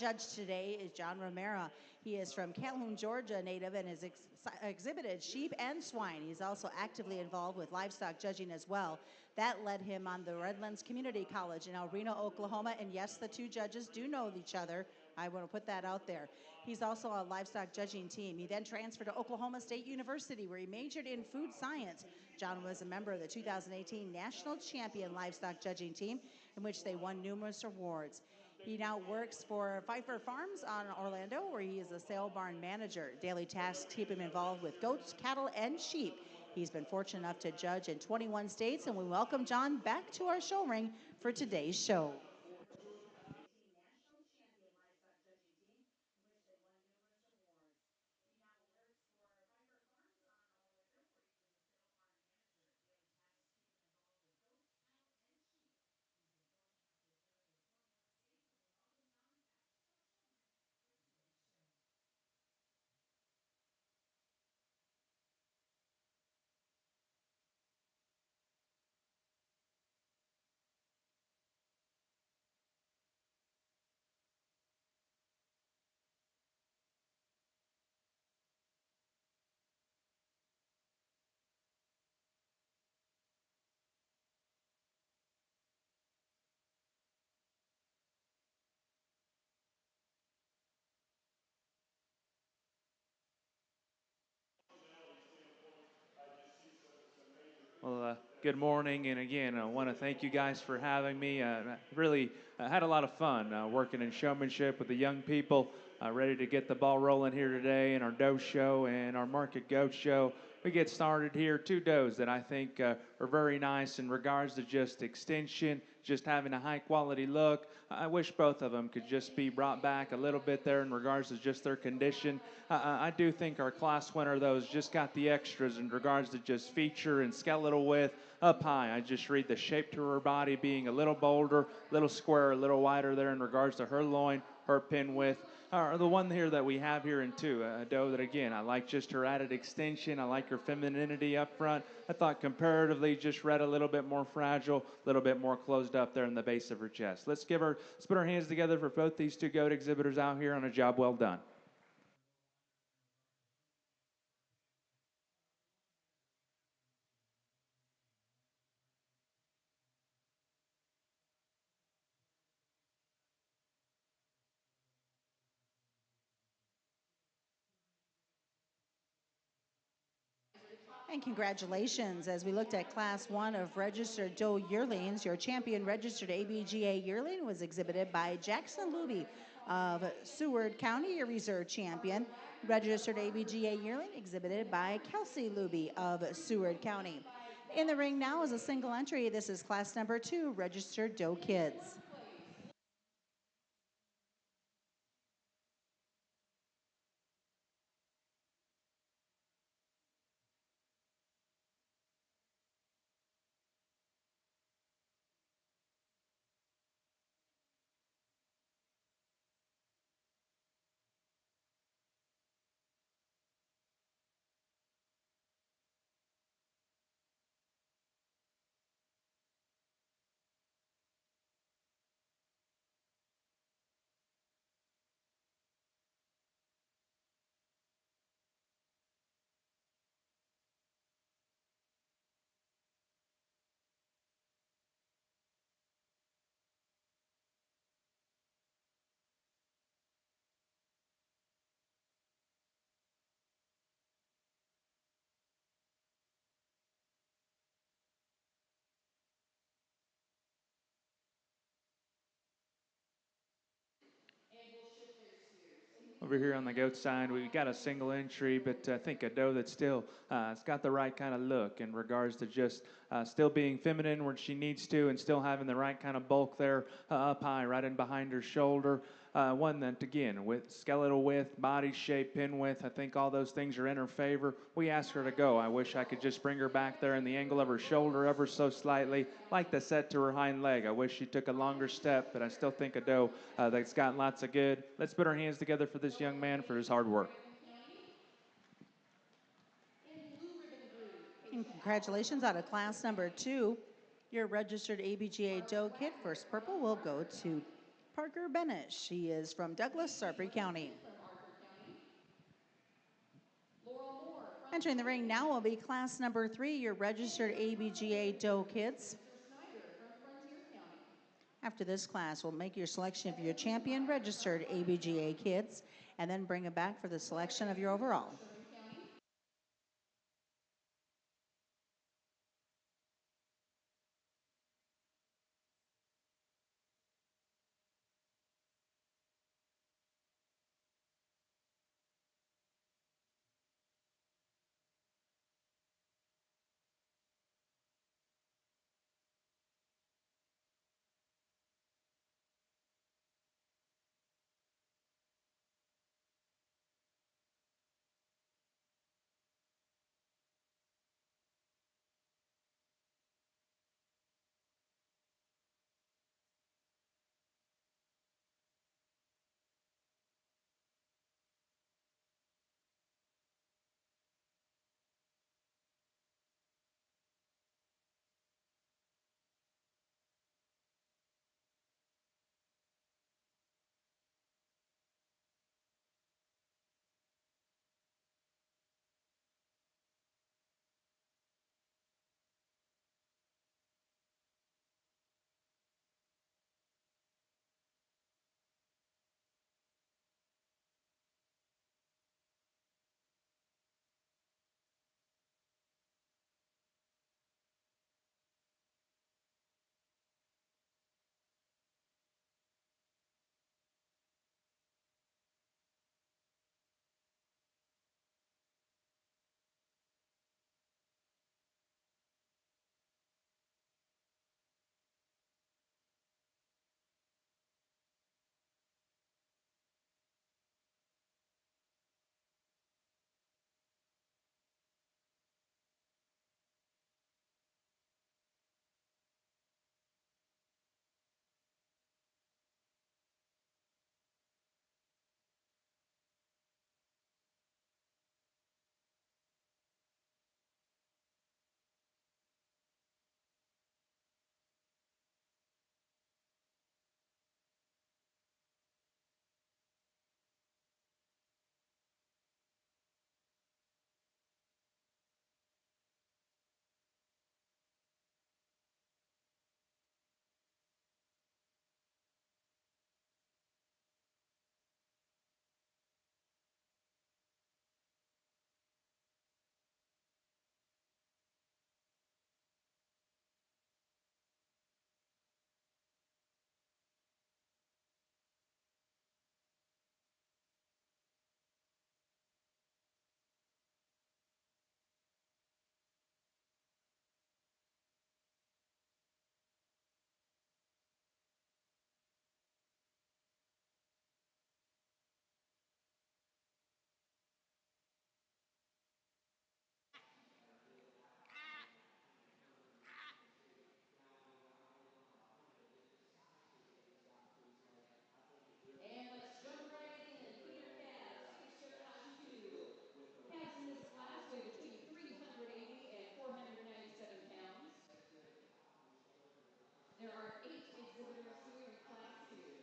judge today is John Romero. He is from Calhoun, Georgia native and has exhibited sheep and swine. He's also actively involved with livestock judging as well. That led him on the Redlands Community College in El Reno, Oklahoma. And yes, the two judges do know each other. I want to put that out there. He's also on a livestock judging team. He then transferred to Oklahoma State University, where he majored in food science. John was a member of the 2018 National Champion Livestock Judging Team, in which they won numerous awards. He now works for Pfeiffer Farms on Orlando, where he is a sale barn manager. Daily tasks keep him involved with goats, cattle, and sheep. He's been fortunate enough to judge in 21 states, and we welcome John back to our show ring for today's show. Well, good morning, and again, I want to thank you guys for having me. I really had a lot of fun working in showmanship with the young people, ready to get the ball rolling here today in our doe show and our market goat show. We get started here. Two does that I think are very nice in regards to just extension, just having a high quality look. I wish both of them could just be brought back a little bit there in regards to just their condition. I do think our class winner, though, has just got the extras in regards to just feature and skeletal width up high. I just read the shape to her body being a little bolder, a little square, a little wider there in regards to her loin, her pin width. The one here that we have here in two, a doe that, again, I like just her added extension. I like her femininity up front. I thought comparatively just read a little bit more fragile, a little bit more closed up there in the base of her chest. Let's put our hands together for both these two goat exhibitors out here on a job well done. And congratulations, as we looked at Class 1 of registered doe yearlings, your champion registered ABGA yearling was exhibited by Jackson Luby of Seward County, your reserve champion. Registered ABGA yearling exhibited by Kelsey Luby of Seward County. In the ring now is a single entry. This is class number 2, registered doe kids. Over here on the goat side, we got a single entry, but I think a doe that still it's got the right kind of look in regards to just still being feminine where she needs to and still having the right kind of bulk there up high, right in behind her shoulder. One that, again, with skeletal width, body shape, pin width, I think all those things are in her favor. We asked her to go. I wish I could just bring her back there in the angle of her shoulder ever so slightly, like the set to her hind leg. I wish she took a longer step, but I still think a doe that's got lots of good. Let's put our hands together for this young man for his hard work. And congratulations out of class number 2. Your registered ABGA doe kid, first purple, will go to Parker Benish. He is from Douglas, Sarpy County. Entering the ring now will be class number 3, your registered ABGA Doe kids. After this class, we'll make your selection of your champion registered ABGA kids and then bring it back for the selection of your overall.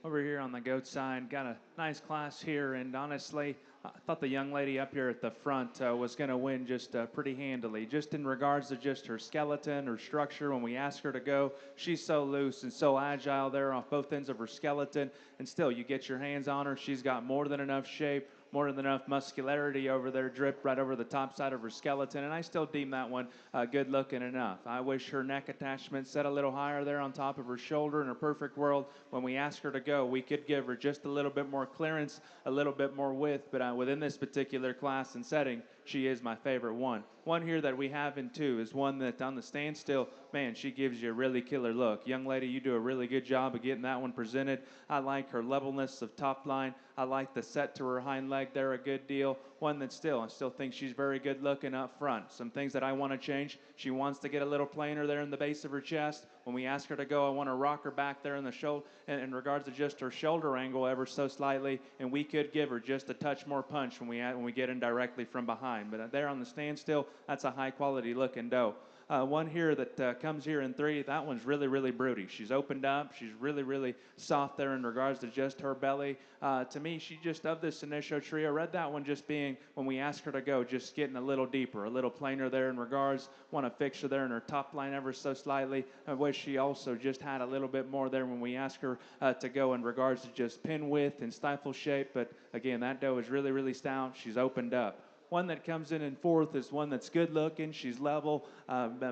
Over here on the goat side, got a nice class here, and honestly, I thought the young lady up here at the front was going to win just pretty handily. Just in regards to just her skeleton, her structure, when we ask her to go, she's so loose and so agile there off both ends of her skeleton, and still, you get your hands on her, she's got more than enough shape, more than enough muscularity over there, drip right over the top side of her skeleton, and I still deem that one good looking enough. I wish her neck attachment set a little higher there on top of her shoulder. In a perfect world, when we ask her to go, we could give her just a little bit more clearance, a little bit more width, but within this particular class and setting, she is my favorite one. One here that we have in two is one that on the standstill, man, she gives you a really killer look. Young lady, you do a really good job of getting that one presented. I like her levelness of top line. I like the set to her hind leg there a good deal. One that I still think she's very good looking up front. Some things that I want to change. She wants to get a little plainer there in the base of her chest. When we ask her to go, I want to rock her back there in the shoulder, in regards to just her shoulder angle ever so slightly, and we could give her just a touch more punch when we get in directly from behind. But there on the standstill, that's a high quality looking doe. One here that comes here in 3, that one's really, really broody. She's opened up. She's really, really soft there in regards to just her belly. To me, she just, of this initial trio, read that one just being, when we ask her to go, just getting a little deeper, a little plainer there in regards. Want to fix her there in her top line ever so slightly. I wish she also just had a little bit more there when we ask her to go in regards to just pin width and stifle shape. But again, that doe is really, really stout. She's opened up. One that comes in 4th is one that's good looking. She's level,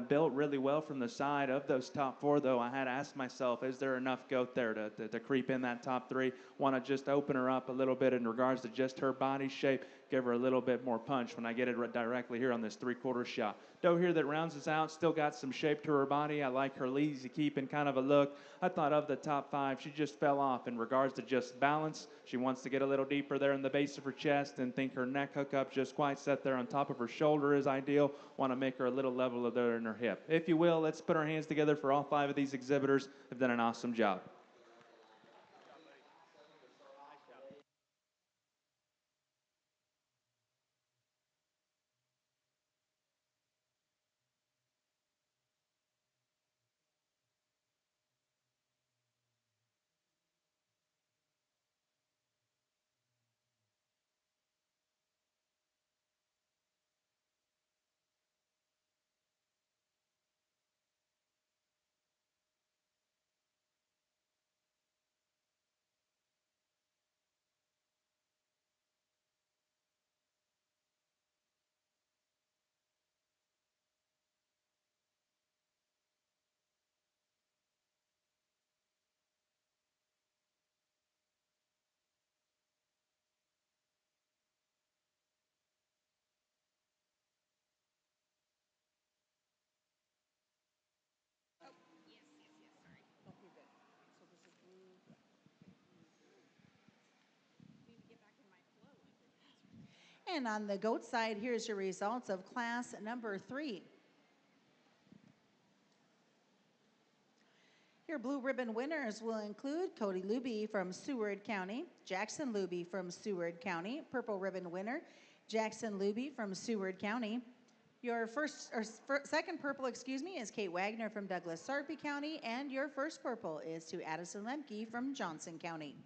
built really well from the side. Of those top 4, though, I had to ask myself, is there enough goat there to creep in that top 3? Want to just open her up a little bit in regards to just her body shape, give her a little bit more punch when I get it directly here on this 3/4 shot. Doe here that rounds us out, still got some shape to her body. I like her easy keeping kind of a look. I thought of the top 5, she just fell off in regards to just balance. She wants to get a little deeper there in the base of her chest and think her neck hookup just quite set there on top of her shoulder is ideal. Want to make her a little level there in her hip. If you will, let's put our hands together for all 5 of these exhibitors. They've done an awesome job. And on the goat side, here's your results of class number 3. Your blue ribbon winners will include Cody Luby from Seward County, Jackson Luby from Seward County. Purple ribbon winner, Jackson Luby from Seward County. Your second purple, is Kate Wagner from Douglas Sarpy County, and your first purple is to Addison Lemke from Johnson County.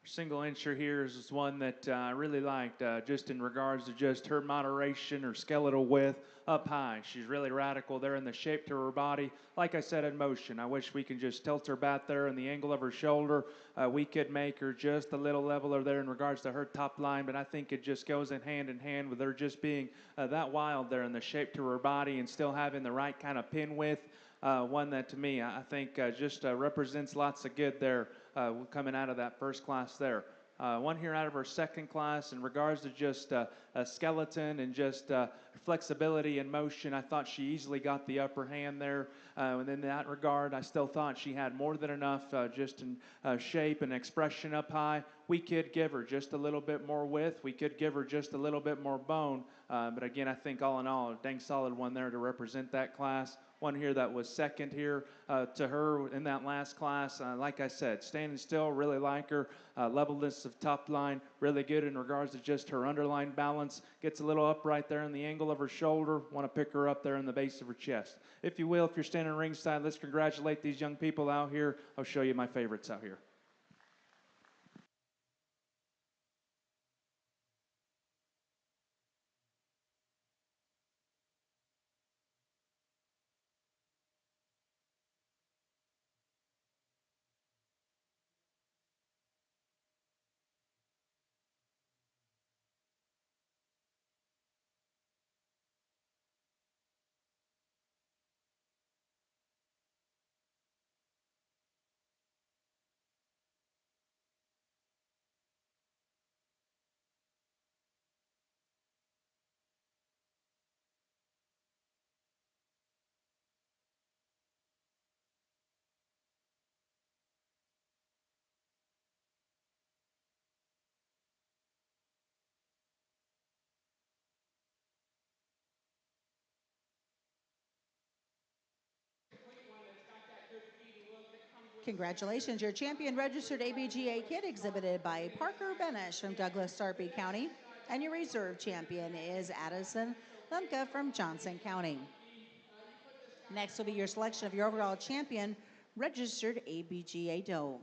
Single incher here is one that I really liked, just in regards to just her moderation, her skeletal width up high. She's really radical there in the shape to her body. Like I said, in motion, I wish we could just tilt her back there in the angle of her shoulder. We could make her just a little leveler there in regards to her top line, but I think it just goes in hand with her just being that wild there in the shape to her body and still having the right kind of pin width. One that to me, I think just represents lots of good there coming out of that first class there. One here out of her second class in regards to just a skeleton and just flexibility and motion. I thought she easily got the upper hand there. And in that regard, I still thought she had more than enough just in shape and expression up high. We could give her just a little bit more width. We could give her just a little bit more bone. But again, I think all in all, a dang solid one there to represent that class. One here that was second here to her in that last class. Like I said, standing still, really like her. Levelness of top line, really good in regards to just her underline balance. Gets a little upright there in the angle of her shoulder. Want to pick her up there in the base of her chest. If you will, if you're standing ringside, let's congratulate these young people out here. I'll show you my favorites out here. Congratulations, your champion registered ABGA kid exhibited by Parker Benish from Douglas Sarpy County, and your reserve champion is Addison Lemke from Johnson County. Next will be your selection of your overall champion registered ABGA doe.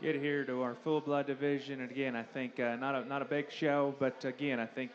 Get here to our full blood division. And again, I think not a big show, but again, I think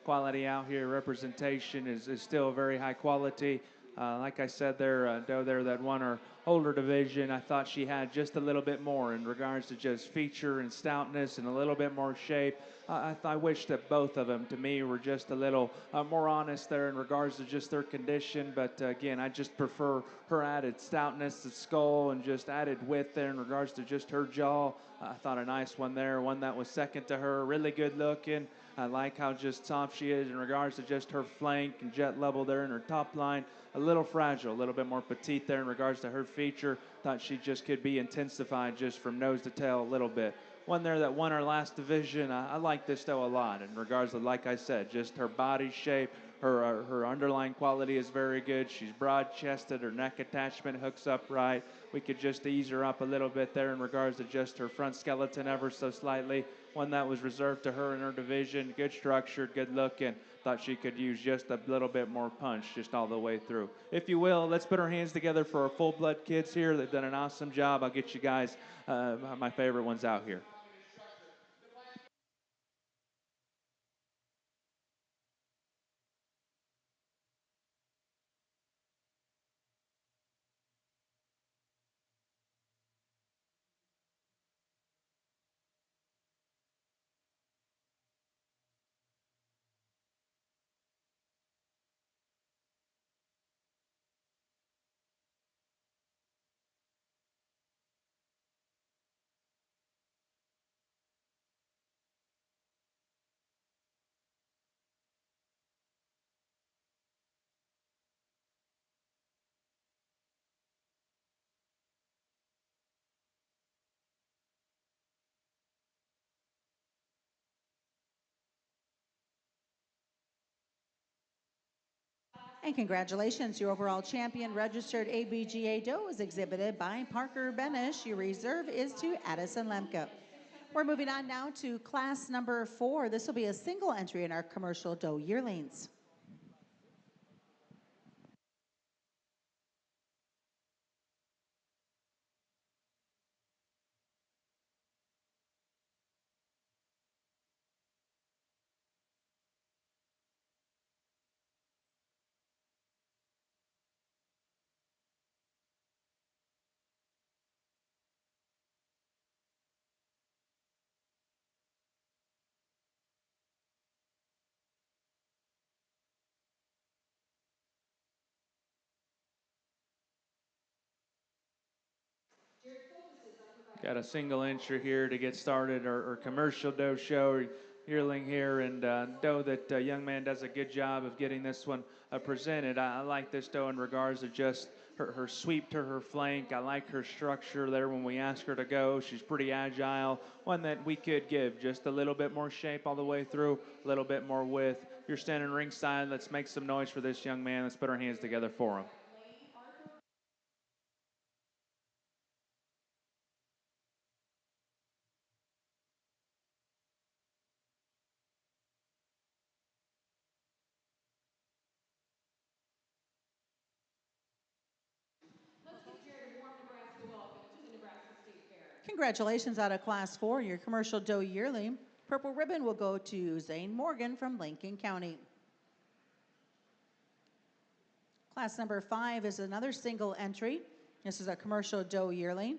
quality out here, representation is still very high quality. Like I said, there, doe there that won our older division, I thought she had just a little bit more in regards to just feature and stoutness and a little bit more shape. I wish that both of them, to me, were just a little more honest there in regards to just their condition. But again, I just prefer her added stoutness, the skull, and just added width there in regards to just her jaw. I thought a nice one there, one that was second to her, really good looking. I like how just soft she is in regards to just her flank and jet level there in her top line. A little fragile, a little bit more petite there in regards to her feature. Thought she just could be intensified just from nose to tail a little bit. One there that won our last division. I like this doe a lot in regards to, like I said, just her body shape. Her underlying quality is very good. She's broad-chested. Her neck attachment hooks up right. We could just ease her up a little bit there in regards to just her front skeleton ever so slightly. One that was reserved to her in her division. Good structured, good looking. Thought she could use just a little bit more punch just all the way through. If you will, let's put our hands together for our full-blood kids here. They've done an awesome job. I'll get you guys my favorite ones out here. And congratulations, your overall champion registered ABGA doe is exhibited by Parker Benish. Your reserve is to Addison Lemke. We're moving on now to class number 4. This will be a single entry in our commercial doe yearlings. Got a single entry here to get started, or commercial doe show, yearling here, and doe that young man does a good job of getting this one presented. I like this doe in regards to just her sweep to her flank. I like her structure there when we ask her to go. She's pretty agile, one that we could give just a little bit more shape all the way through, a little bit more width. You're standing ringside. Let's make some noise for this young man. Let's put our hands together for him. Congratulations out of Class 4, your commercial doe yearling. Purple ribbon will go to Zane Morgan from Lincoln County. Class number 5 is another single entry. This is a commercial doe yearling.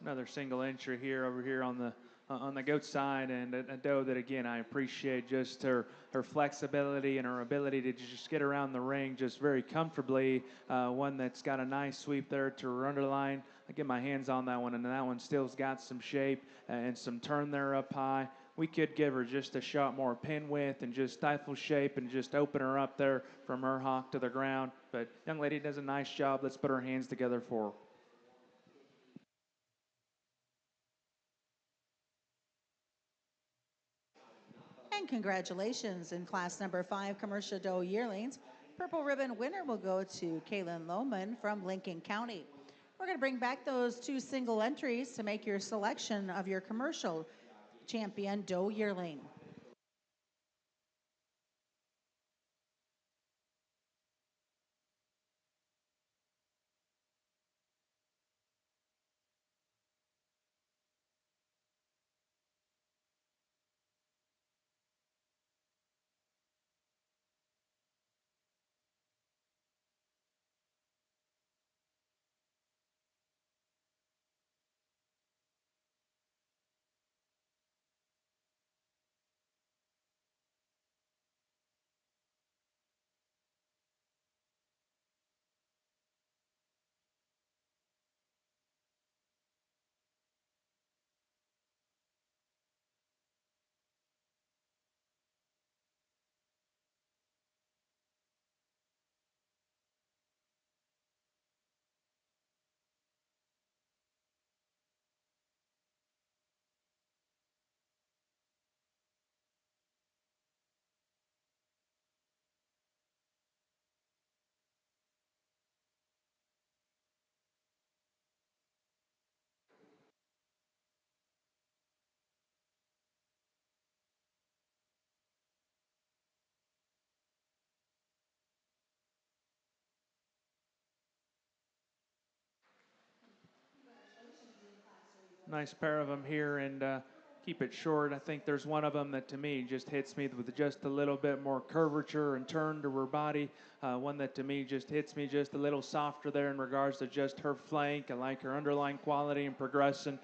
Another single entry here over here on the goat side, and a doe that again I appreciate just her flexibility and her ability to just get around the ring just very comfortably. One that's got a nice sweep there to her underline. I get my hands on that one, and that one still's got some shape and some turn there up high. We could give her just a shot more pin width and just stifle shape and just open her up there from her hock to the ground. But young lady does a nice job. Let's put our hands together for her. And congratulations in class number 5, commercial doe yearlings. Purple ribbon winner will go to Kaylin Lohman from Lincoln County. We're going to bring back those 2 single entries to make your selection of your commercial champion doe yearling. Nice pair of them here, and keep it short. I think there's one of them that to me just hits me with just a little bit more curvature and turn to her body. One that to me just hits me just a little softer there in regards to just her flank. I like her underlying quality and progression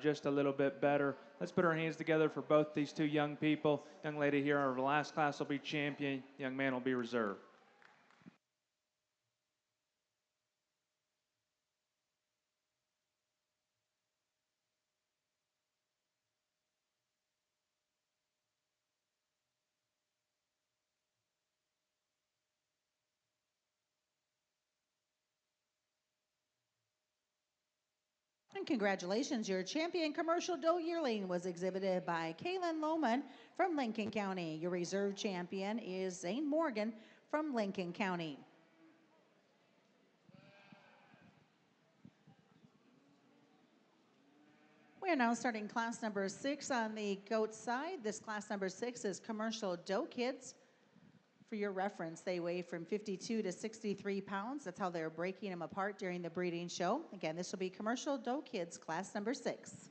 just a little bit better. Let's put our hands together for both these 2 young people. Young lady here, our last class will be champion. Young man will be reserved. And congratulations, your champion commercial doe yearling was exhibited by Kaylin Lohman from Lincoln County. Your reserve champion is Zane Morgan from Lincoln County. We are now starting class number 6 on the goat side. This class number 6 is commercial doe kids. For your reference, they weigh from 52 to 63 pounds. That's how they're breaking them apart during the breeding show. Again, this will be commercial doe kids, class number 6.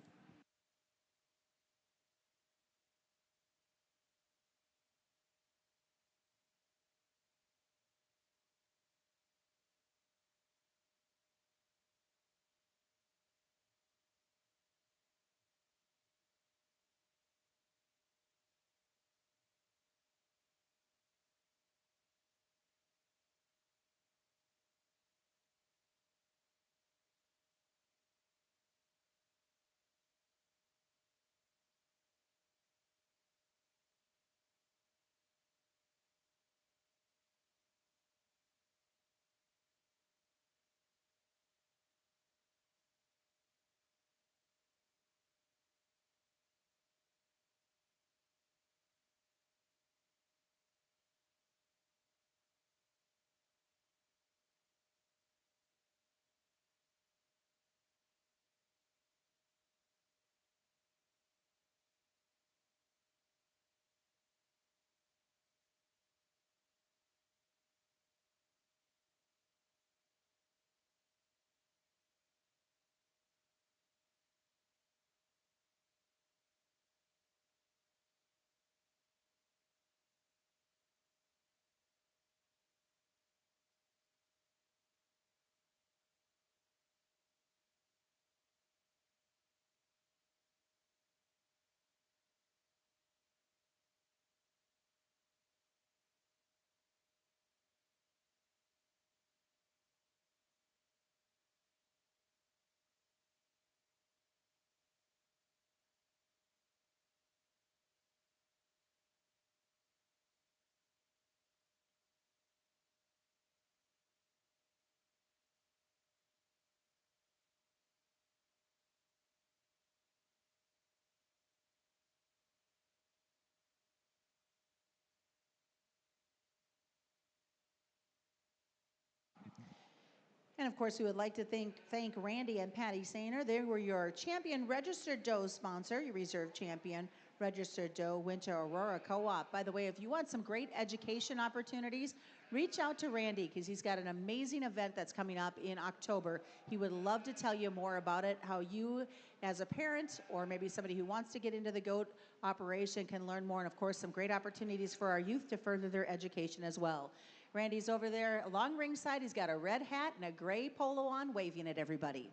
And of course, we would like to thank Randy and Patty Sainer. They were your champion registered doe sponsor, your reserve champion registered doe Winter Aurora Co-op. By the way, if you want some great education opportunities, reach out to Randy because he's got an amazing event that's coming up in October. He would love to tell you more about it, how you as a parent or maybe somebody who wants to get into the goat operation can learn more, and of course some great opportunities for our youth to further their education as well. Randy's over there along ringside. He's got a red hat and a gray polo on, waving at everybody.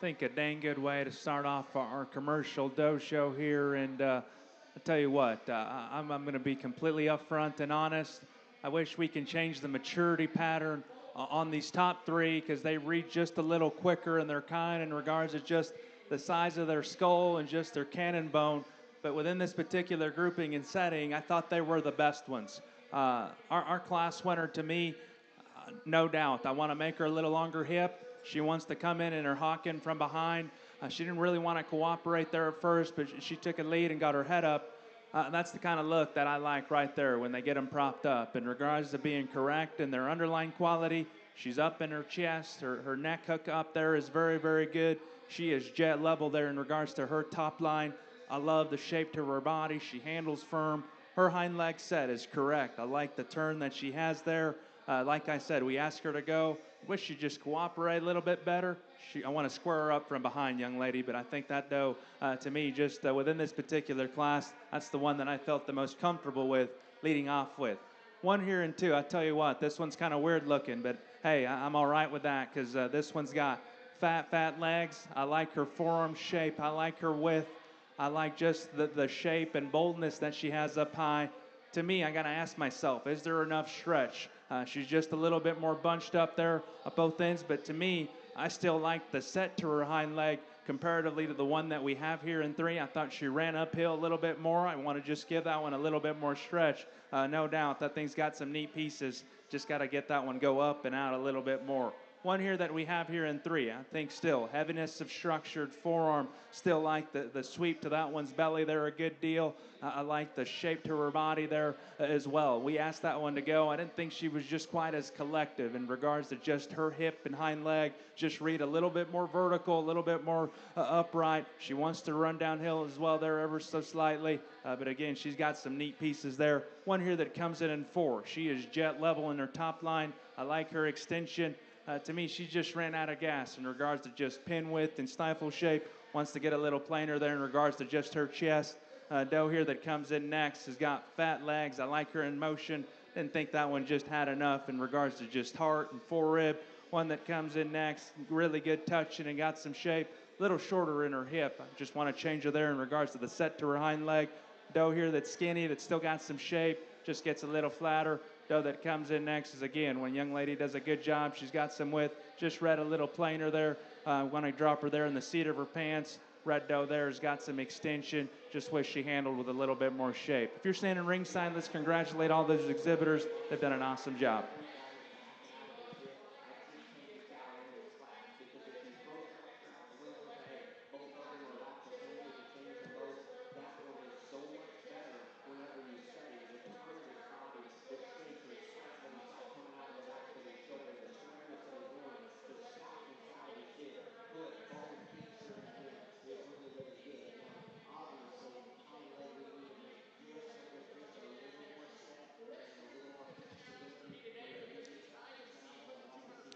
think a dang good way to start off our commercial doe show here. And I'll tell you what, I'm going to be completely upfront and honest. I wish we can change the maturity pattern on these top three because they read just a little quicker in their kind in regards to just the size of their skull and just their cannon bone. But within this particular grouping and setting, I thought they were the best ones. Our class winner to me, no doubt. I want to make her a little longer hip. She wants to come in her hawking from behind. She didn't really want to cooperate there at first, but she took a lead and got her head up. That's the kind of look that I like right there when they get them propped up. In regards to being correct in their underlying quality, she's up in her chest. Her neck hook up there is very, very good. She is jet level there in regards to her top line. I love the shape to her body. She handles firm. Her hind leg set is correct. I like the turn that she has there. Like I said, we asked her to go. Wish she'd just cooperate a little bit better. I want to square her up from behind, young lady, but I think that doe, to me, just within this particular class, that's the one that I felt the most comfortable with leading off with. One here and two, I tell you what, this one's kind of weird looking, but hey, I'm all right with that because this one's got fat legs. I like her forearm shape. I like her width. I like just the shape and boldness that she has up high. To me, I got to ask myself, is there enough stretch? She's just a little bit more bunched up there at both ends, but to me, I still like the set to her hind leg comparatively to the one that we have here in three. I thought she ran uphill a little bit more. I want to just give that one a little bit more stretch. No doubt that thing's got some neat pieces. Just got to get that one go up and out a little bit more. One here that we have here in three, I think still heaviness of structured forearm, still like the sweep to that one's belly there a good deal. I like the shape to her body there as well. We asked that one to go. I didn't think she was just quite as collective in regards to just her hip and hind leg. Just read a little bit more vertical, a little bit more upright. She wants to run downhill as well there ever so slightly. But again, she's got some neat pieces there. One here that comes in four. She is jet level in her top line. I like her extension. To me, she just ran out of gas in regards to just pin width and stifle shape. Wants to get a little plainer there in regards to just her chest. Doe here that comes in next has got fat legs. I like her in motion. Didn't think that one just had enough in regards to just heart and forerib. One that comes in next, really good touching and got some shape. A little shorter in her hip. I just want to change her there in regards to the set to her hind leg. Doe here that's skinny, that's still got some shape, just gets a little flatter. Doe that comes in next is, again, when young lady does a good job, she's got some width, just read a little plainer there. When I drop her there in the seat of her pants, red doe there has got some extension, just wish she handled with a little bit more shape. If you're standing ringside, let's congratulate all those exhibitors. They've done an awesome job.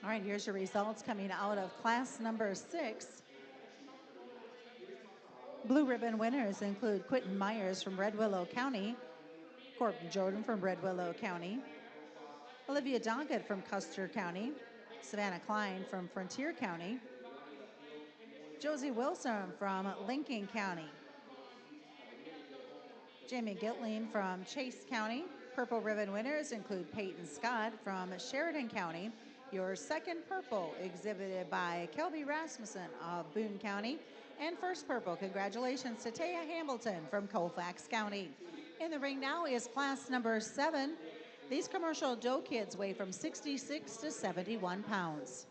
All right, here's your results coming out of class number 6. Blue ribbon winners include Quentin Myers from Red Willow County, Corbin Jordan from Red Willow County, Olivia Doggett from Custer County, Savannah Klein from Frontier County, Josie Wilson from Lincoln County, Jamie Gitling from Chase County. Purple ribbon winners include Peyton Scott from Sheridan County. Your second purple exhibited by Kelby Rasmussen of Boone County. And first purple, congratulations to Taya Hamilton from Colfax County. In the ring now is class number 7. These commercial doe kids weigh from 66 to 71 pounds.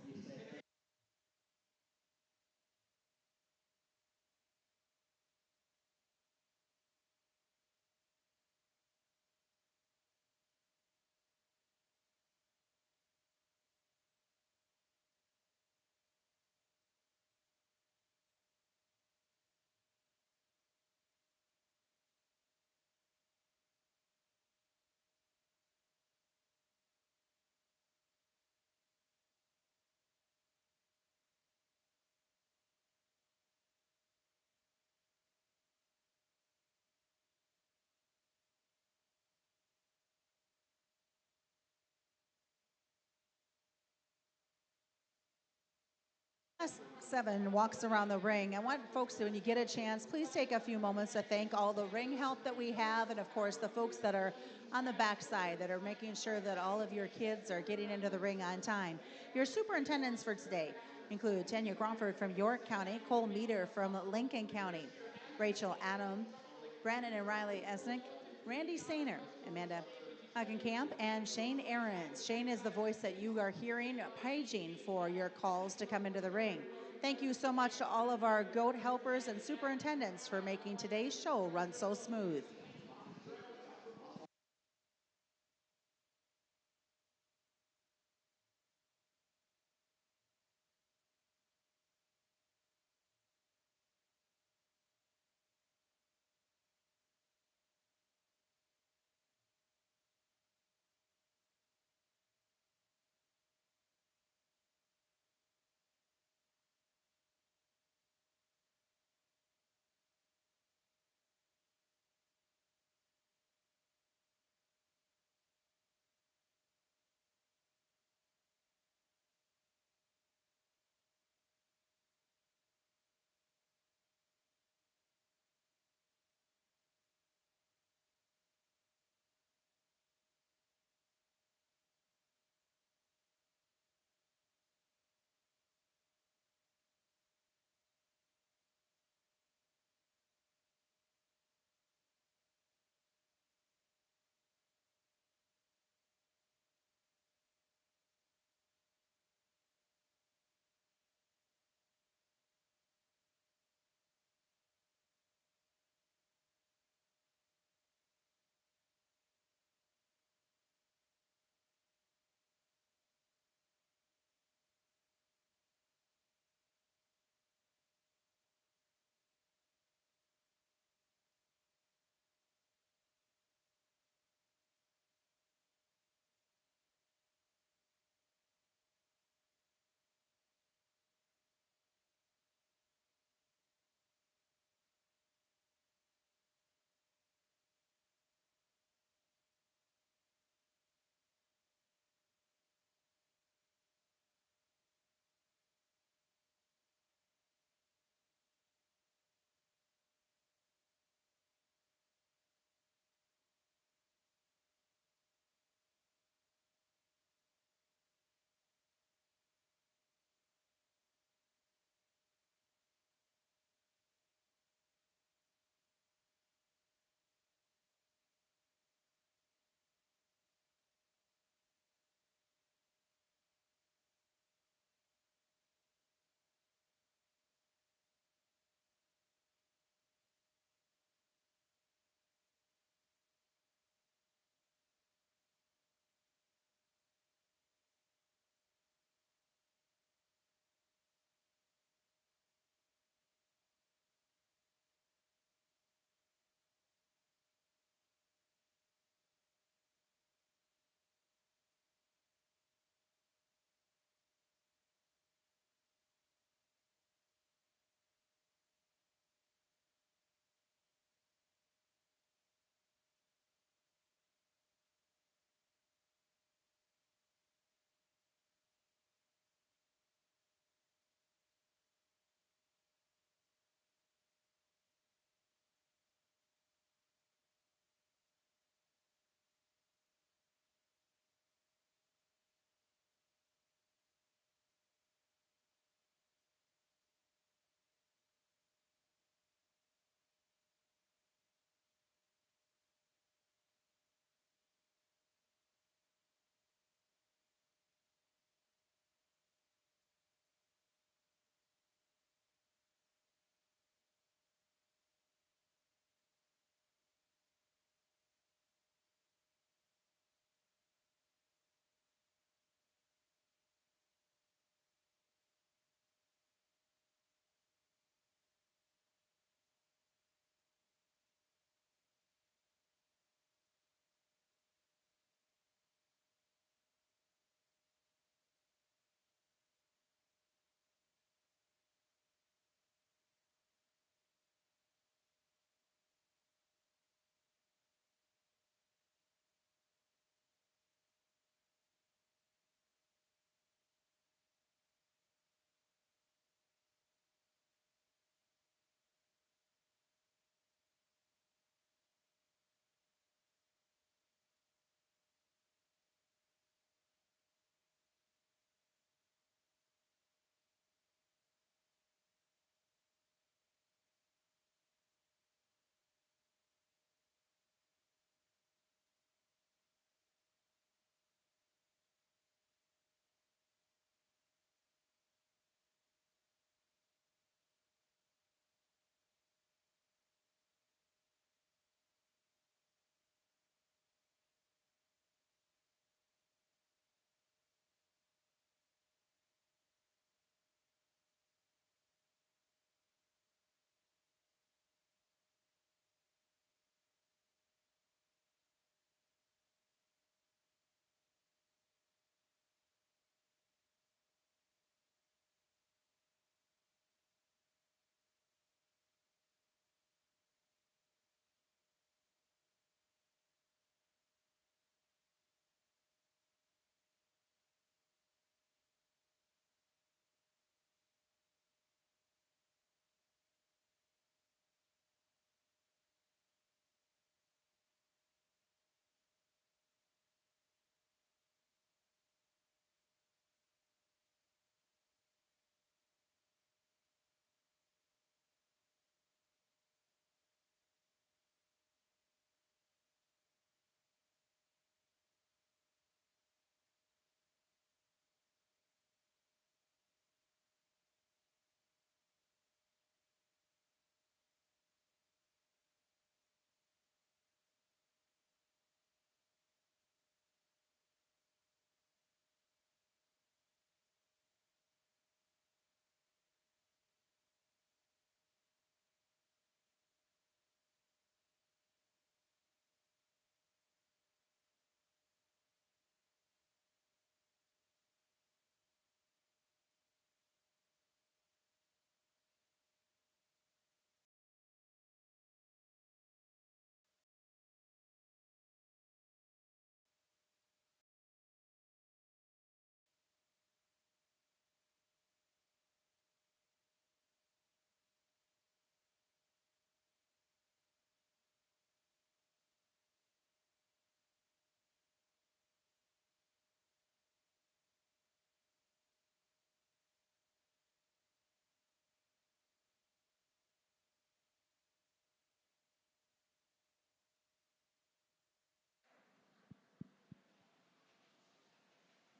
7 walks around the ring. I want folks to, when you get a chance, please take a few moments to thank all the ring help that we have, and of course the folks that are on the backside that are making sure that all of your kids are getting into the ring on time. Your superintendents for today include Tanya Crawford from York County, Cole Meter from Lincoln County, Rachel Adam, Brandon and Riley Esnick, Randy Sainer, Amanda Hagenkamp, and Shane Aarons. Shane is the voice that you are hearing paging for your calls to come into the ring. Thank you so much to all of our GOAT helpers and superintendents for making today's show run so smooth.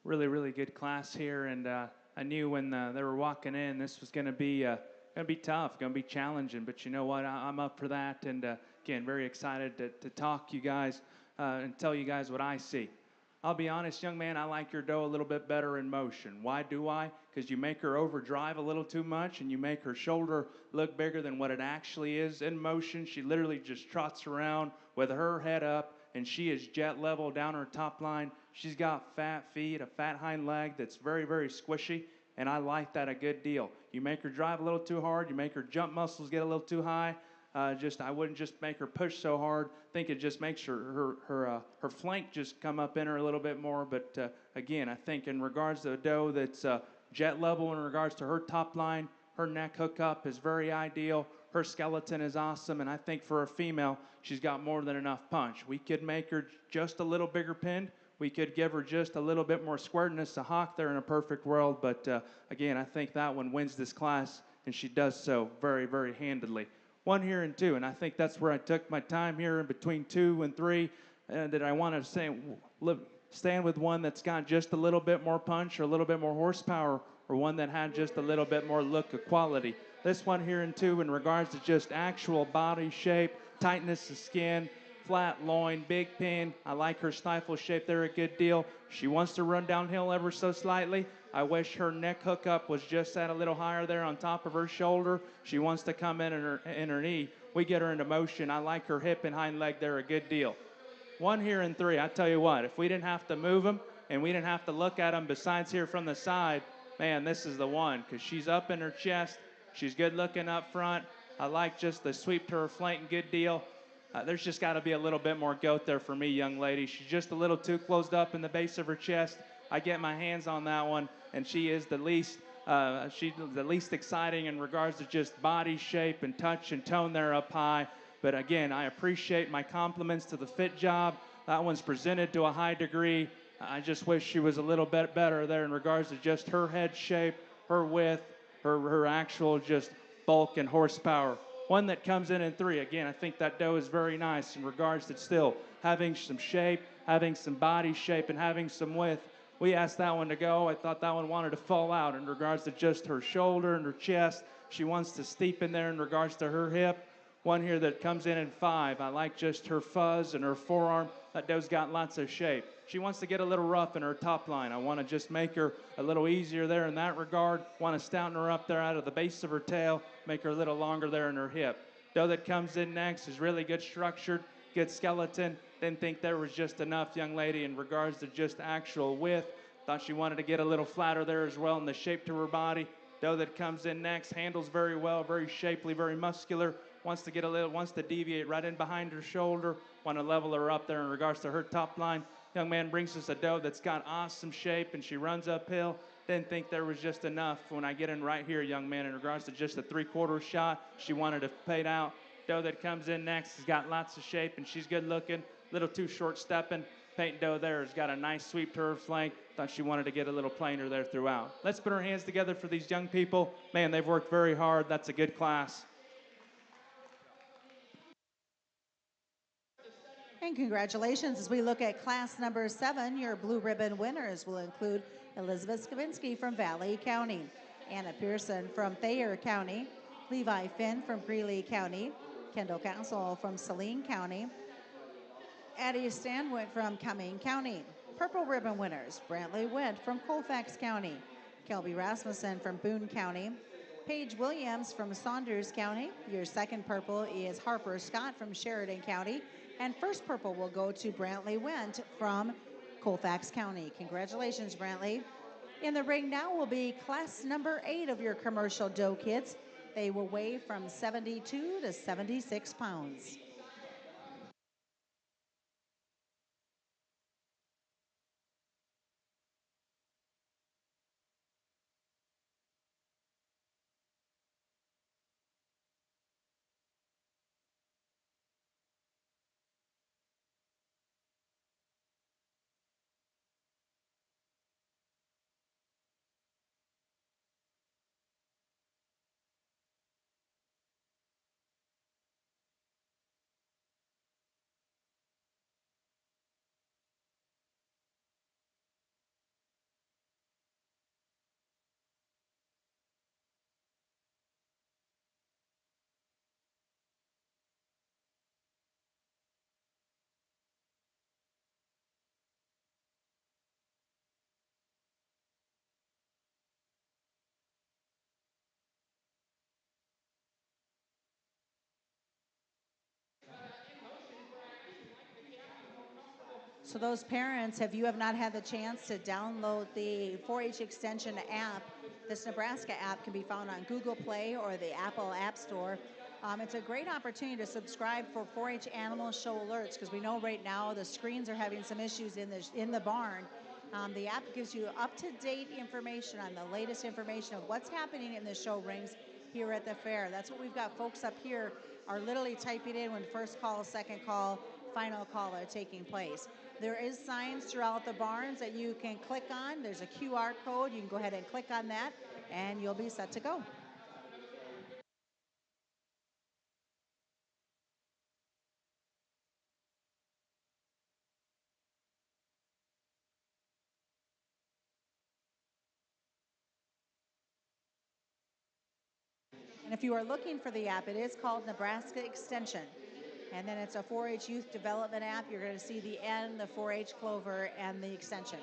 really good class here, and I knew when they were walking in, this was going to be tough, going to be challenging. But you know what? I'm up for that, and again, very excited to talk to you guys and tell you guys what I see. I'll be honest, young man, I like your doe a little bit better in motion. Why do I? Because you make her overdrive a little too much and you make her shoulder look bigger than what it actually is in motion. She literally just trots around with her head up and she is jet level down her top line. She's got fat feet, a fat hind leg that's very squishy, and I like that a good deal. You make her drive a little too hard, you make her jump muscles get a little too high. I wouldn't just make her push so hard. I think it just makes her flank just come up in her a little bit more. But again, I think in regards to a doe that's jet level in regards to her top line, her neck hookup is very ideal. Her skeleton is awesome, and I think for a female, she's got more than enough punch. We could make her just a little bigger pinned. We could give her just a little bit more squareness to hawk there in a perfect world. But again, I think that one wins this class, and she does so very handedly. 1 here and 2, and I think that's where I took my time here in between 2 and 3, that I want to stand with one that's got just a little bit more punch or a little bit more horsepower, or one that had just a little bit more look of quality. This 1 here and 2 in regards to just actual body shape, tightness of skin, flat loin, big pin. I like her stifle shape there a good deal. She wants to run downhill ever so slightly. I wish her neck hookup was just at a little higher there on top of her shoulder. She wants to come in her knee. We get her into motion. I like her hip and hind leg there a good deal. 1 here and 3. I tell you what, if we didn't have to move them and we didn't have to look at them besides here from the side, man, this is the one, because she's up in her chest. She's good looking up front. I like just the sweep to her flank, good deal. There's just got to be a little bit more goat there for me, young lady. She's just a little too closed up in the base of her chest. I get my hands on that one, and she's the least exciting in regards to just body shape and touch and tone there up high. But again, I appreciate my compliments to the fit job. That one's presented to a high degree. I just wish she was a little bit better there in regards to just her head shape, her width, her actual just bulk and horsepower. 1 that comes in 3. Again, I think that doe is very nice in regards to still having some shape, having some body shape, and having some width. We asked that one to go. I thought that one wanted to fall out in regards to just her shoulder and her chest. She wants to steep in there in regards to her hip. 1 here that comes in 5. I like just her fuzz and her forearm. That doe's got lots of shape. She wants to get a little rough in her top line. I want to just make her a little easier there in that regard. Want to stouten her up there out of the base of her tail, make her a little longer there in her hip. Doe that comes in next is really good structured, good skeleton. Didn't think there was just enough, young lady, in regards to just actual width. Thought she wanted to get a little flatter there as well in the shape to her body. Doe that comes in next handles very well, very shapely, very muscular. Wants to deviate right in behind her shoulder. Want to level her up there in regards to her top line. Young man brings us a doe that's got awesome shape, and she runs uphill. Didn't think there was just enough when I get in right here, young man, in regards to just a 3/4 shot. She wanted to fade out. Doe that comes in next has got lots of shape, and she's good looking. Little too short stepping. Paint doe there has got a nice sweep to her flank. Thought she wanted to get a little plainer there throughout. Let's put our hands together for these young people. Man, they've worked very hard. That's a good class. And congratulations. As we look at class number 7, your blue ribbon winners will include Elizabeth Skavinsky from Valley County, Anna Pearson from Thayer County, Levi Finn from Greeley County, Kendall Castle from Saline County, Addie Stanwit from Cumming County. Purple ribbon winners, Brantley Witt from Colfax County, Kelby Rasmussen from Boone County, Paige Williams from Saunders County. Your second purple is Harper Scott from Sheridan County. And first purple will go to Brantley Went from Colfax County. Congratulations, Brantley. In the ring now will be class number 8 of your commercial doe kids. They will weigh from 72 to 76 pounds. So those parents, if you have not had the chance to download the 4-H Extension app, this Nebraska app can be found on Google Play or the Apple App Store. It's a great opportunity to subscribe for 4-H animal show alerts because we know right now the screens are having some issues in the barn. The app gives you up-to-date information on the latest information of what's happening in the show rings here at the fair. That's what we've got. Folks up here are literally typing in when first call, second call, final call are taking place. There is signs throughout the barns that you can click on. There's a QR code. You can go ahead and click on that, and you'll be set to go. And if you are looking for the app, it is called Nebraska Extension. And then it's a 4-H youth development app. You're going to see the N, the 4-H clover, and the extension.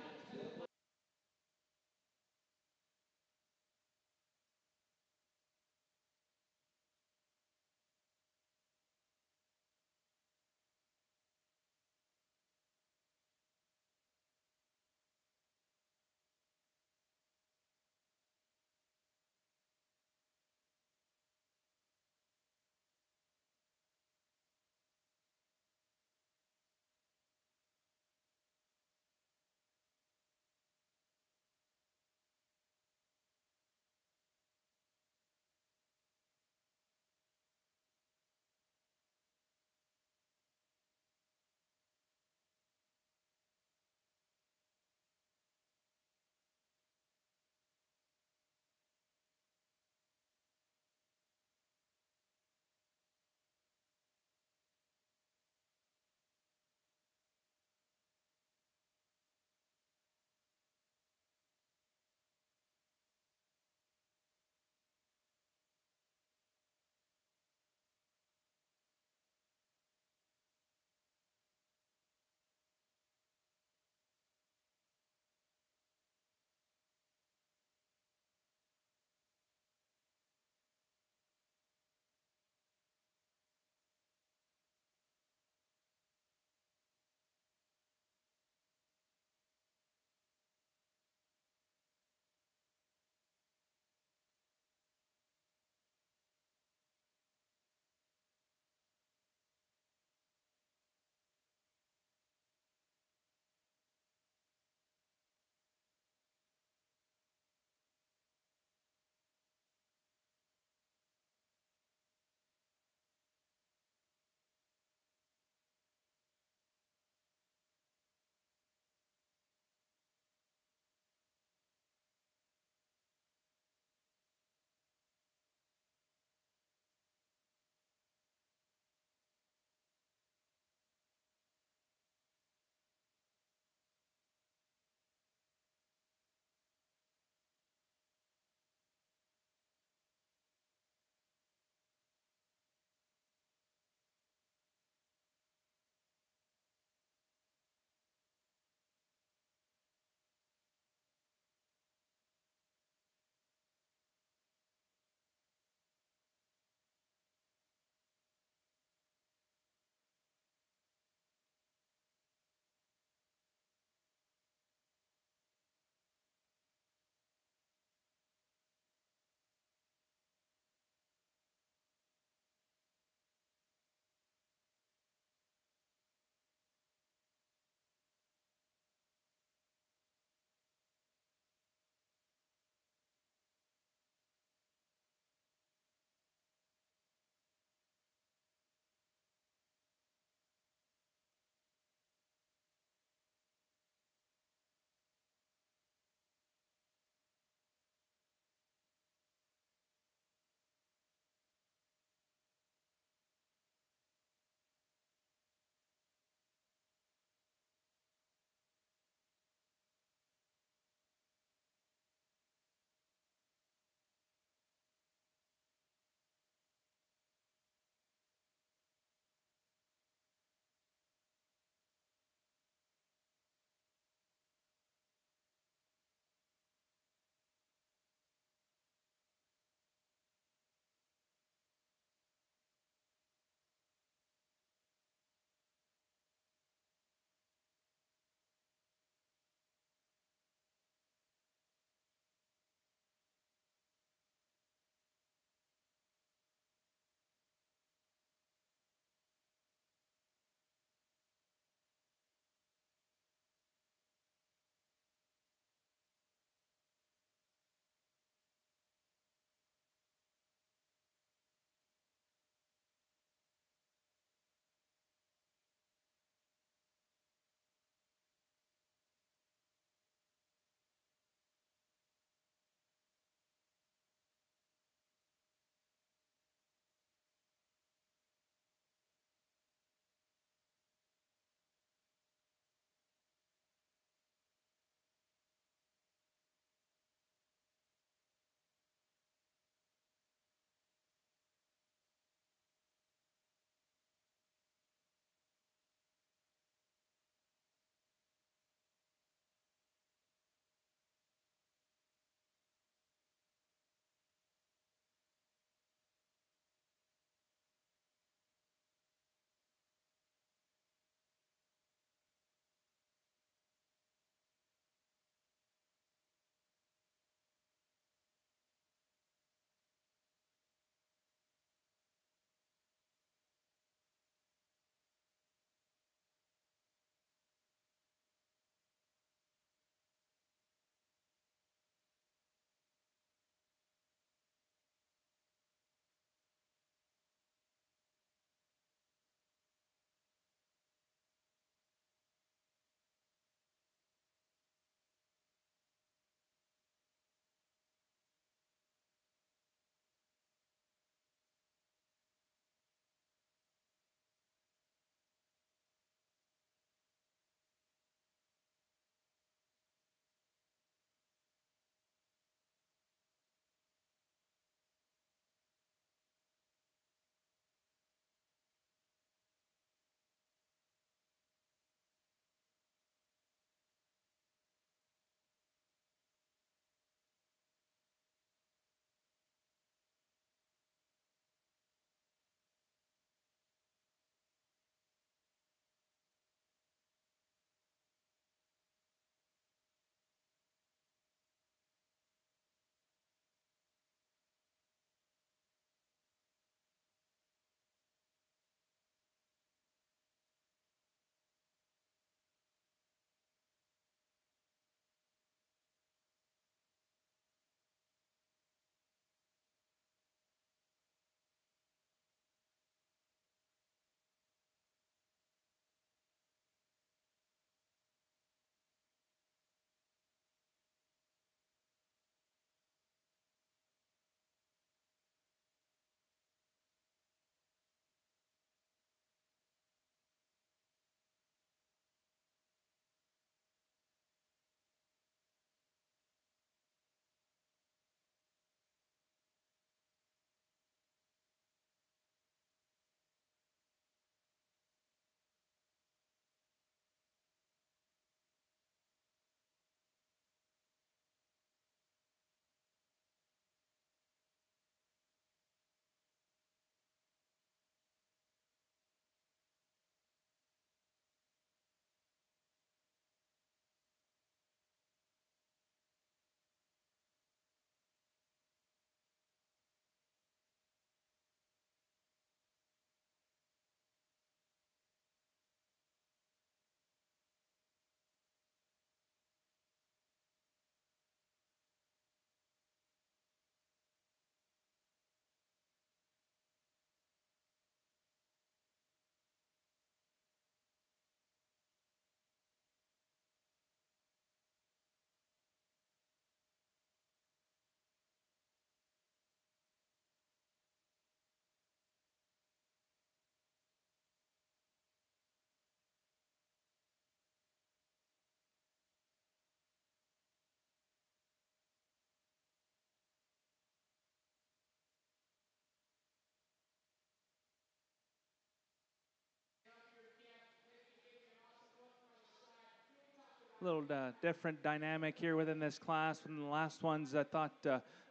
little different dynamic here within this class from the last ones. I thought,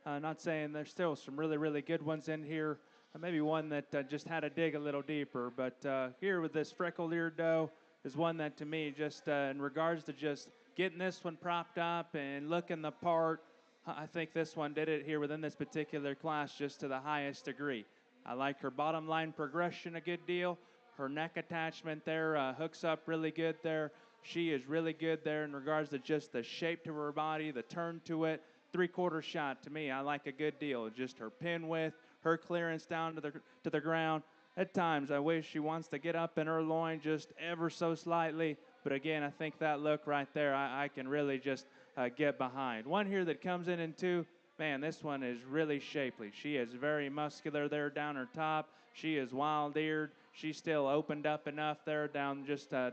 not saying there's still some really, really good ones in here. Maybe one that just had to dig a little deeper. But here with this freckled-eared doe is one that to me just in regards to just getting this one propped up and looking the part, I think this one did it here within this particular class just to the highest degree. I like her bottom line progression a good deal. Her neck attachment there hooks up really good there. She is really good there in regards to just the shape to her body, the turn to it. 3/4 shot to me, I like a good deal. Just her pin width, her clearance down to the ground. At times, I wish she wants to get up in her loin just ever so slightly. But again, I think that look right there, I can really just get behind. One here that comes in two, man, this one is really shapely. She is very muscular there down her top. She is wild-eared. She's still opened up enough there down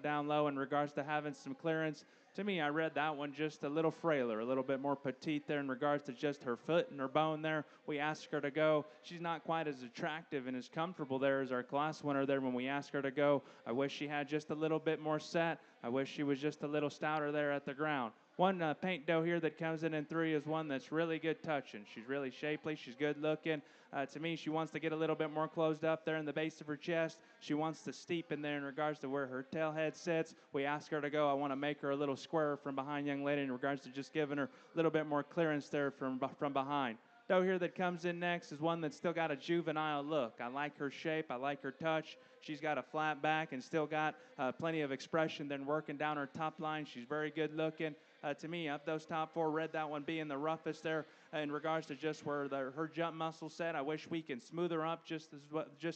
down low in regards to having some clearance. To me, I read that one just a little frailer, a little bit more petite there in regards to just her foot and her bone there. We asked her to go. She's not quite as attractive and as comfortable there as our class winner there when we asked her to go. I wish she had just a little bit more set. I wish she was just a little stouter there at the ground. One paint doe here that comes in 3 is one that's really good touching. She's really shapely. She's good looking. To me, she wants to get a little bit more closed up there in the base of her chest. She wants to steep in there in regards to where her tail head sits. We ask her to go. I want to make her a little squarer from behind, young lady, in regards to just giving her a little bit more clearance there from behind. Doe here that comes in next is one that's still got a juvenile look. I like her shape. I like her touch. She's got a flat back and still got plenty of expression then working down her top line. She's very good looking. To me, of those top 4, read that one being the roughest there in regards to just where her jump muscle set. I wish we can smooth her up just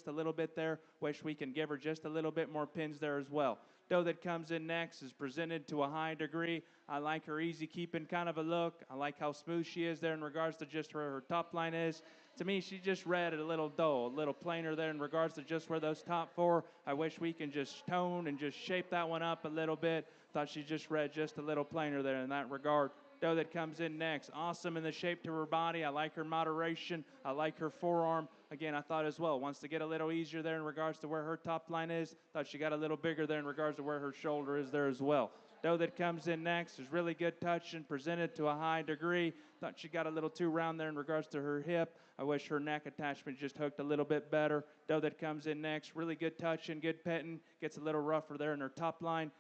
a little bit there. Wish we can give her just a little bit more pins there as well. Doe that comes in next is presented to a high degree. I like her easy keeping kind of a look. I like how smooth she is there in regards to just where her top line is. To me, she just read it a little dull, a little plainer there in regards to just where those top 4. I wish we can just tone and just shape that one up a little bit. Thought she just read just a little plainer there in that regard. Doe that comes in next, awesome in the shape to her body. I like her moderation. I like her forearm. Again, I thought as well, wants to get a little easier there in regards to where her top line is. Thought she got a little bigger there in regards to where her shoulder is there as well. Doe that comes in next is really good touch and presented to a high degree. Thought she got a little too round there in regards to her hip. I wish her neck attachment just hooked a little bit better. Doe that comes in next, really good touch and good petting. Gets a little rougher there in her top line.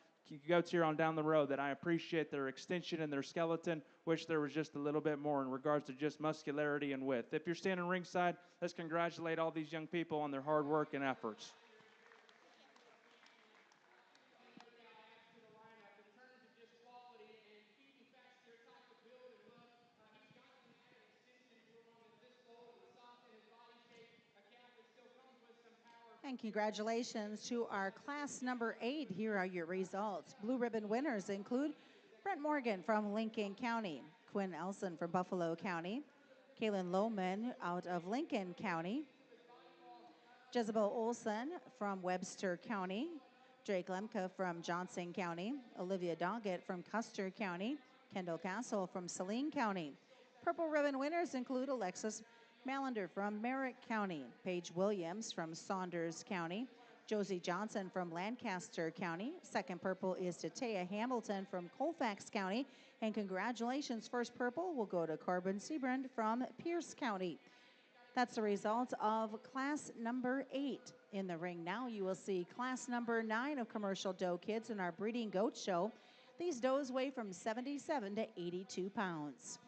Goats here on down the road that I appreciate their extension and their skeleton. Wish there was just a little bit more in regards to just muscularity and width. If you're standing ringside, let's congratulate all these young people on their hard work and efforts. And congratulations to our class number 8. Here are your results. Blue ribbon winners include Brent Morgan from Lincoln County, Quinn Elson from Buffalo County, Kaylin Lohman out of Lincoln County, Jezebel Olson from Webster County, Drake Lemke from Johnson County, Olivia Doggett from Custer County, Kendall Castle from Saline County. Purple ribbon winners include Alexis Malander from Merritt County, Paige Williams from Saunders County, Josie Johnson from Lancaster County. Second purple is to Taya Hamilton from Colfax County. And congratulations, first purple will go to Corbin Seabrand from Pierce County. That's the results of class number 8. In the ring now, you will see class number 9 of commercial doe kids in our breeding goat show. These does weigh from 77 to 82 pounds.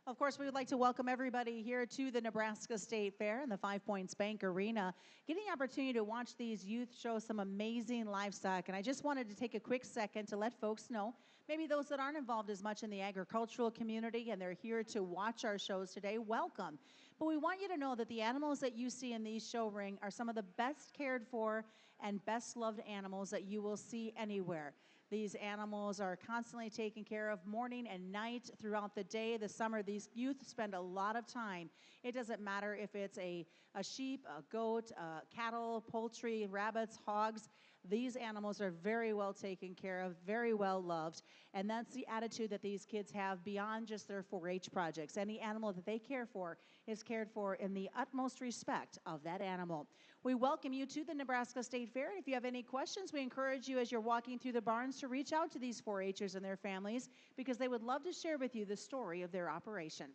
Of course, we would like to welcome everybody here to the Nebraska State Fair in the Five Points Bank Arena, getting the opportunity to watch these youth show some amazing livestock. And I just wanted to take a quick second to let folks know, maybe those that aren't involved as much in the agricultural community and they're here to watch our shows today, welcome. But we want you to know that the animals that you see in these show ring are some of the best cared for and best loved animals that you will see anywhere. These animals are constantly taken care of morning and night throughout the day. The summer, these youth spend a lot of time. It doesn't matter if it's a sheep, a goat, cattle, poultry, rabbits, hogs. These animals are very well taken care of, very well loved. And that's the attitude that these kids have beyond just their 4-H projects. Any animal that they care for is cared for in the utmost respect of that animal. We welcome you to the Nebraska State Fair. And if you have any questions, we encourage you as you're walking through the barns to reach out to these 4-Hers and their families because they would love to share with you the story of their operation.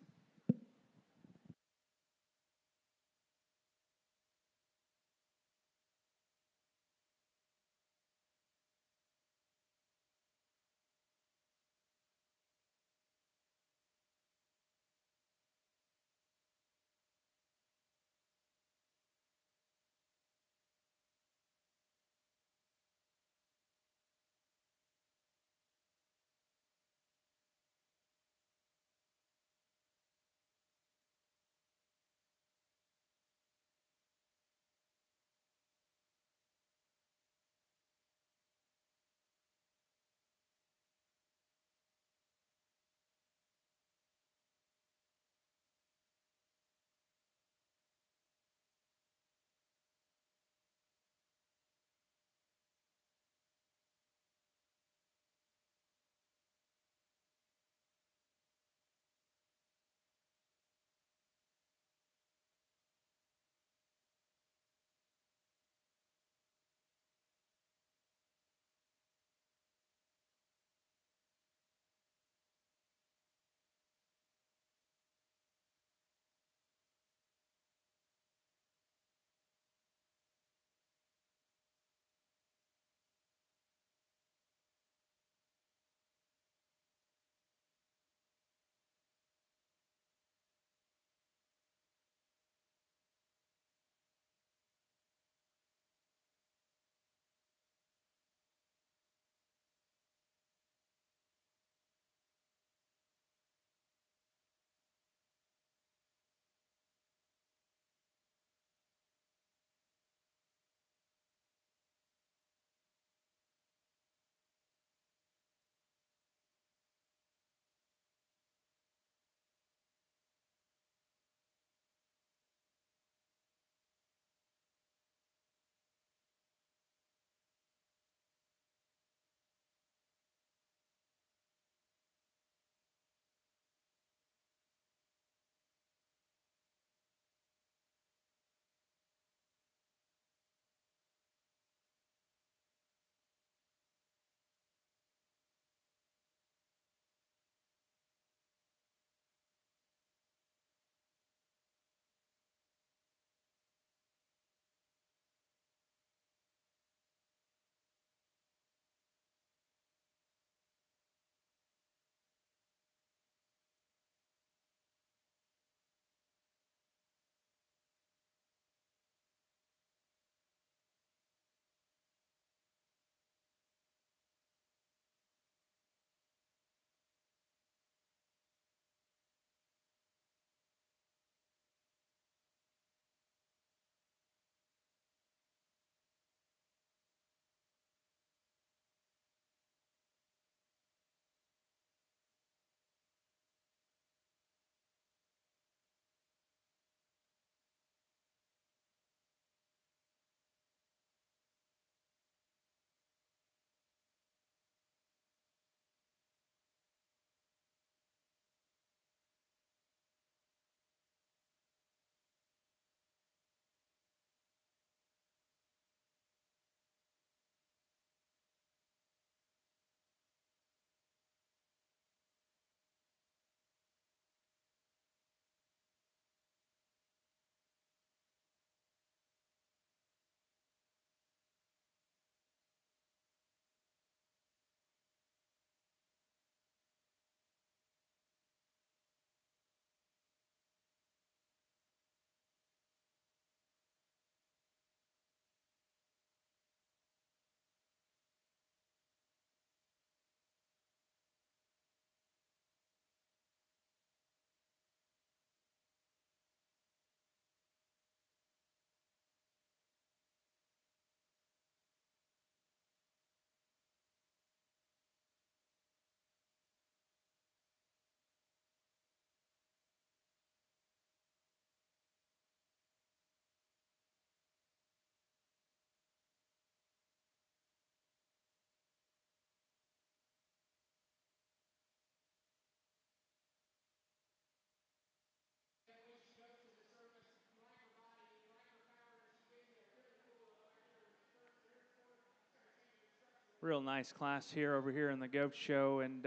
real nice class here over here in the goat show. And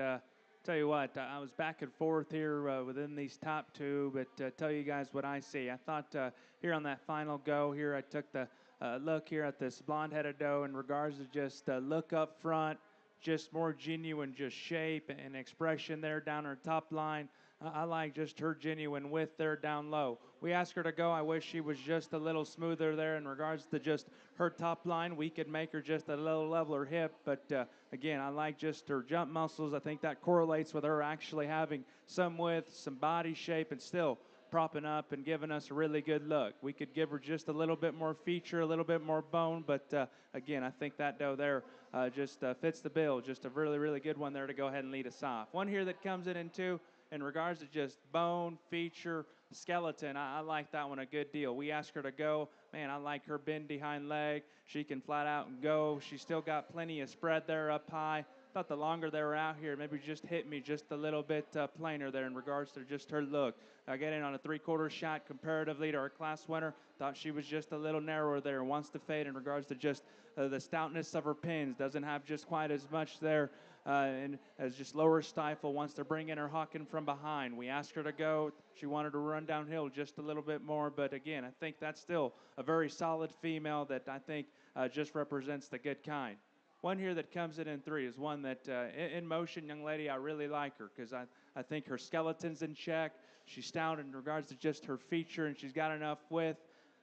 tell you what, I was back and forth here within these top two, but tell you guys what I see. I thought here on that final go here, I took the look here at this blonde-headed doe in regards to just look up front, just more genuine, just shape and expression there down her top line. I like just her genuine width there down low. We asked her to go. I wish she was just a little smoother there in regards to just her top line. We could make her just a little leveler hip, but again, I like just her jump muscles. I think that correlates with her actually having some width, some body shape, and still propping up and giving us a really good look. We could give her just a little bit more feature, a little bit more bone, but again, I think that doe there just fits the bill. Just a really, really good one there to go ahead and lead us off. One here that comes in two in regards to just bone, feature, skeleton. I like that one a good deal. We asked her to go. Man, I like her bend behind leg. She can flat out and go. She's still got plenty of spread there up high. Thought the longer they were out here, maybe just hit me just a little bit plainer there in regards to just her look. Getting on a three-quarter shot comparatively to our class winner. Thought she was just a little narrower there. Wants to fade in regards to just the stoutness of her pins. Doesn't have just quite as much there and as just lower stifle. Wants to bring in her hawking from behind. We asked her to go. She wanted to run downhill just a little bit more. But again, I think that's still a very solid female that I think just represents the good kind. One here that comes in three is one that in motion, young lady, I really like her because I think her skeleton's in check. She's stout in regards to just her feature, and she's got enough width.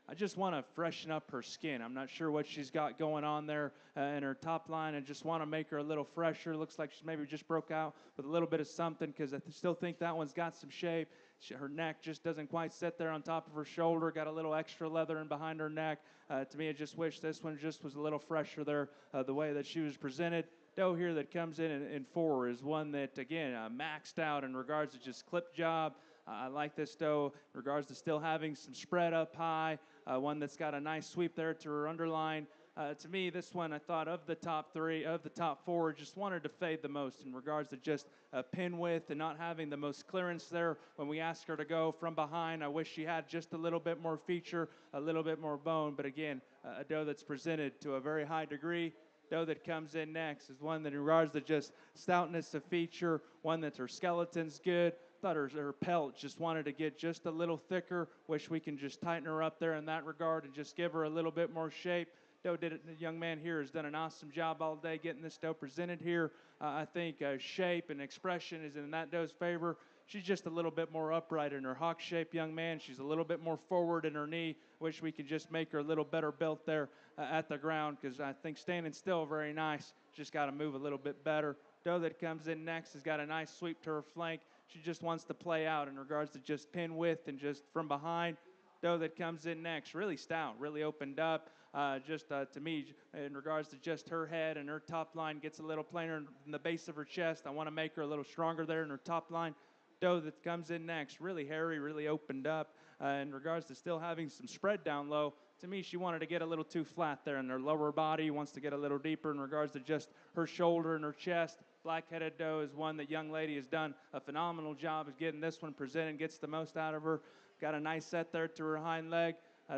I just want to freshen up her skin. I'm not sure what she's got going on there in her top line. I just want to make her a little fresher. Looks like she's maybe just broke out with a little bit of something because I still think that one's got some shape. Her neck just doesn't quite sit there on top of her shoulder. Got a little extra leather in behind her neck. To me, I just wish this one just was a little fresher there the way that she was presented. Doe here that comes in four is one that, again, maxed out in regards to just clip job. I like this doe in regards to still having some spread up high, one that's got a nice sweep there to her underline. To me, this one, I thought of the top three, of the top four, just wanted to fade the most in regards to just pin width and not having the most clearance there when we asked her to go from behind. I wish she had just a little bit more feature, a little bit more bone, but again, a doe that's presented to a very high degree. Doe that comes in next is one that in regards to just stoutness of feature, one that her skeleton's good. Thought her pelt just wanted to get just a little thicker. Wish we can just tighten her up there in that regard and just give her a little bit more shape. Doe did it. The young man here has done an awesome job all day getting this doe presented here. I think shape and expression is in that doe's favor. She's just a little bit more upright in her hawk shape, young man. She's a little bit more forward in her knee. Wish we could just make her a little better built there at the ground because I think standing still very nice. Just got to move a little bit better. Doe that comes in next has got a nice sweep to her flank. She just wants to play out in regards to just pin width and just from behind. Doe that comes in next, really stout, really opened up. To me, in regards to just her head and her top line, gets a little plainer in the base of her chest. I want to make her a little stronger there in her top line. Doe that comes in next, really hairy, really opened up in regards to still having some spread down low. To me, she wanted to get a little too flat there in her lower body, wants to get a little deeper in regards to just her shoulder and her chest. Black-headed doe is one that young lady has done a phenomenal job of getting this one presented, gets the most out of her. Got a nice set there to her hind leg.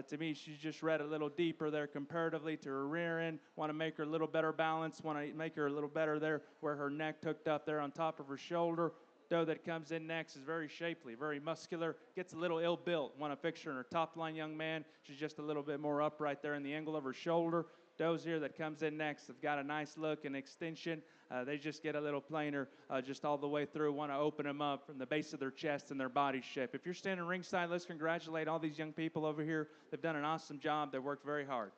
To me, she's just read a little deeper there comparatively to her rear end. Want to make her a little better balance. Want to make her a little better there where her neck hooked up there on top of her shoulder. Doe that comes in next is very shapely, very muscular, gets a little ill-built. Want to fix her in her top line, young man. She's just a little bit more upright there in the angle of her shoulder. Does here that comes in next have got a nice look and extension. They just get a little plainer just all the way through. Want to open them up from the base of their chest and their body shape. If you're standing ringside, let's congratulate all these young people over here. They've done an awesome job. They worked very hard.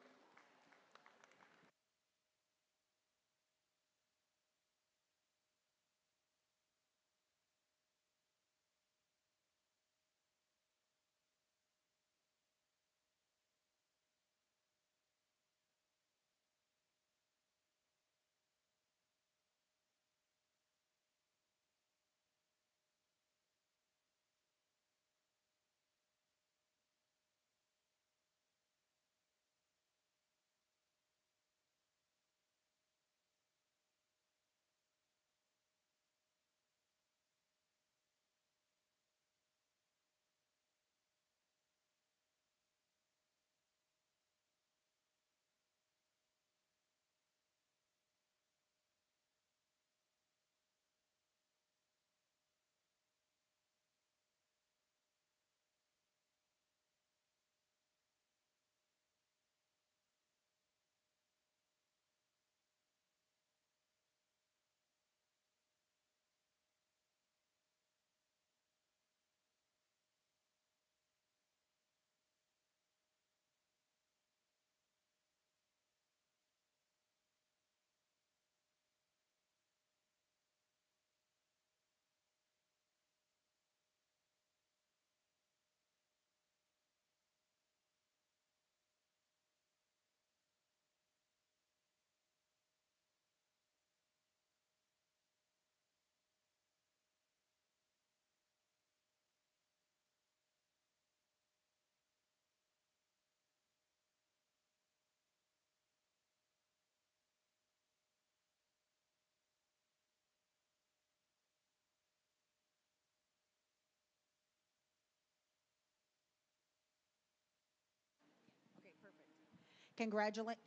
Congratulations.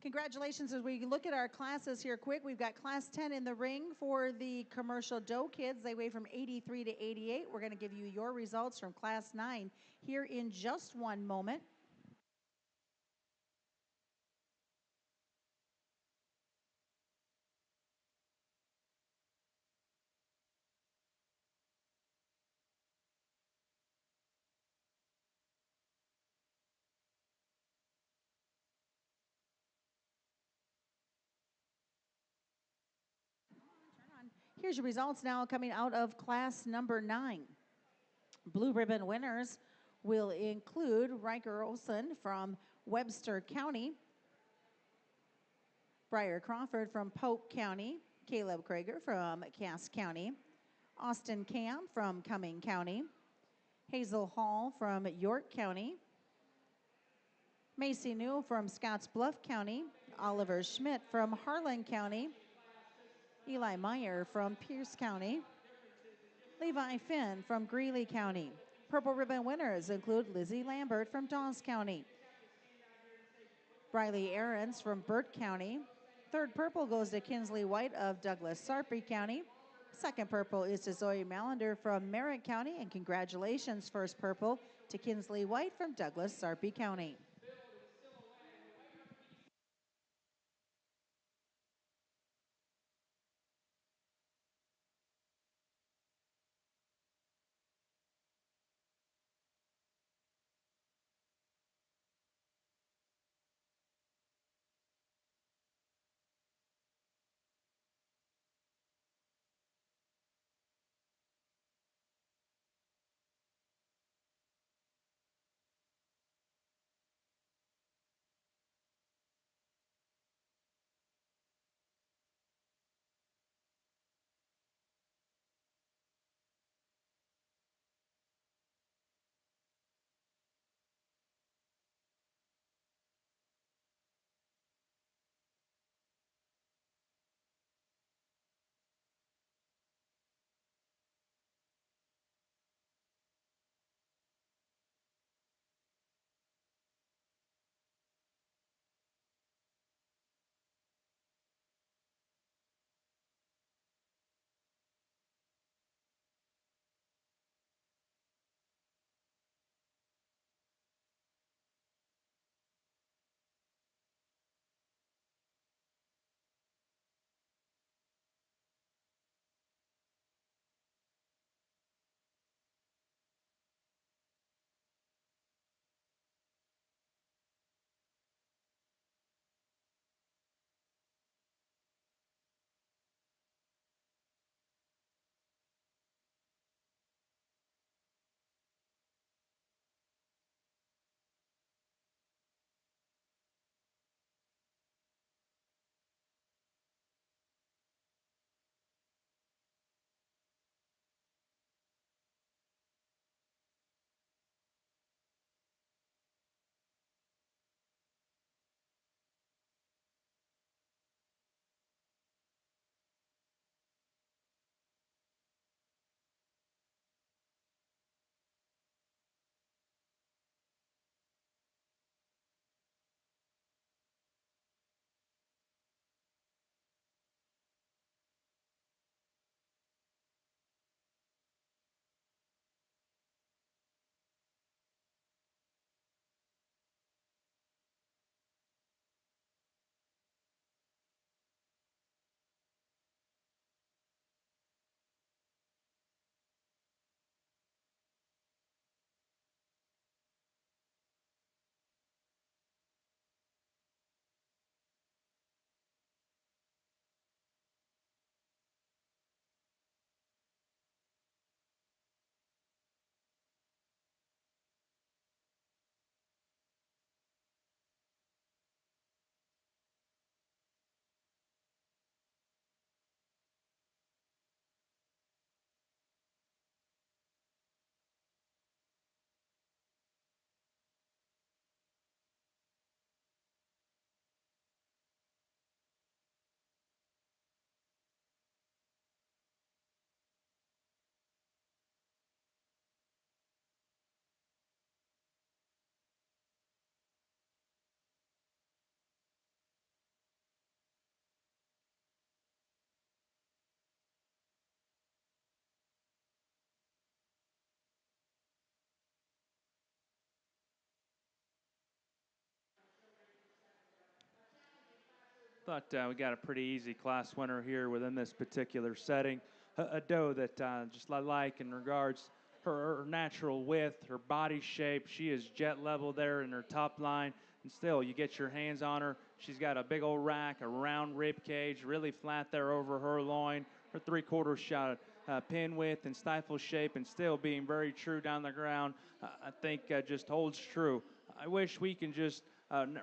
Congratulations. As we look at our classes here quick, we've got class 10 in the ring for the commercial dough kids. They weigh from 83 to 88. We're going to give you your results from class 9 here in just one moment. Here's your results now coming out of class number 9. Blue ribbon winners will include Riker Olson from Webster County, Briar Crawford from Polk County, Caleb Krager from Cass County, Austin Cam from Cumming County, Hazel Hall from York County, Macy New from Scottsbluff County, Oliver Schmidt from Harlan County, Eli Meyer from Pierce County, Levi Finn from Greeley County. Purple ribbon winners include Lizzie Lambert from Dawes County, Briley Aarons from Burt County. Third purple goes to Kinsley White of Douglas Sarpy County. Second purple is to Zoe Malander from Merritt County, and congratulations, first purple, to Kinsley White from Douglas Sarpy County. Thought we got a pretty easy class winner here within this particular setting. A doe that just I like in regards her natural width, her body shape. She is jet level there in her top line, and still you get your hands on her. She's got a big old rack, a round rib cage, really flat there over her loin. Her 3/4 shot pin width and stifle shape, and still being very true down the ground. I think just holds true. I wish we can just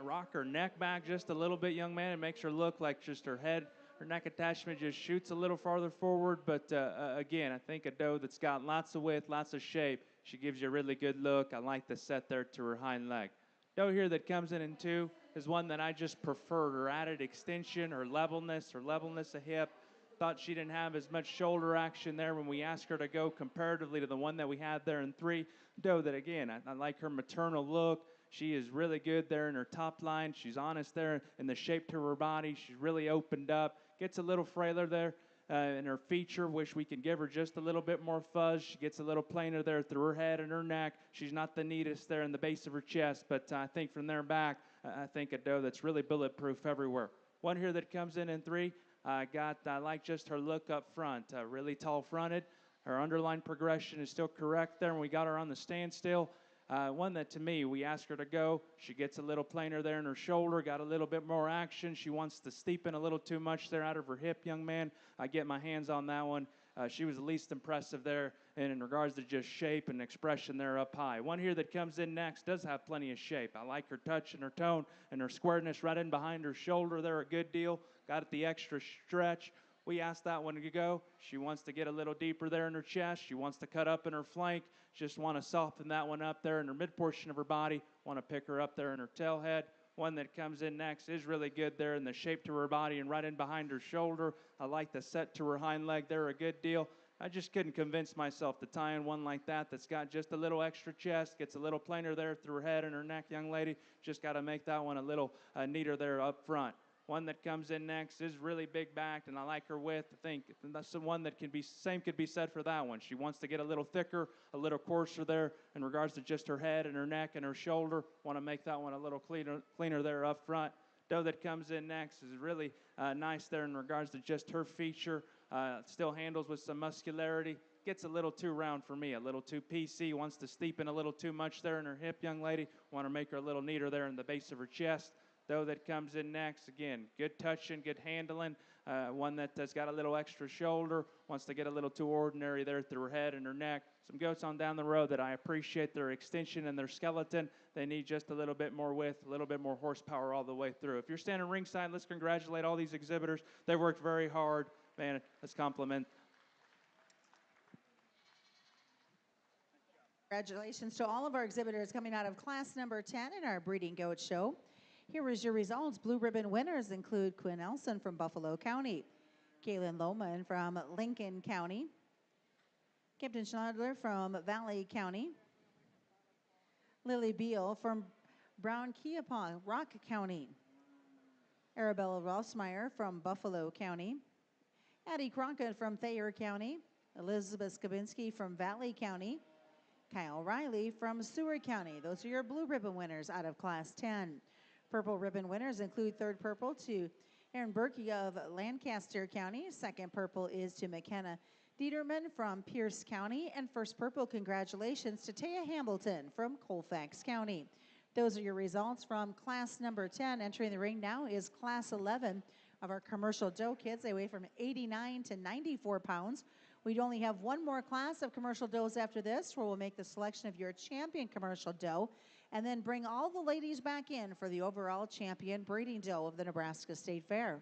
rock her neck back just a little bit, young man. It makes her look like just her head, her neck attachment just shoots a little farther forward. But again, I think a doe that's got lots of width, lots of shape, she gives you a really good look. I like the set there to her hind leg. Doe here that comes in two is one that I just preferred. Her added extension, her levelness of hip. Thought she didn't have as much shoulder action there when we asked her to go comparatively to the one that we had there in three. Doe that, again, I like her maternal look. She is really good there in her top line. She's honest there in the shape to her body. She's really opened up. Gets a little frailer there in her feature. Wish we could give her just a little bit more fuzz. She gets a little plainer there through her head and her neck. She's not the neatest there in the base of her chest, but I think from there back, I think a doe that's really bulletproof everywhere. One here that comes in three. I like just her look up front. Really tall fronted. Her underline progression is still correct there, and we got her on the standstill. One that, to me, we ask her to go. She gets a little plainer there in her shoulder, got a little bit more action. She wants to steepen a little too much there out of her hip, young man. I get my hands on that one. She was the least impressive there, and in regards to just shape and expression there up high. One here that comes in next does have plenty of shape. I like her touch and her tone and her squareness right in behind her shoulder there a good deal. Got it the extra stretch. We asked that one to go. She wants to get a little deeper there in her chest. She wants to cut up in her flank. Just want to soften that one up there in her mid portion of her body. Want to pick her up there in her tail head. One that comes in next is really good there in the shape to her body and right in behind her shoulder. I like the set to her hind leg there a good deal. I just couldn't convince myself to tie in one like that that's got just a little extra chest, gets a little plainer there through her head and her neck, young lady. Just got to make that one a little neater there up front. One that comes in next is really big backed, and I like her width. I think that's the one that could be said for that one. She wants to get a little thicker, a little coarser there in regards to just her head and her neck and her shoulder. Want to make that one a little cleaner there up front. Doe that comes in next is really nice there in regards to just her feature. Still handles with some muscularity. Gets a little too round for me, a little too PC. Wants to steepen a little too much there in her hip, young lady. Want to make her a little neater there in the base of her chest. Doe that comes in next, again, good touching, good handling. One that has got a little extra shoulder, wants to get a little too ordinary there through her head and her neck. Some goats on down the road that I appreciate their extension and their skeleton. They need just a little bit more width, a little bit more horsepower all the way through. If you're standing ringside, let's congratulate all these exhibitors. They worked very hard. Man, let's compliment. Congratulations to all of our exhibitors coming out of class number 10 in our breeding goat show. Here is your results. Blue ribbon winners include Quinn Elson from Buffalo County, Kaylin Lohman from Lincoln County, Captain Schladler from Valley County, Lily Beal from Brown Keapong, Rock County, Arabella Rossmeyer from Buffalo County, Addie Crockett from Thayer County, Elizabeth Skabinski from Valley County, Kyle Riley from Seward County. Those are your blue ribbon winners out of class 10. Purple ribbon winners include third purple to Aaron Berkey of Lancaster County. Second purple is to McKenna Dieterman from Pierce County. And first purple, congratulations to Taya Hamilton from Colfax County. Those are your results from class number 10. Entering the ring now is class 11 of our commercial doe kids. They weigh from 89 to 94 pounds. We only have one more class of commercial does after this, where we'll make the selection of your champion commercial doe and then bring all the ladies back in for the overall champion breeding doe of the Nebraska State Fair.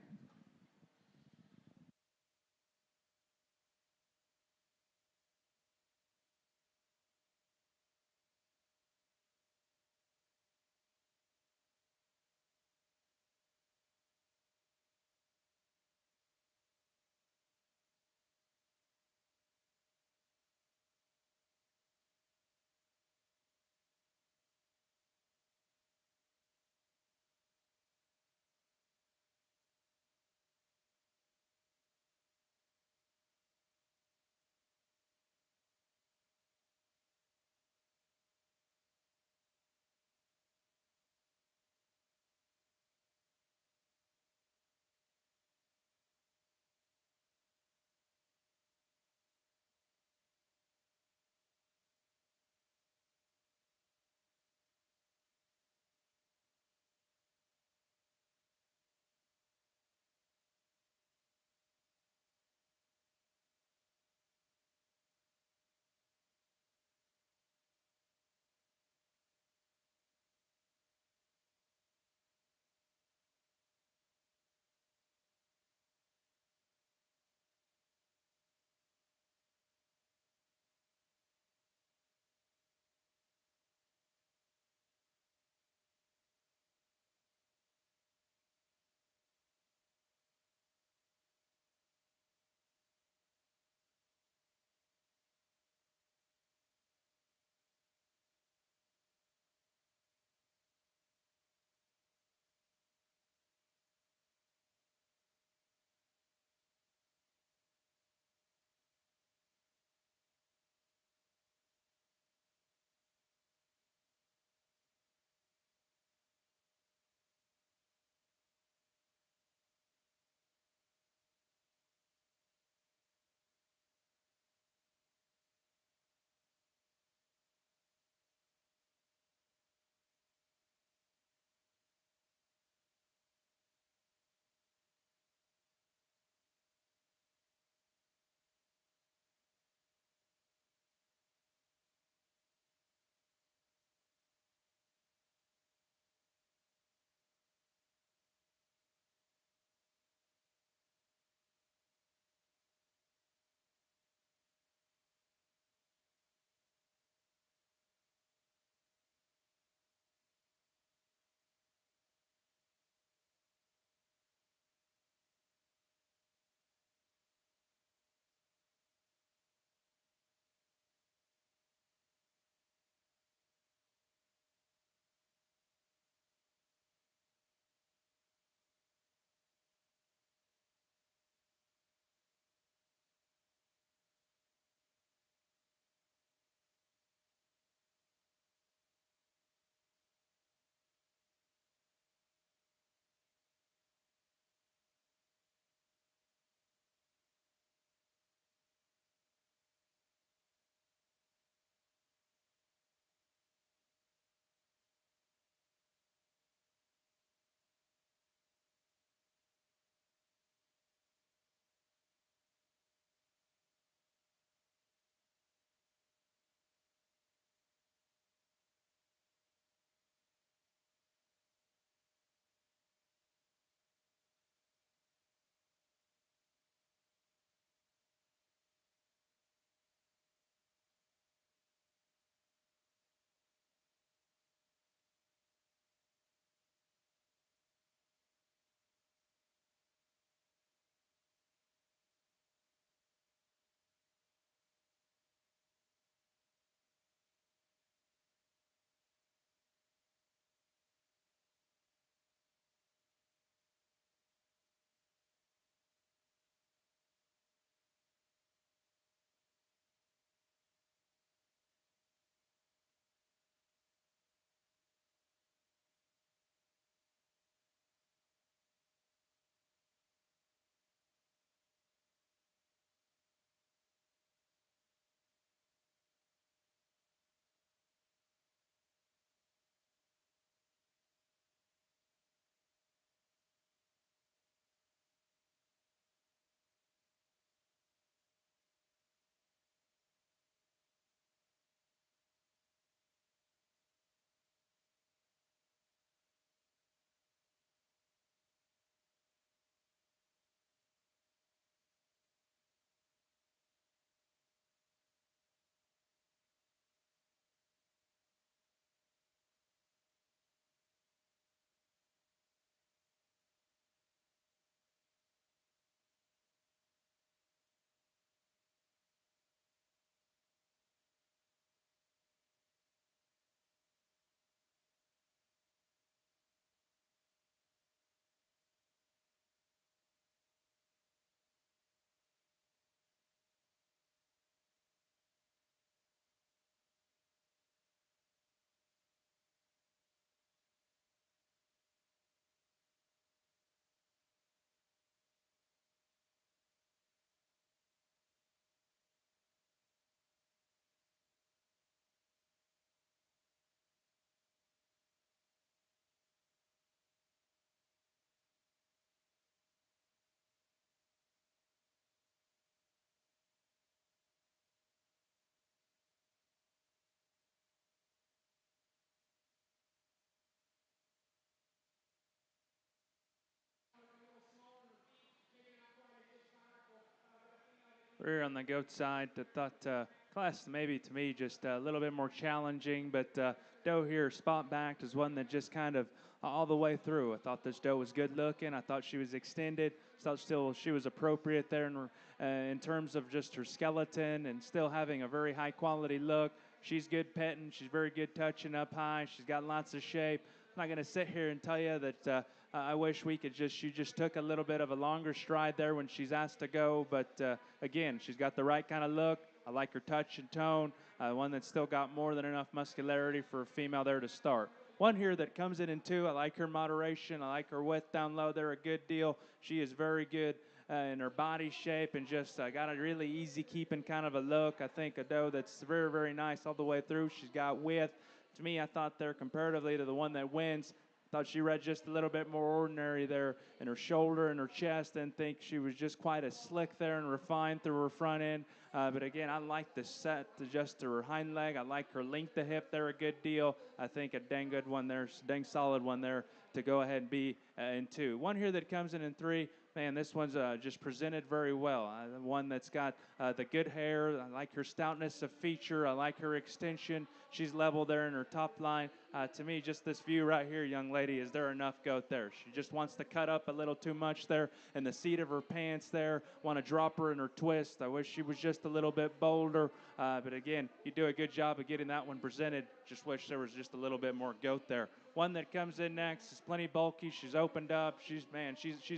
We're on the goat side. I thought class maybe to me just a little bit more challenging, but doe here spot backed is one that just kind of all the way through. I thought this doe was good looking. I thought she was extended. Thought still she was appropriate there in terms of just her skeleton and still having a very high quality look. She's good petting. She's very good touching up high. She's got lots of shape. I'm not going to sit here and tell you that I wish we could she just took a little bit of a longer stride there when she's asked to go. But again, she's got the right kind of look. I like her touch and tone, one that's still got more than enough muscularity for a female there to start. One here that comes in two. I like her moderation. I like her width down low there a good deal. She is very good in her body shape and just got a really easy keeping kind of a look. I think a doe that's very, very nice all the way through. She's got width. To me, I thought there comparatively to the one that wins, thought she read just a little bit more ordinary there in her shoulder and her chest. Didn't think she was just quite as slick there and refined through her front end. But again, I like the set just to her hind leg. I like her length of hip there a good deal. I think a dang good one there, dang solid one there to go ahead and be in two. One here that comes in three. Man, this one's just presented very well. One that's got the good hair. I like her stoutness of feature. I like her extension. She's level there in her top line. To me, just this view right here, young lady, is there enough goat there? She just wants to cut up a little too much there in the seat of her pants there. Want to drop her in her twist. I wish she was just a little bit bolder. But again, you do a good job of getting that one presented. Just wish there was just a little bit more goat there. One that comes in next is plenty bulky. She's opened up. She's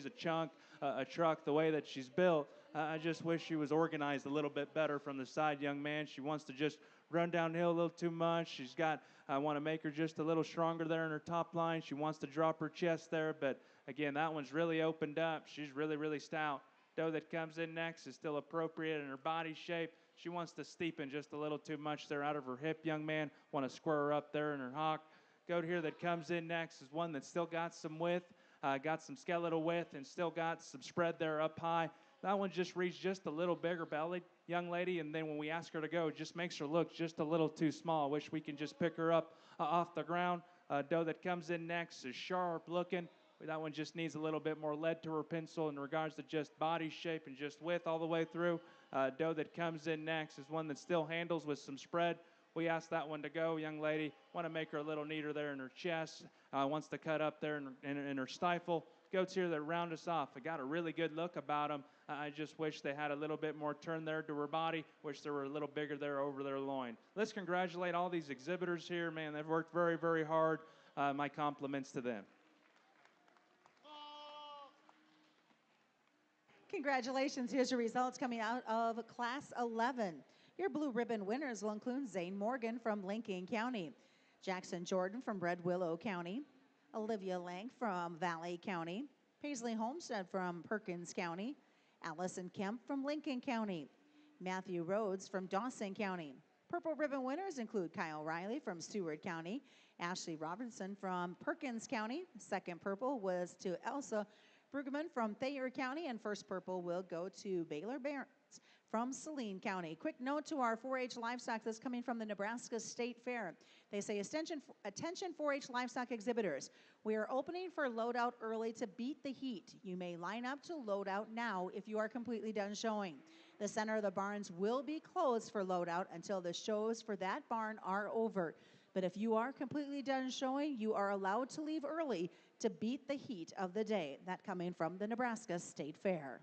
a chunk, a truck. The way that she's built, I just wish she was organized a little bit better from the side, young man. She wants to just run downhill a little too much. She's got. I want to make her just a little stronger there in her top line. She wants to drop her chest there, but again, that one's really opened up. She's really, really stout. Doe that comes in next is still appropriate in her body shape. She wants to steepen just a little too much there out of her hip, young man. Want to square her up there in her hock. Goat here that comes in next is one that's still got some width, got some skeletal width, and still got some spread there up high. That one just reads just a little bigger bellied, young lady, and then when we ask her to go, it just makes her look just a little too small. I wish we can just pick her up off the ground. Doe that comes in next is sharp looking. That one just needs a little bit more lead to her pencil in regards to just body shape and just width all the way through. Doe that comes in next is one that still handles with some spread. We asked that one to go, young lady. Want to make her a little neater there in her chest. Wants to cut up there in her stifle. Goats here that round us off. I got a really good look about them. I just wish they had a little bit more turn there to her body. Wish they were a little bigger there over their loin. Let's congratulate all these exhibitors here. Man, they've worked very, very hard. My compliments to them. Congratulations. Here's your results coming out of Class 11. Your blue ribbon winners will include Zane Morgan from Lincoln County, Jackson Jordan from Red Willow County, Olivia Lang from Valley County, Paisley Homestead from Perkins County, Allison Kemp from Lincoln County, Matthew Rhodes from Dawson County. Purple ribbon winners include Kyle Riley from Stewart County, Ashley Robinson from Perkins County. Second purple was to Elsa Brueggemann from Thayer County, and first purple will go to Baylor Barnes from Saline County. Quick note to our 4-H livestock that's coming from the Nebraska State Fair. They say, attention 4-H livestock exhibitors. We are opening for loadout early to beat the heat. You may line up to load out now if you are completely done showing. The center of the barns will be closed for loadout until the shows for that barn are over. But if you are completely done showing, you are allowed to leave early to beat the heat of the day. That coming from the Nebraska State Fair.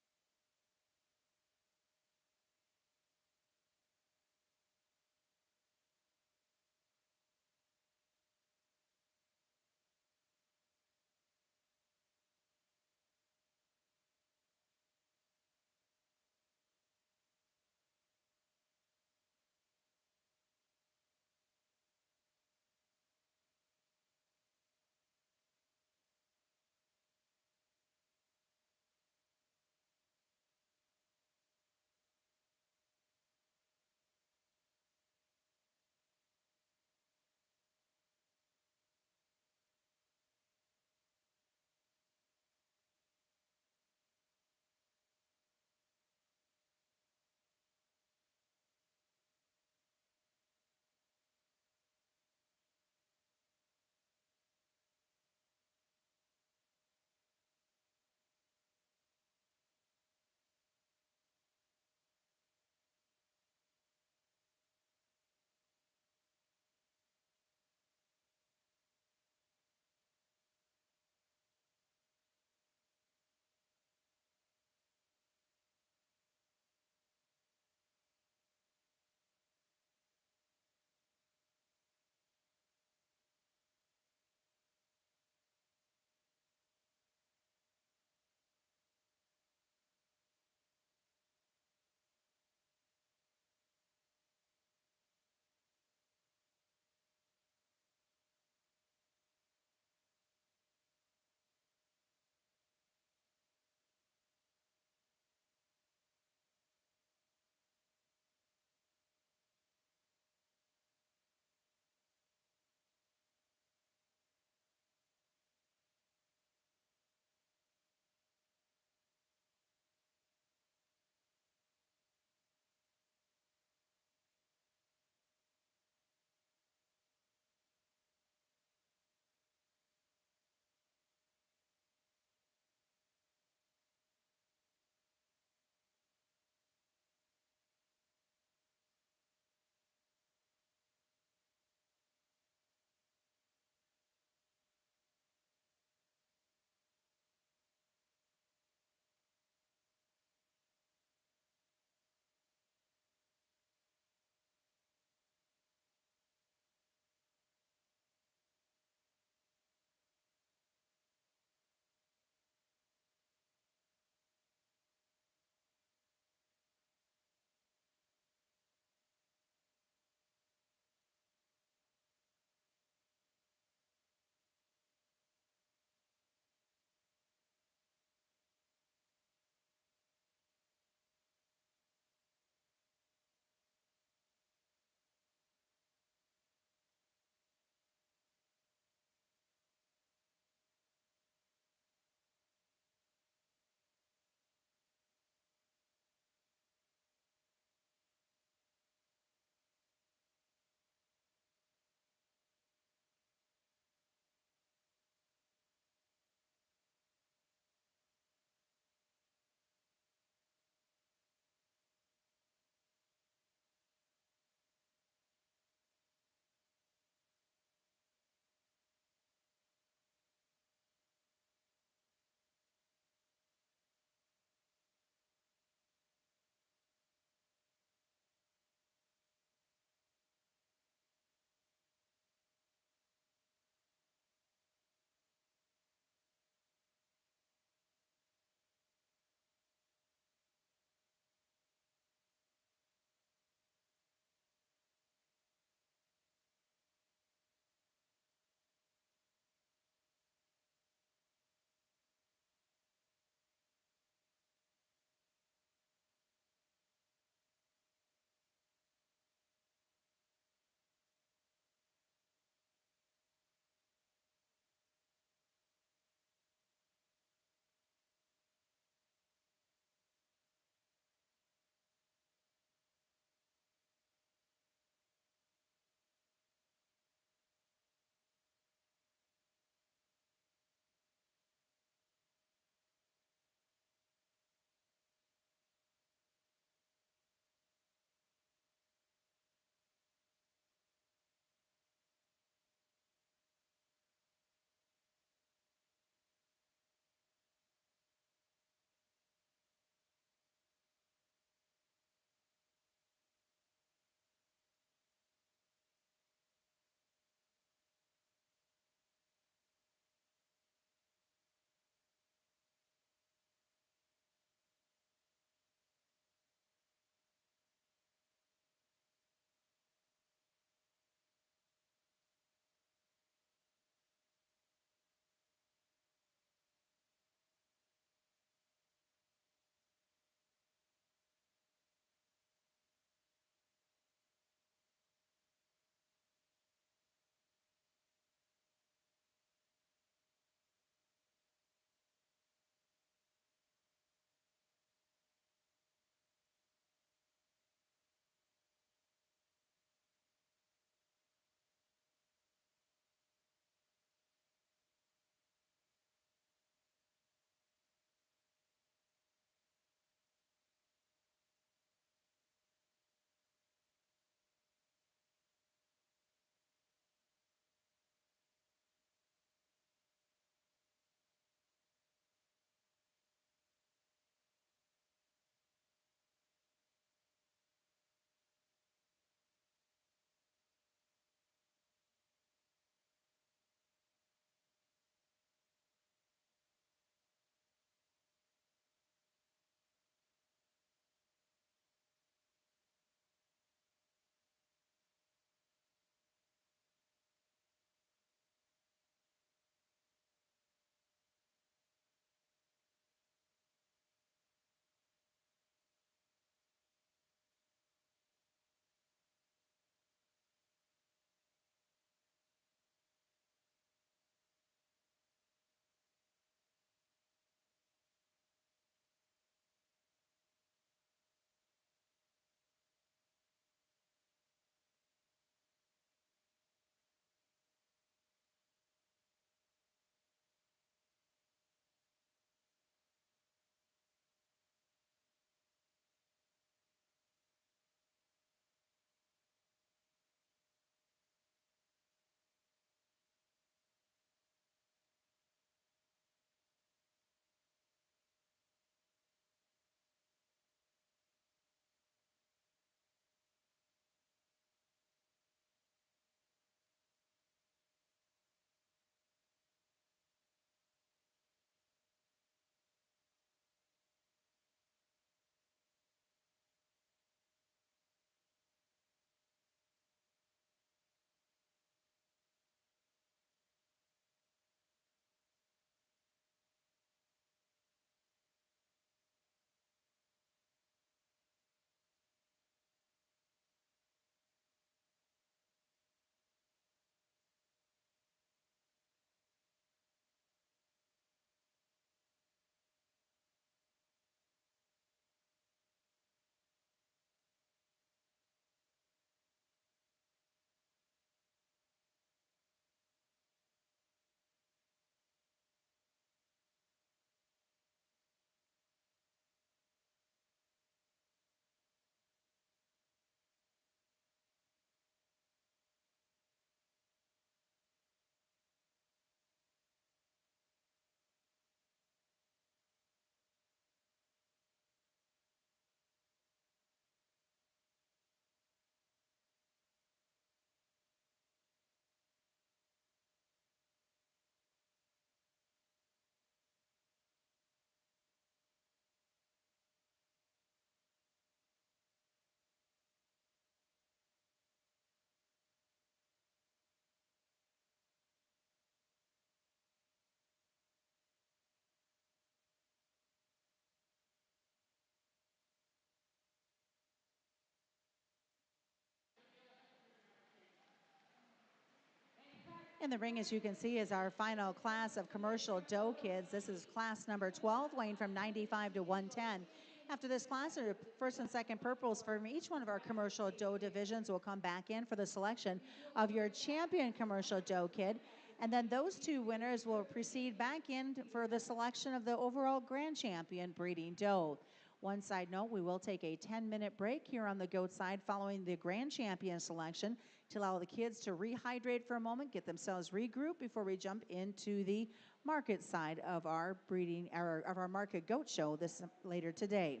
In the ring, as you can see, is our final class of commercial doe kids. This is class number 12, weighing from 95 to 110. After this class, our first and second purples from each one of our commercial doe divisions will come back in for the selection of your champion commercial doe kid. And then those two winners will proceed back in for the selection of the overall grand champion breeding doe. One side note, we will take a 10-minute break here on the goat side following the grand champion selection to allow the kids to rehydrate for a moment, get themselves regrouped before we jump into the market side of our breeding, of our market goat show this later today.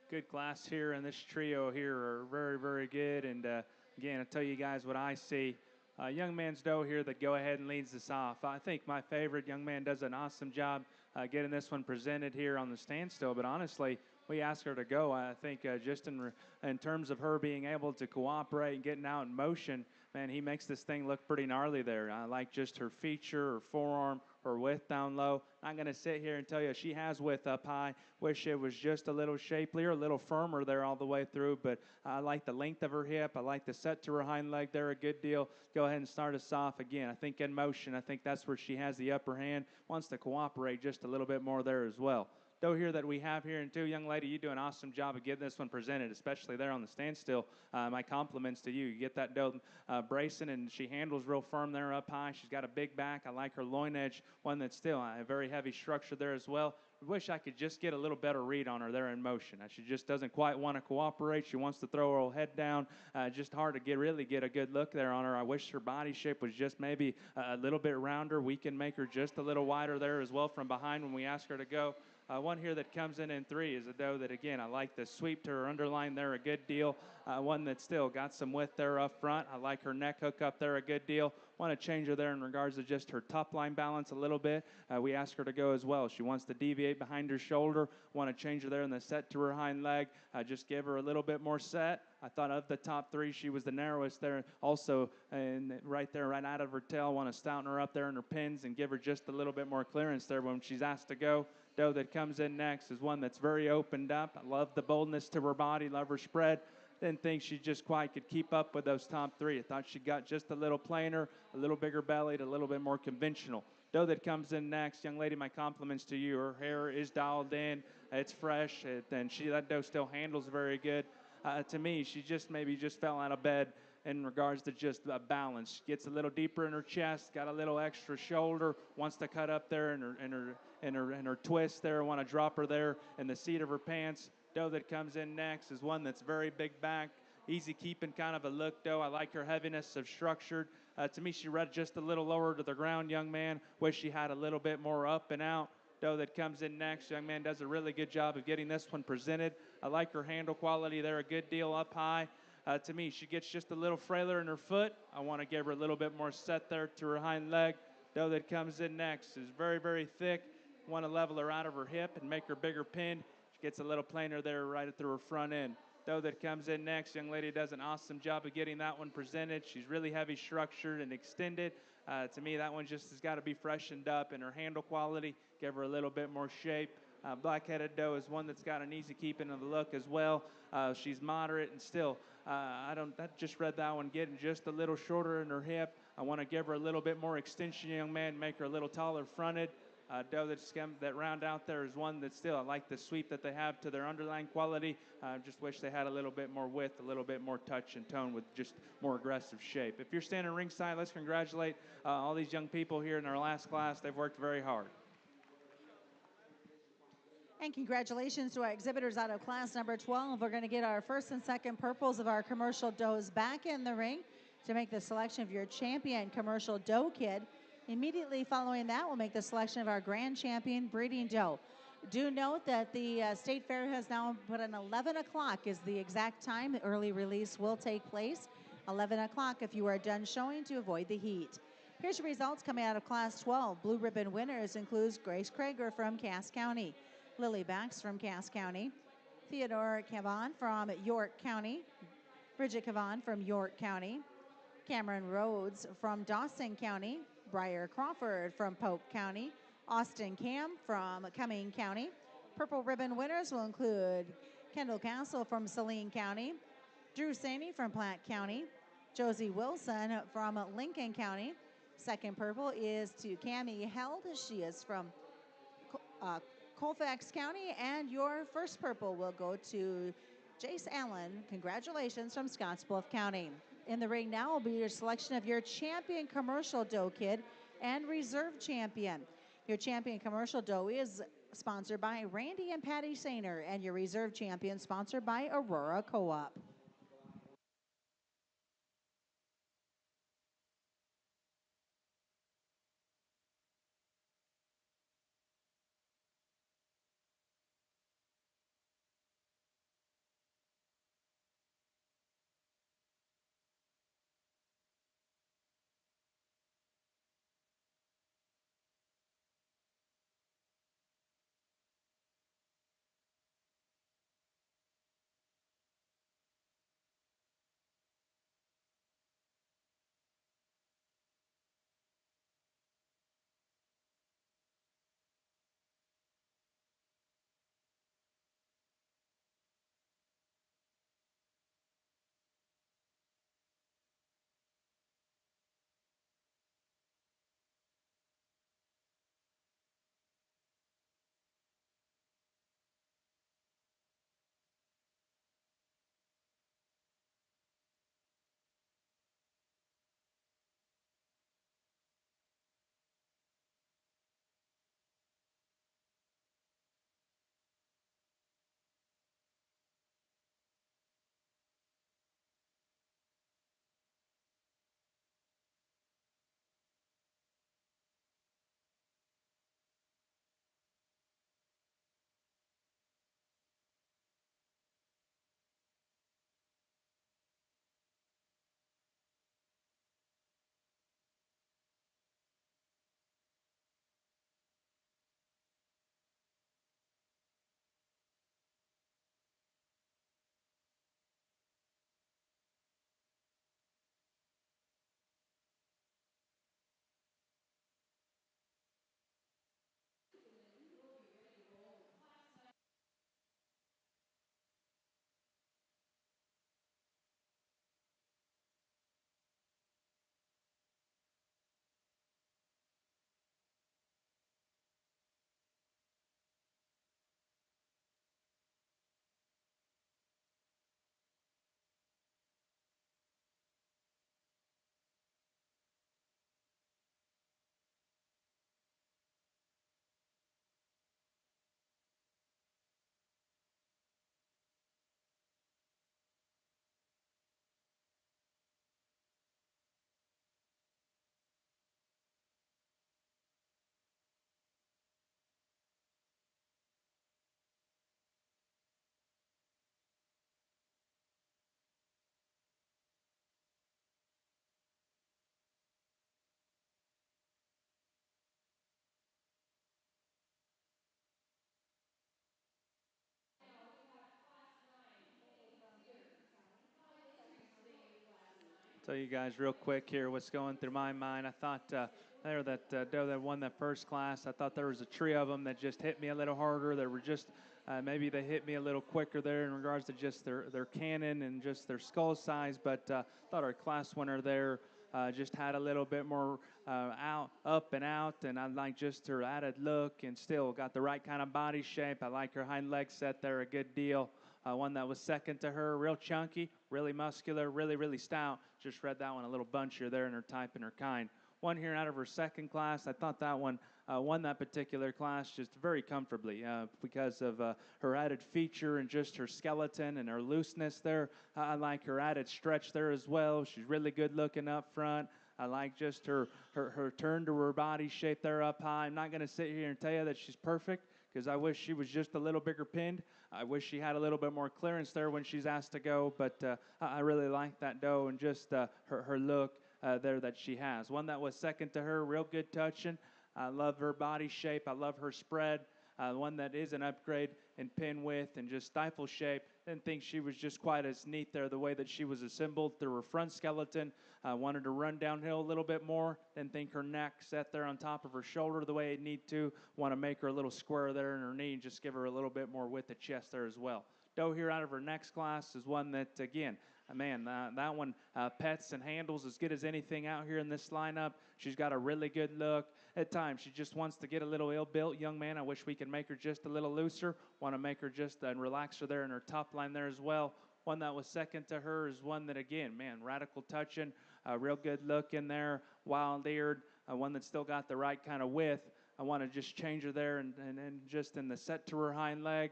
Good class here, and this trio here are very, very good. And again, I'll tell you guys what I see. Young man's doe here that go ahead and leads us off. I think my favorite young man does an awesome job getting this one presented here on the standstill. But honestly, we ask her to go. I think just in terms of her being able to cooperate and getting out in motion, man, he makes this thing look pretty gnarly there. I like just her feature, her forearm, her width down low. I'm going to sit here and tell you she has width up high. Wish it was just a little shapelier, a little firmer there all the way through, but I like the length of her hip. I like the set to her hind leg there a good deal. Go ahead and start us off again. I think in motion, I think that's where she has the upper hand. Wants to cooperate just a little bit more there as well. Doe here that we have here, and too, young lady, you do an awesome job of getting this one presented, especially there on the standstill. My compliments to you. You get that doe bracing, and she handles real firm there up high. She's got a big back. I like her loin edge, one that's still a very heavy structure there as well. Wish I could just get a little better read on her there in motion. She just doesn't quite want to cooperate. She wants to throw her head down. Just hard to really get a good look there on her. I wish her body shape was just maybe a little bit rounder. We can make her just a little wider there as well from behind when we ask her to go. One here that comes in 3 is a doe that, again, I like the sweep to her underline there a good deal. One that's still got some width there up front. I like her neck hook up there a good deal. Want to change her there in regards to just her top line balance a little bit. We ask her to go as well. She wants to deviate behind her shoulder. Want to change her there in the set to her hind leg. Just give her a little bit more set. I thought of the top 3, she was the narrowest there. Also, and right there, right out of her tail, want to stouten her up there in her pins and give her just a little bit more clearance there when she's asked to go. Doe that comes in next is one that's very opened up. I love the boldness to her body, love her spread. Didn't think she just quite could keep up with those top 3. I thought she got just a little plainer, a little bigger bellied, a little bit more conventional. Doe that comes in next, young lady, my compliments to you. Her hair is dialed in, it's fresh, and that doe still handles very good. To me, she just maybe just fell out of bed in regards to just balance. She gets a little deeper in her chest, got a little extra shoulder, wants to cut up there in her twist there, want to drop her there in the seat of her pants. Doe that comes in next is one that's very big back, easy keeping kind of a look doe. I like her heaviness of structured. To me, she read just a little lower to the ground, young man. Wish she had a little bit more up and out. Doe that comes in next, young man does a really good job of getting this one presented. I like her handle quality there a good deal up high. To me, she gets just a little frailer in her foot. I want to give her a little bit more set there to her hind leg. Doe that comes in next is very, very thick. Want to level her out of her hip and make her bigger pinned. She gets a little plainer there right through her front end. Doe that comes in next, young lady does an awesome job of getting that one presented. She's really heavy structured and extended. To me, that one just has got to be freshened up in her handle quality, give her a little bit more shape. Black-headed doe is one that's got an easy keeping of the look as well. She's moderate and still. I just read that one getting just a little shorter in her hip. I want to give her a little bit more extension, young man, make her a little taller fronted. Doe that round out there is one that still, I like the sweep that they have to their underlying quality. Just wish they had a little bit more width, a little bit more touch and tone with just more aggressive shape. If you're standing ringside, let's congratulate all these young people here in our last class. They've worked very hard. And congratulations to our exhibitors out of class number 12. We're going to get our first and second purples of our commercial does back in the ring to make the selection of your champion commercial doe kid. Immediately following that, we'll make the selection of our grand champion breeding doe. Do note that the State Fair has now put in 11 o'clock is the exact time. The early release will take place. 11 o'clock if you are done showing to avoid the heat. Here's your results coming out of Class 12. Blue ribbon winners includes Grace Krager from Cass County, Lily Bax from Cass County, Theodore Cavan from York County, Bridget Cavan from York County, Cameron Rhodes from Dawson County, Briar Crawford from Pope County, Austin Cam from Cumming County. Purple ribbon winners will include Kendall Castle from Saline County, Drew Saney from Platte County, Josie Wilson from Lincoln County. Second purple is to Cammie Held. She is from Colfax County, and your first purple will go to Jace Allen. Congratulations from Scottsbluff County. In the ring now will be your selection of your champion commercial doe kid and reserve champion. Your champion commercial doe is sponsored by Randy and Patty Sainer, and your reserve champion sponsored by Aurora Co-op. Tell you guys real quick here what's going through my mind. I thought there, that doe that won that first class. I thought there was a trio of them that just hit me a little harder. They were just maybe they hit me a little quicker there in regards to just their cannon and just their skull size. But thought our class winner there just had a little bit more up and out, and I like just her added look and still got the right kind of body shape. I like her hind leg set there a good deal. One that was second to her, real chunky, really muscular, really stout. Just read that one a little bunchier there in her type and her kind. One here out of her second class. I thought that one won that particular class just very comfortably because of her added feature and just her skeleton and her looseness there. I like her added stretch there as well. She's really good looking up front. I like just her turn to her body shape there up high. I'm not going to sit here and tell you that she's perfect because I wish she was just a little bigger pinned. I wish she had a little bit more clearance there when she's asked to go, but I really like that doe and just her look there that she has. One that was second to her, real good touching. I love her body shape. I love her spread. One that is an upgrade in pin width and just stifle shape. Didn't think she was just quite as neat there, the way that she was assembled through her front skeleton. Wanted to run downhill a little bit more. Didn't think her neck set there on top of her shoulder the way it need to. Want to make her a little square there in her knee and just give her a little bit more width of chest there as well. Doe here out of her next class is one that, again, man, that one pets and handles as good as anything out here in this lineup. She's got a really good look. At times, she just wants to get a little ill-built young man. I wish we could make her just a little looser. Want to make her just and relax her there in her top line there as well. One that was second to her is one that, again, man, radical touching, real good look in there, wild-eared, one that's still got the right kind of width. I want to just change her there and just in the set to her hind leg.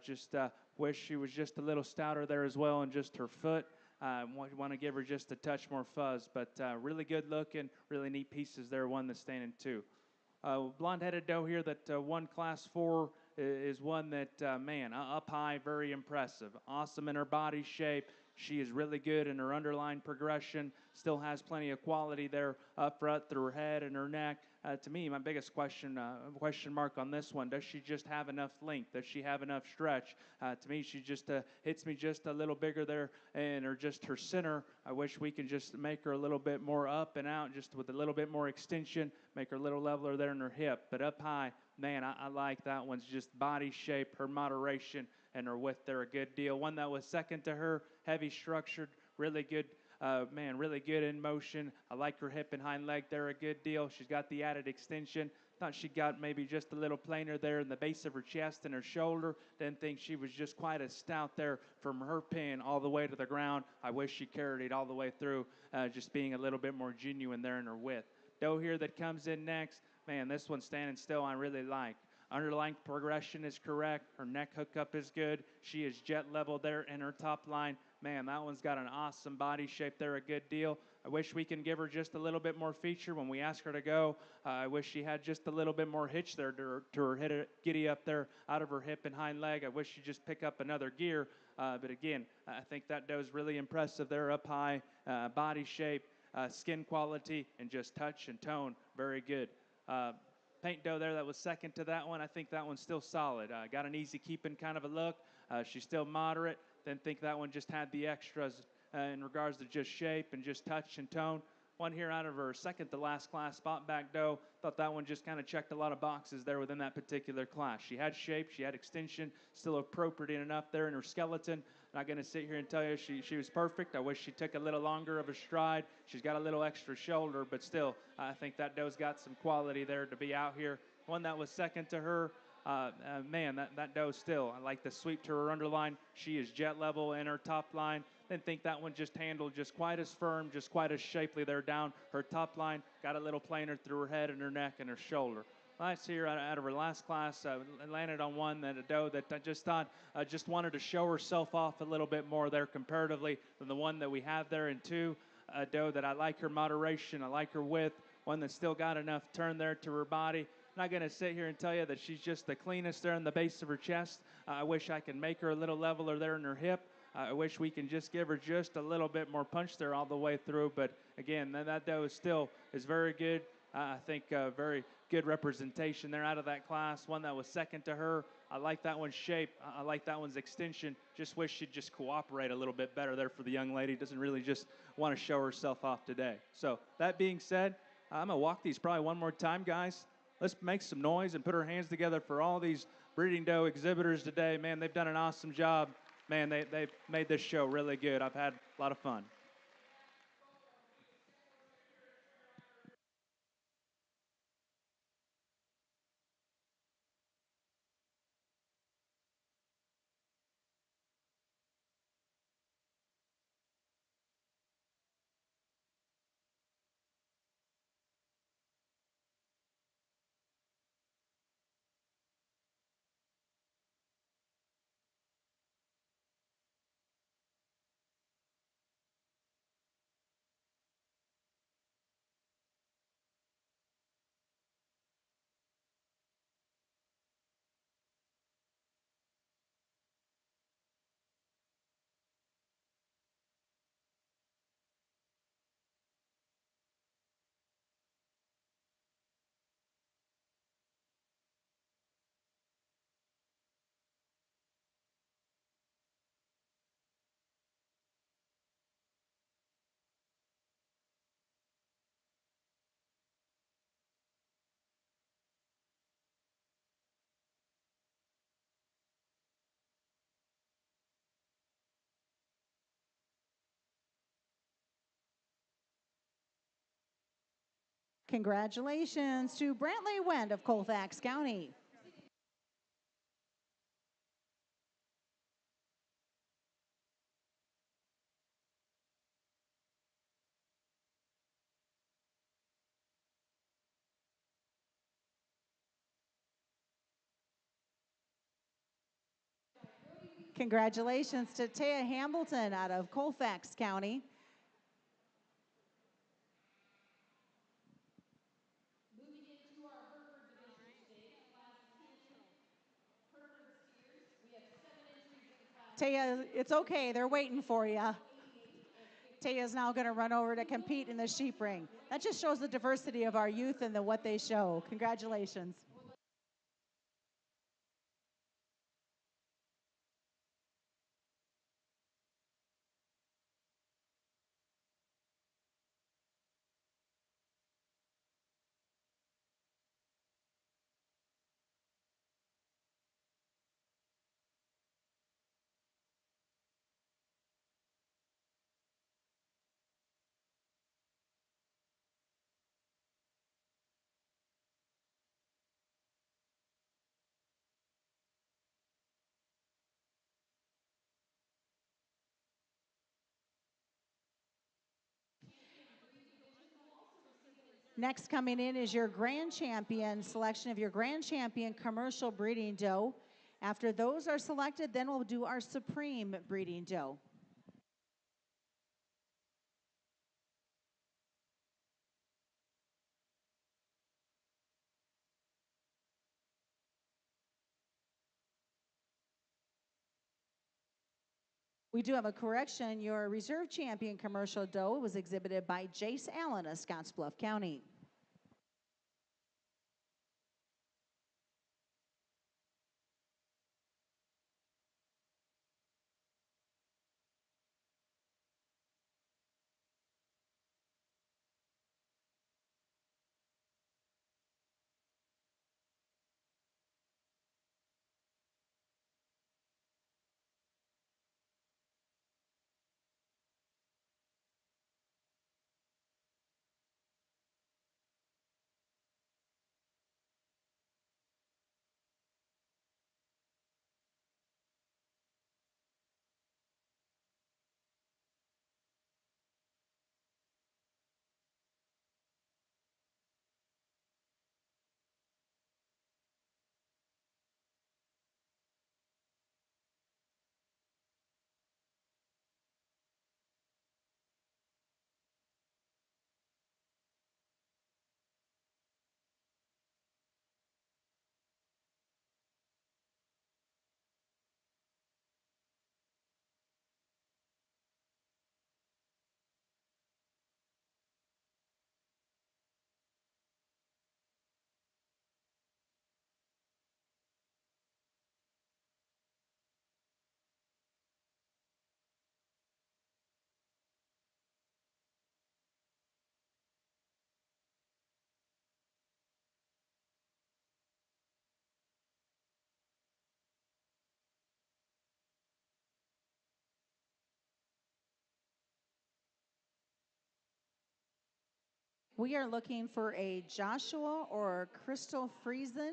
Just wish she was just a little stouter there as well, and just her foot. Want to give her just a touch more fuzz, but really good looking, really neat pieces there. One that's standing two. Blonde-headed doe here that won Class 4 is one that, man, up high, very impressive. Awesome in her body shape. She is really good in her underline progression. Still has plenty of quality there up front through her head and her neck. To me, my biggest question mark on this one, does she just have enough length? Does she have enough stretch? To me, she just hits me just a little bigger there, or just her center. I wish we could just make her a little bit more up and out, just with a little bit more extension, make her a little leveler there in her hip. But up high, man, I like that one's just body shape, her moderation, and her width there a good deal. One that was second to her, heavy structured, really good. Man, really good in motion. I like her hip and hind leg there a good deal. She's got the added extension. Thought she got maybe just a little plainer there in the base of her chest and her shoulder. Didn't think she was just quite as stout there from her pin all the way to the ground. I wish she carried it all the way through, just being a little bit more genuine there in her width. Doe here that comes in next, man, this one standing still I really like. Underline progression is correct. Her neck hookup is good. She is jet level there in her top line. Man, that one's got an awesome body shape there, a good deal. I wish we can give her just a little bit more feature when we ask her to go. I wish she had just a little bit more hitch there to her giddy up there out of her hip and hind leg. I wish she'd just pick up another gear. But again, I think that doe's really impressive there up high, body shape, skin quality, and just touch and tone. Very good. Paint doe there that was second to that one. I think that one's still solid. Got an easy keeping kind of a look. She's still moderate. Didn't think that one just had the extras in regards to just shape and just touch and tone. One here out of her second to last class, spot back doe. Thought that one just kind of checked a lot of boxes there within that particular class. She had shape, she had extension, still appropriate enough there in her skeleton. Not going to sit here and tell you she was perfect. I wish she took a little longer of a stride. She's got a little extra shoulder, but still, I think that doe's got some quality there to be out here. One that was second to her, man, that doe still, I like the sweep to her underline. She is jet level in her top line. Didn't think that one just handled just quite as firm, just quite as shapely there down her top line. Got a little plainer through her head and her neck and her shoulder. Last year, out of her last class, landed on one that a doe that I just thought just wanted to show herself off a little bit more there comparatively than the one that we have there in two. A doe that I like her moderation, I like her width, one that's still got enough turn there to her body. Not going to sit here and tell you that she's just the cleanest there in the base of her chest. I wish I could make her a little leveler there in her hip. I wish we can just give her just a little bit more punch there all the way through. But again, that doe is very good. I think very good representation there out of that class. One that was second to her. I like that one's shape. I like that one's extension. Just wish she'd just cooperate a little bit better there for the young lady. Doesn't really just want to show herself off today. So that being said, I'm going to walk these probably one more time, guys. Let's make some noise and put our hands together for all these breeding doe exhibitors today. Man, they've done an awesome job. Man, they made this show really good. I've had a lot of fun. Congratulations to Brantley Wend of Colfax County. Congratulations to Taya Hamilton out of Colfax County. Taya, it's okay. They're waiting for you. Taya's now going to run over to compete in the sheep ring. That just shows the diversity of our youth and what they show. Congratulations. Next coming in is your grand champion selection of your grand champion commercial breeding doe. After those are selected, then we'll do our supreme breeding doe. We do have a correction. Your reserve champion commercial doe was exhibited by Jace Allen of Scottsbluff County. We are looking for a Joshua or Crystal Friesen.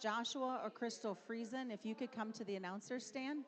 Joshua or Crystal Friesen, if you could come to the announcer stand.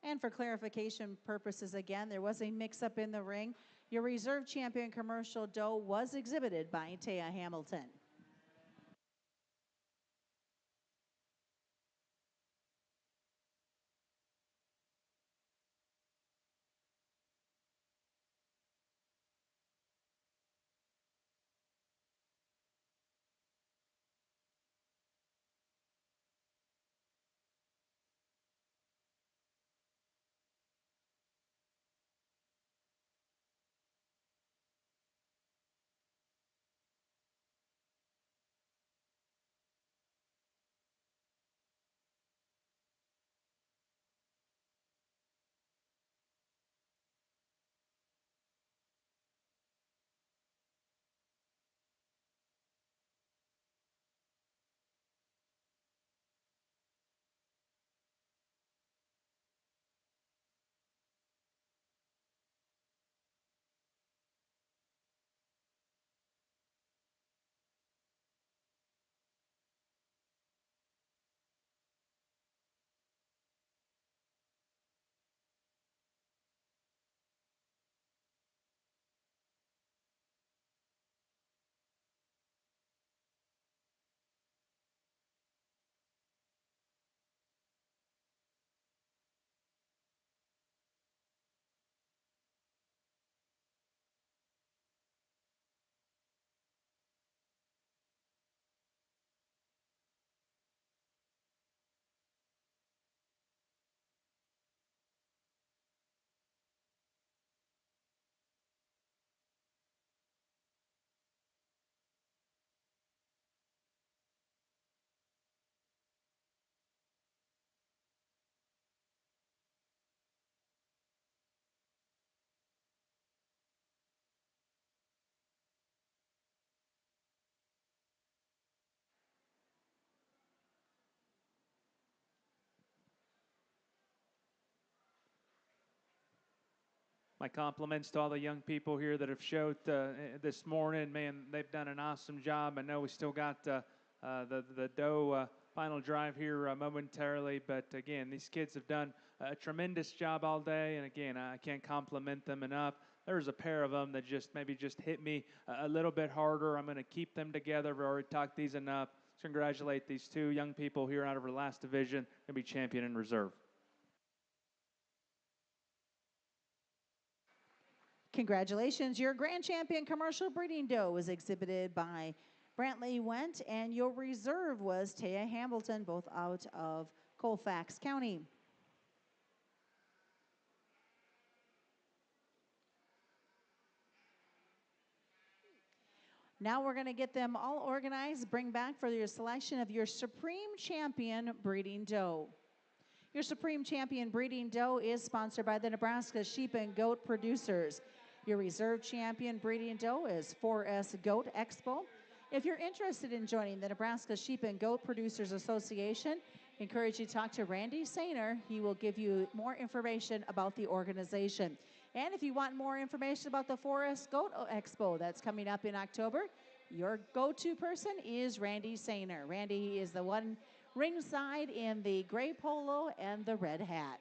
And for clarification purposes, again, there was a mix-up in the ring. Your reserve champion commercial doe was exhibited by Taya Hamilton. My compliments to all the young people here that have showed this morning. Man, they've done an awesome job. I know we still got the doe final drive here momentarily, but again, these kids have done a tremendous job all day, and again, I can't compliment them enough. There's a pair of them that maybe just hit me a little bit harder. I'm going to keep them together. We've already talked these enough. So congratulate these two young people here out of our last division, going to be champion in reserve. Congratulations, your grand champion commercial breeding doe was exhibited by Brantley Went, and your reserve was Taya Hamilton, both out of Colfax County. Now we're going to get them all organized, bring back for your selection of your Supreme Champion breeding doe. Your Supreme Champion breeding doe is sponsored by the Nebraska Sheep and Goat Producers. Your Reserve Champion breeding doe is 4S Goat Expo. If you're interested in joining the Nebraska Sheep and Goat Producers Association, I encourage you to talk to Randy Sainer. He will give you more information about the organization. And if you want more information about the 4S Goat Expo that's coming up in October, your go-to person is Randy Sainer. Randy is the one ringside in the gray polo and the red hat.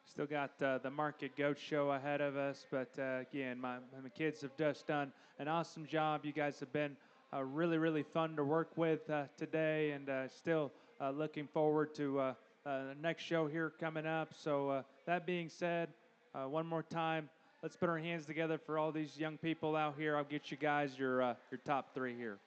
Still got the Market Goat Show ahead of us, but again, my kids have just done an awesome job. You guys have been really, really fun to work with today, and still looking forward to the next show here coming up. So that being said, one more time, let's put our hands together for all these young people out here. I'll get you guys your top three here.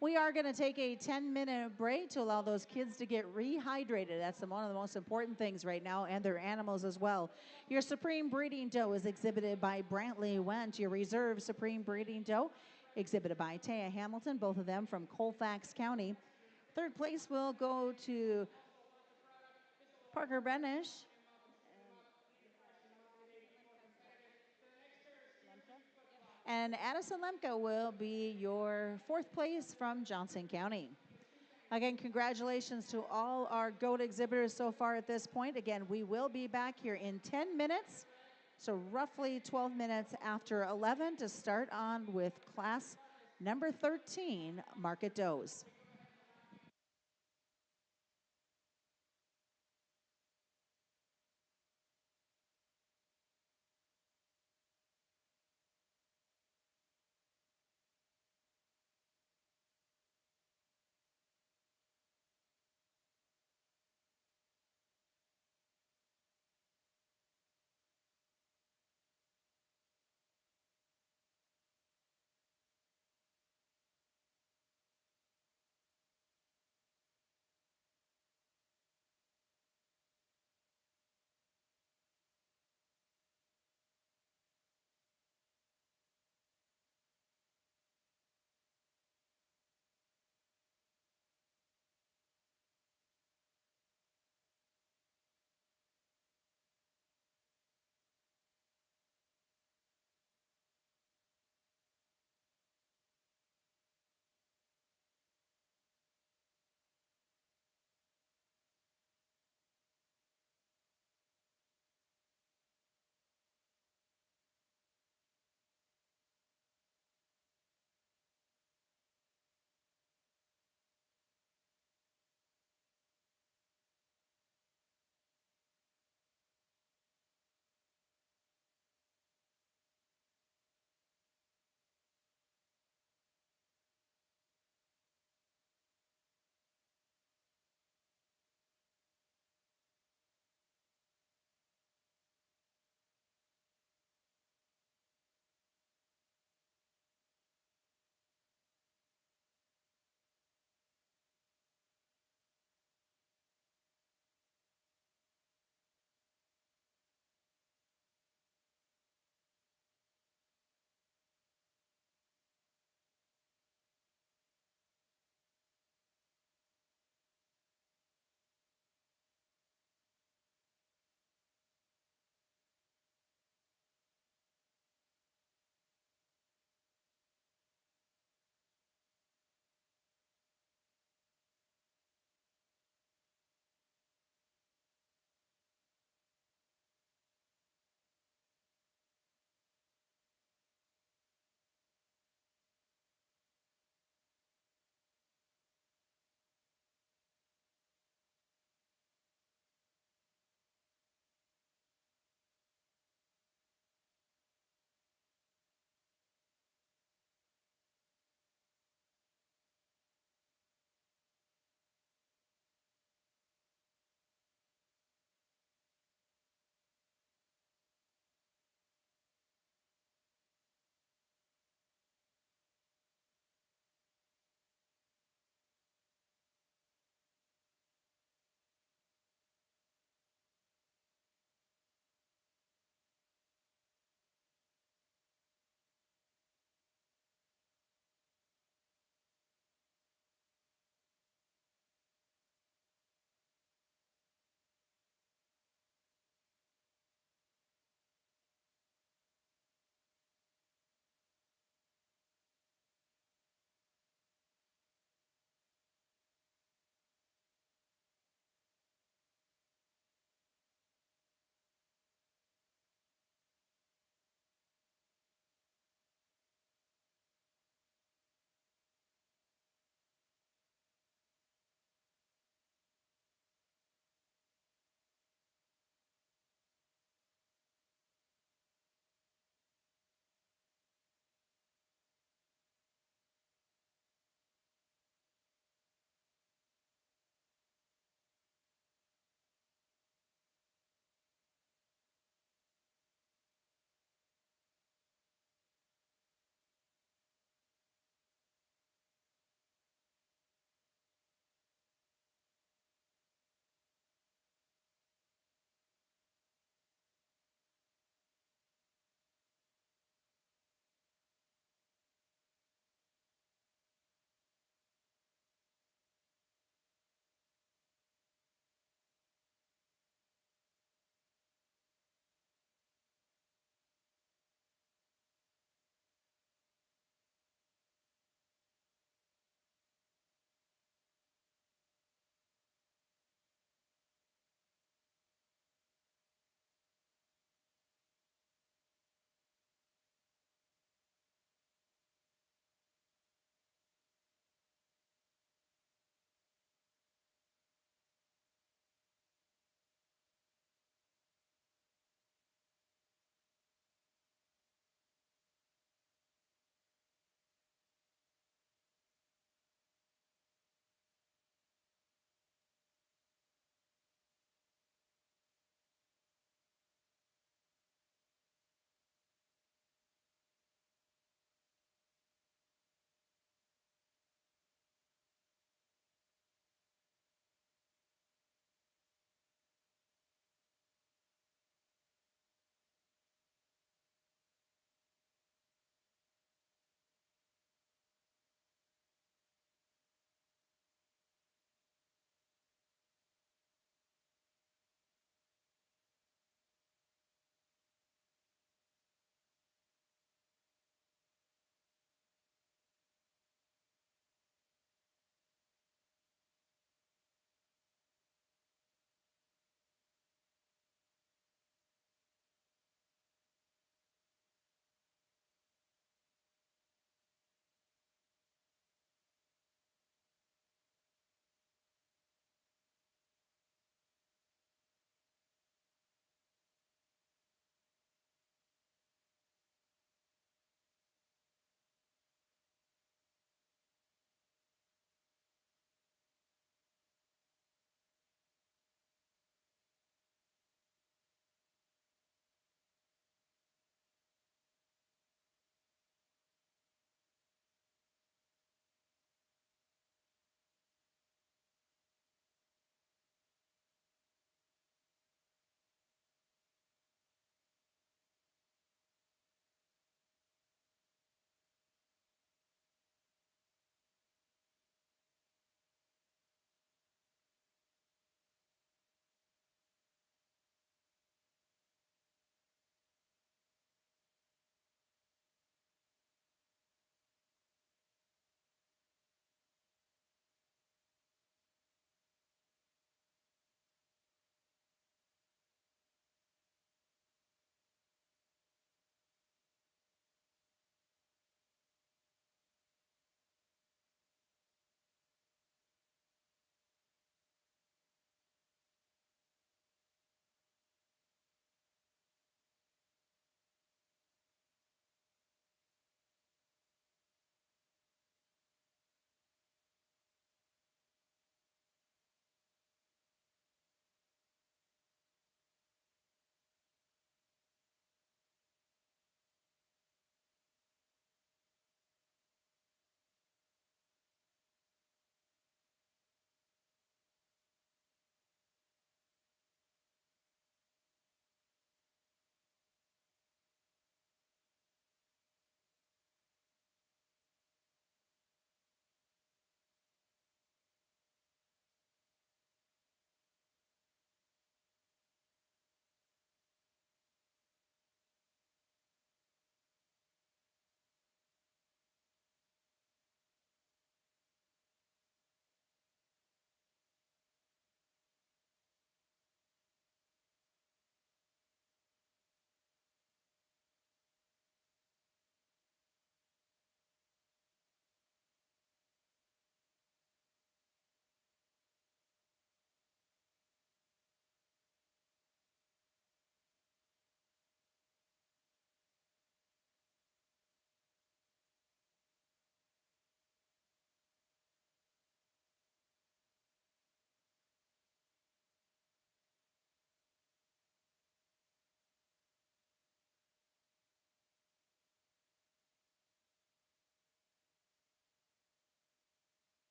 We are going to take a 10-minute break to allow those kids to get rehydrated. That's one of the most important things right now, and their animals as well. Your Supreme Breeding Doe is exhibited by Brantley Went. Your Reserve Supreme Breeding Doe exhibited by Taya Hamilton, both of them from Colfax County. Third place will go to Parker Benish. And Addison Lemke will be your fourth place from Johnson County. Again, congratulations to all our GOAT exhibitors so far at this point. Again, we will be back here in 10 minutes, so roughly 12 minutes after 11 to start on with class number 13, Market Does.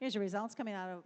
Here's your results coming out of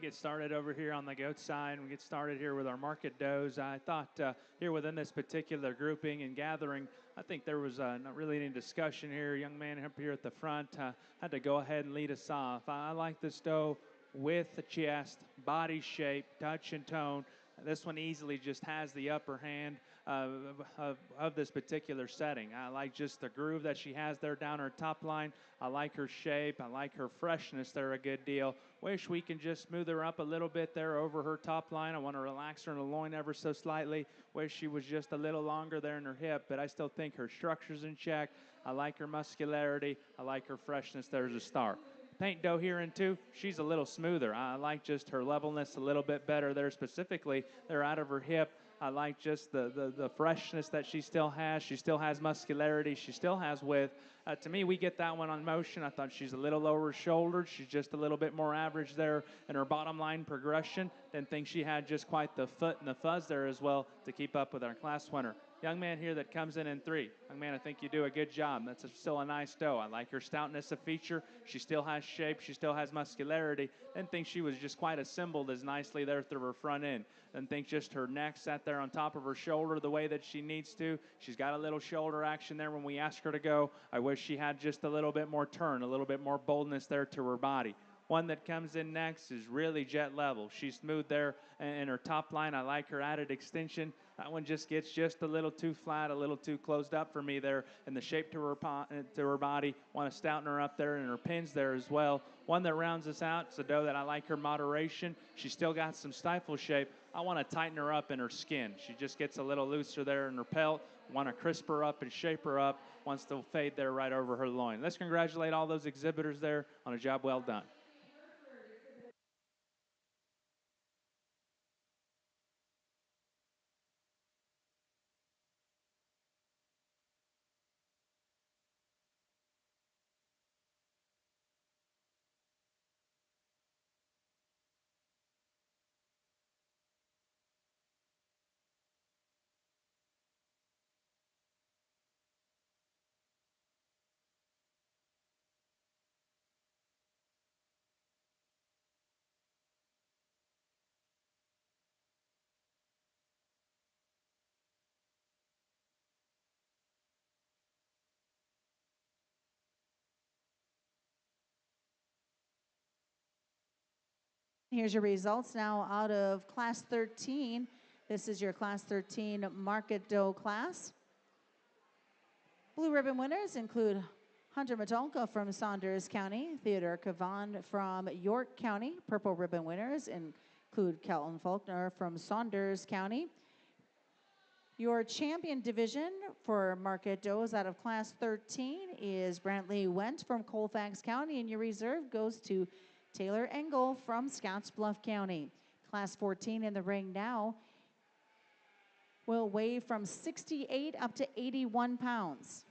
get started over here on the goat side and we get started here with our market does. I thought here within this particular grouping and gathering, I think there was not really any discussion here. Young man up here at the front had to go ahead and lead us off. I like this doe with the chest, body shape, touch and tone. This one easily just has the upper hand of this particular setting. I like just the groove that she has there down her top line. I like her shape. I like her freshness there a good deal. Wish we can just smooth her up a little bit there over her top line. I want to relax her in the loin ever so slightly. Wish she was just a little longer there in her hip, but I still think her structure's in check. I like her muscularity. I like her freshness there as a star. Paint doe here in two, she's a little smoother. I like just her levelness a little bit better there specifically. They're out of her hip. I like just the freshness that she still has. She still has muscularity. She still has width. To me, we get that one on motion. I thought she's a little lower shouldered. She's just a little bit more average there in her bottom line progression. Didn't think she had just quite the foot and the fuzz there as well to keep up with our class winner. Young man here that comes in three. Young man, I think you do a good job. Still a nice doe. I like her stoutness of feature. She still has shape. She still has muscularity. Didn't think she was just quite assembled as nicely there through her front end. Didn't think just her neck sat there on top of her shoulder the way that she needs to. She's got a little shoulder action there when we ask her to go. I wish she had just a little bit more turn, a little bit more boldness there to her body. One that comes in next is really jet level. She's smooth there in her top line. I like her added extension. That one just gets just a little too flat, a little too closed up for me there in the shape to her body. Want to stouten her up there and her pins there as well. One that rounds us out, it's a doe that I like her moderation. She's still got some stifle shape. I want to tighten her up in her skin. She just gets a little looser there in her pelt. Want to crisp her up and shape her up. Wants to fade there right over her loin. Let's congratulate all those exhibitors there on a job well done. Here's your results now out of Class 13. This is your Class 13 Market Doe class. Blue ribbon winners include Hunter Matolka from Saunders County, Theodore Cavan from York County. Purple ribbon winners include Kelton Faulkner from Saunders County. Your champion division for Market Does out of Class 13 is Brantley Went from Colfax County, and your reserve goes to Taylor Engel from Scottsbluff County. Class 14 in the ring now will weigh from 68 up to 81 pounds.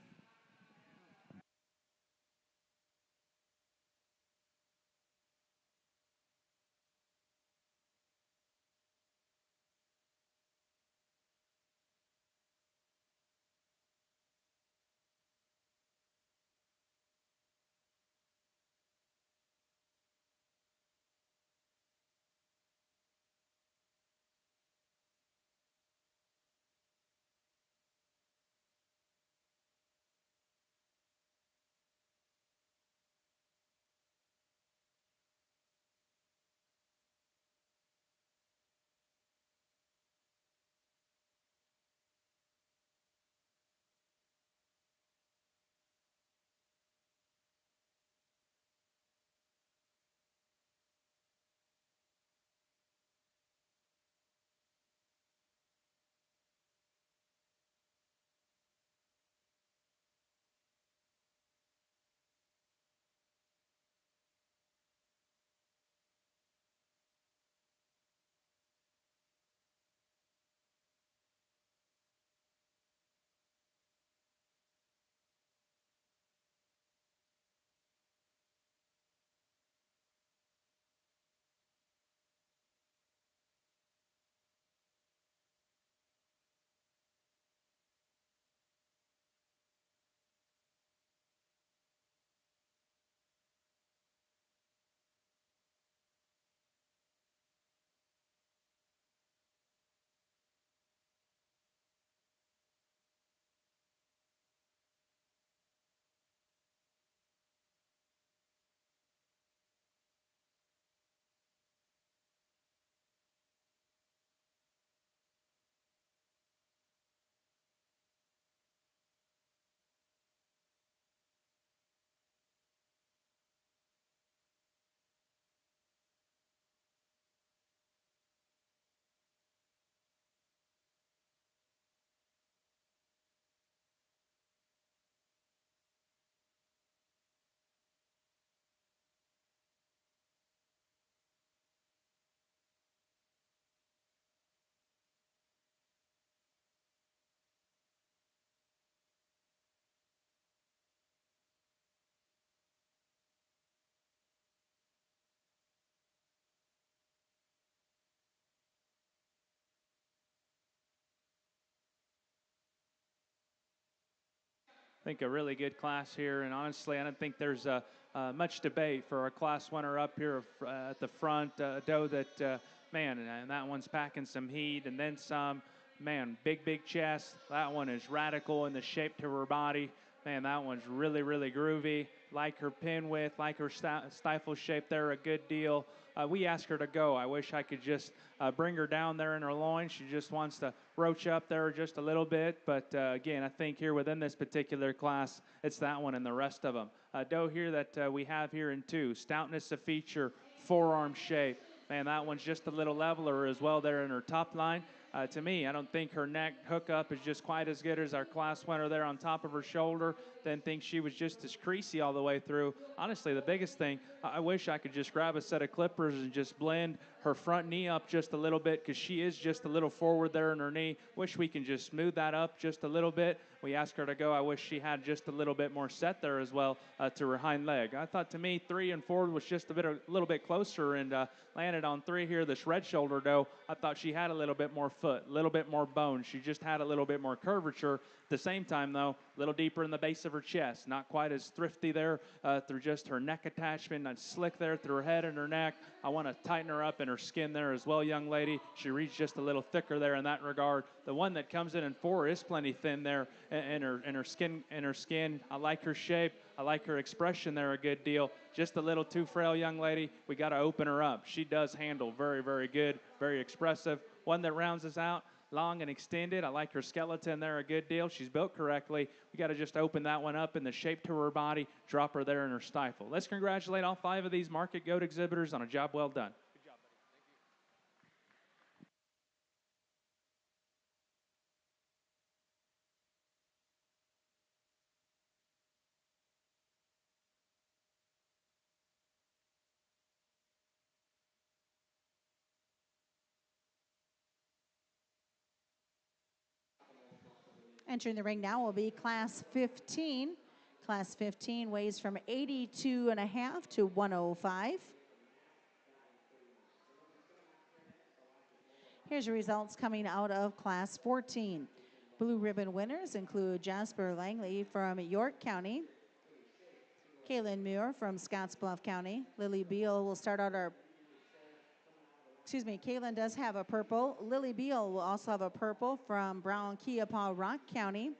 think a really good class here. And honestly, I don't think there's much debate for a class winner up here at the front. Doe that, man, and that one's packing some heat and then some. Man, big chest. That one is radical in the shape to her body. Man, that one's really groovy. Like her pin width, like her stifle shape there, a good deal. We asked her to go. I wish I could just bring her down there in her loin. She just wants to roach up there just a little bit. But again, I think here within this particular class, it's that one and the rest of them. Doe here that we have here in 2, stoutness of feature, forearm shape. Man, that one's just a little leveler as well there in her top line. To me, I don't think her neck hookup is just quite as good as our class winner there on top of her shoulder. Didn't think she was just as creasy all the way through. Honestly, the biggest thing, I wish I could just grab a set of clippers and just blend her front knee up just a little bit because she is just a little forward there in her knee. Wish we can just smooth that up just a little bit. We asked her to go. I wish she had just a little bit more set there as well to her hind leg. I thought to me 3 and 4 was just a little bit closer and landed on 3 here. This red shoulder Doe, I thought she had a little bit more foot, a little bit more bone. She just had a little bit more curvature. At the same time, though, a little deeper in the base of her chest. Not quite as thrifty there through just her neck attachment. Not slick there through her head and her neck. I want to tighten her up in her skin there as well, young lady. She reads just a little thicker there in that regard. The one that comes in 4 is plenty thin there in her skin. I like her shape. I like her expression there a good deal. Just a little too frail, young lady. We got to open her up. She does handle very good, very expressive. One that rounds us out, long and extended. I like her skeleton there a good deal. She's built correctly. We got to just open that one up in the shape to her body, drop her there in her stifle. Let's congratulate all 5 of these market goat exhibitors on a job well done. Entering the ring now will be Class 15. Class 15 weighs from 82 and a half to 105. Here's your results coming out of Class 14. Blue ribbon winners include Jasper Langley from York County, Kaylin Muir from Scottsbluff County. Lily Beal will start out Kaylin does have a purple. Lily Beal will also have a purple from Brown Keapaw Rock County.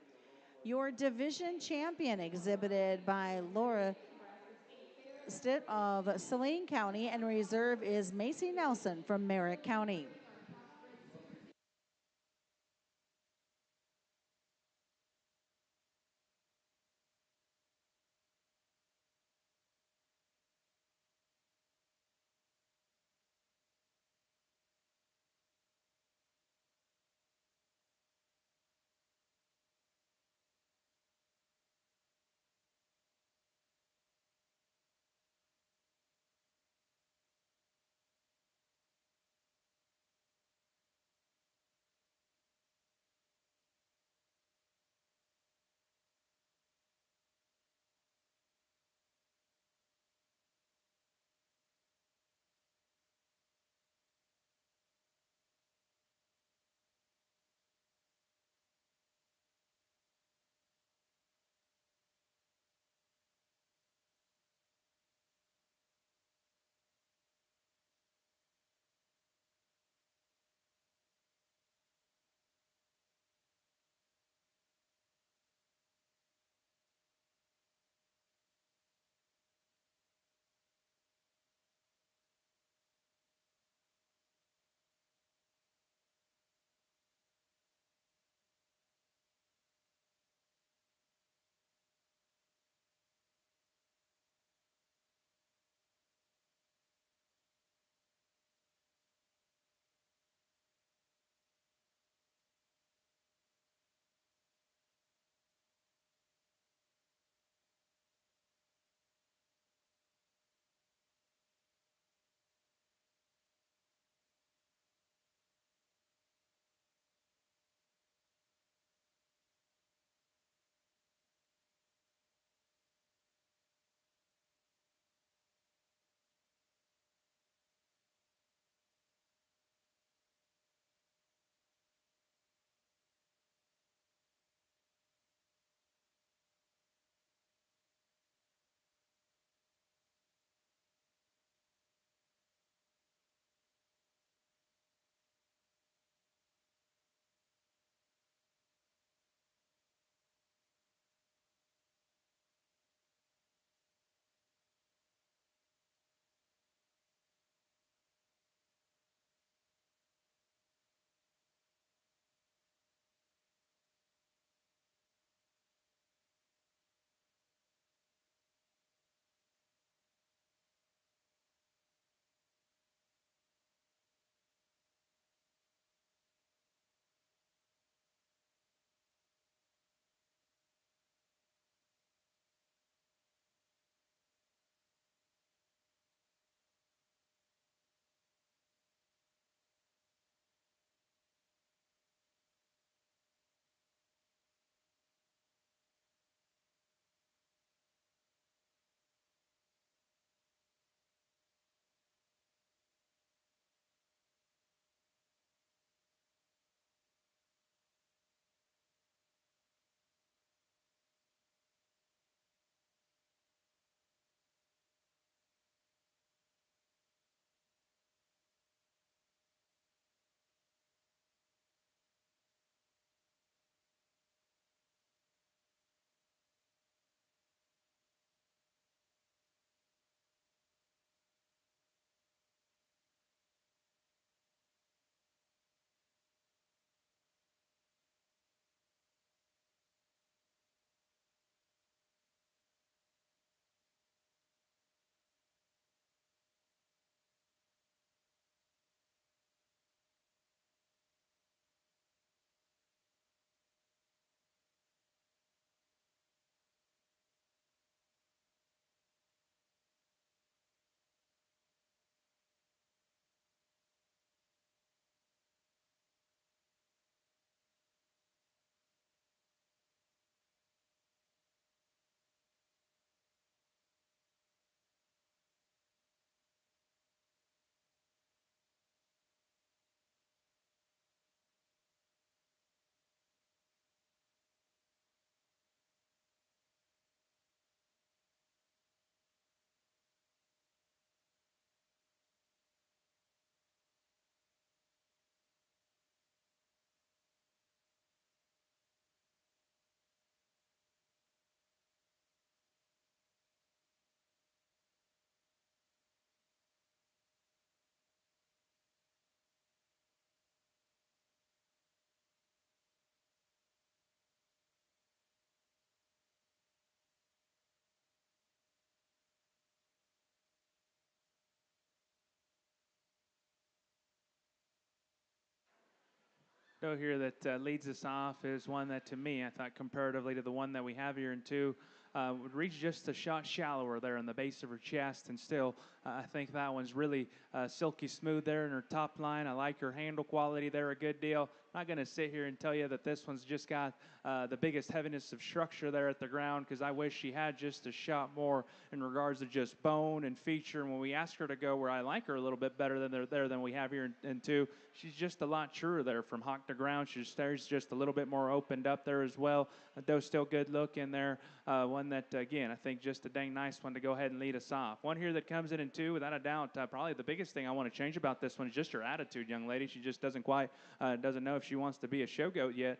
Your division champion exhibited by Laura Stitt of Saline County, and reserve is Macy Nelson from Merritt County. doe here that leads us off is one that, to me, I thought comparatively to the one that we have here in two, would reach just a shot shallower there in the base of her chest, and still, I think that one's really silky smooth there in her top line. I like her handle quality there a good deal. Not going to sit here and tell you that this one's just got the biggest heaviness of structure there at the ground, because I wish she had just a shot more in regards to just bone and feature. And when we ask her to go where I like her a little bit better than we have here in two, she's just a lot truer there from hock to ground. She stays just a little bit more opened up there as well. Though still good looking there. One that, again, I think just a dang nice one to go ahead and lead us off. One here that comes in two, without a doubt, probably the biggest thing I want to change about this one is just her attitude, young lady. She just doesn't know if she wants to be a show goat yet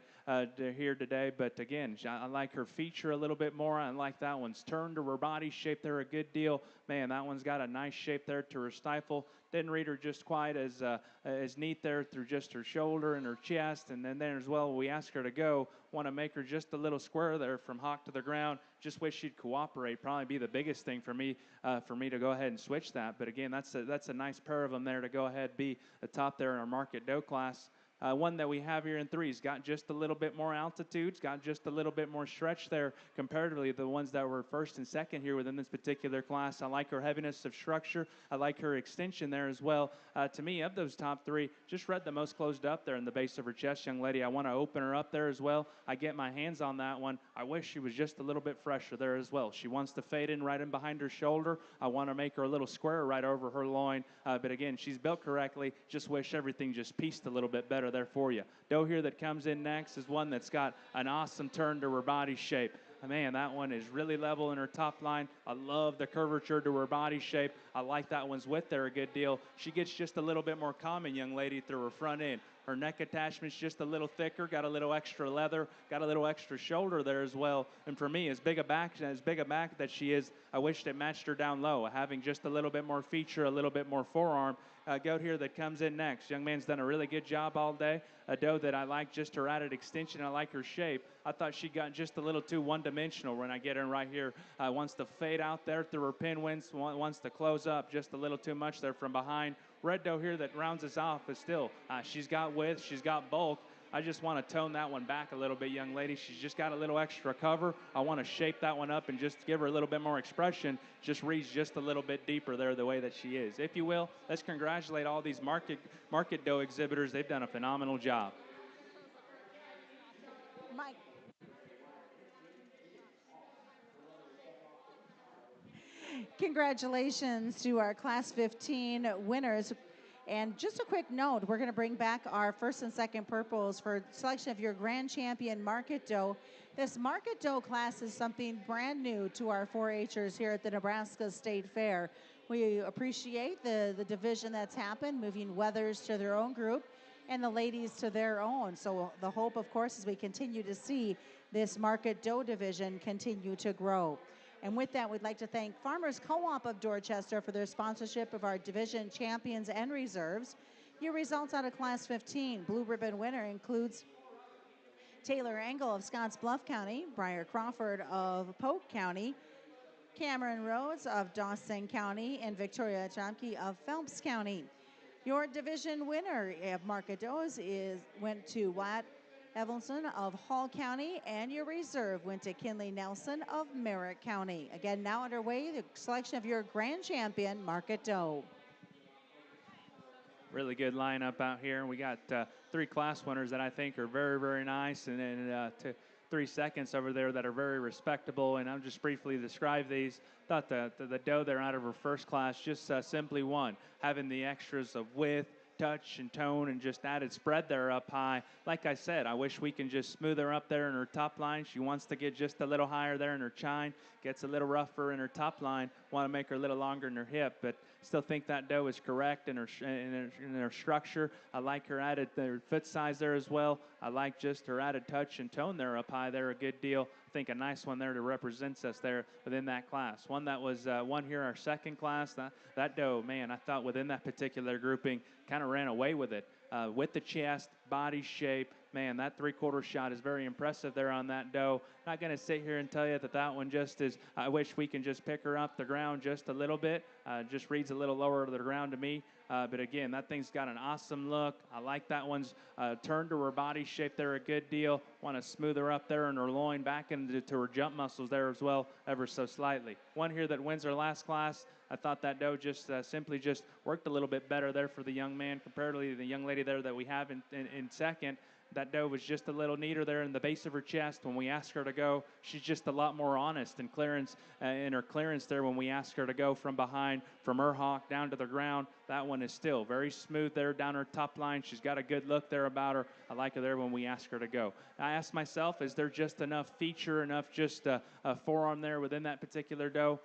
here today. But again, I like her feature a little bit more. I like that one's turn to her body shape there a good deal. Man, that one's got a nice shape there to her stifle. Didn't read her just quite as neat there through just her shoulder and her chest. And then there as well, we ask her to go. Want to make her just a little square there from hock to the ground. Just wish she'd cooperate. Probably be the biggest thing for me to go ahead and switch that. But again, that's a nice pair of them there to go ahead be the top there in our market doe class. One that we have here in three's got just a little bit more altitude, it's got just a little bit more stretch there comparatively to the ones that were first and second here within this particular class. I like her heaviness of structure. I like her extension there as well. To me, of those top three, just read the most closed up there in the base of her chest, young lady. I want to open her up there as well. I get my hands on that one. I wish she was just a little bit fresher there as well. She wants to fade in right in behind her shoulder. I want to make her a little square right over her loin. But again, she's built correctly. Just wish everything just pieced a little bit better there for you. Doe here that comes in next is one that's got an awesome turn to her body shape. Man, that one is really level in her top line. I love the curvature to her body shape. I like that one's width there a good deal. She gets just a little bit more common, young lady, through her front end. Her neck attachment's just a little thicker, got a little extra leather, got a little extra shoulder there as well. And for me, as big a back that she is, I wished it matched her down low, having just a little bit more feature, a little bit more forearm. Goat here that comes in next. Young man's done a really good job all day. A doe that I like just her added extension. I like her shape. I thought she got just a little too one-dimensional when I get her in right here. Wants to fade out there through her pin winds, wants to close up just a little too much there from behind. Red doe here that rounds us off is still, she's got width, she's got bulk. I just want to tone that one back a little bit, young lady. She's just got a little extra cover. I want to shape that one up and just give her a little bit more expression. Just reads just a little bit deeper there the way that she is. If you will, let's congratulate all these market doe exhibitors. They've done a phenomenal job. Mike. Congratulations to our Class 15 winners. And just a quick note, we're going to bring back our first and second purples for selection of your Grand Champion Market Doe. This Market Doe class is something brand new to our 4-Hers here at the Nebraska State Fair. We appreciate the division that's happened, moving Weathers to their own group and the ladies to their own. So the hope, of course, is we continue to see this Market Doe division continue to grow. And with that, we'd like to thank Farmers Co-op of Dorchester for their sponsorship of our division champions and reserves. Your results out of Class 15. Blue ribbon winner includes Taylor Engel of Scottsbluff County, Briar Crawford of Polk County, Cameron Rhodes of Dawson County, and Victoria Chomke of Phelps County. Your division winner of Market Does went to Watt Evelson of Hall County, and your reserve went to Kinley Nelson of Merritt County. Again, now underway, the selection of your Grand Champion Market Doe. Really good lineup out here. We got three class winners that I think are very, very nice, and then 3 seconds over there that are very respectable. And I'll just briefly describe these. Thought the doe there out of her first class just simply won, having the extras of width, touch, and tone, and just added spread there up high. Like I said, I wish we can just smooth her up there in her top line. She wants to get just a little higher there in her chine, gets a little rougher in her top line, want to make her a little longer in her hip, but still think that doe is correct in her structure. I like her added their foot size there as well. I like just her added touch and tone there up high there a good deal. I think a nice one there to represent us there within that class. One that was won here our second class. That doe, man, I thought within that particular grouping kind of ran away with it. With the chest, body shape, man, that three-quarter shot is very impressive there on that doe. Not going to sit here and tell you that that one just is, I wish we can just pick her up the ground just a little bit. Just reads a little lower to the ground to me. But again, that thing's got an awesome look. I like that one's turn to her body shape there a good deal. Want to smooth her up there and her loin back into her jump muscles there as well, ever so slightly. One here that wins her last class. I thought that doe just simply just worked a little bit better there for the young man comparatively to the young lady there that we have in second. That doe was just a little neater there in the base of her chest. When we ask her to go, she's just a lot more honest and clearance in her clearance there when we ask her to go from behind, from her hock down to the ground. That one is still very smooth there down her top line. She's got a good look there about her. I like her there when we ask her to go. I ask myself, is there just enough feature, enough just a forearm there within that particular doe?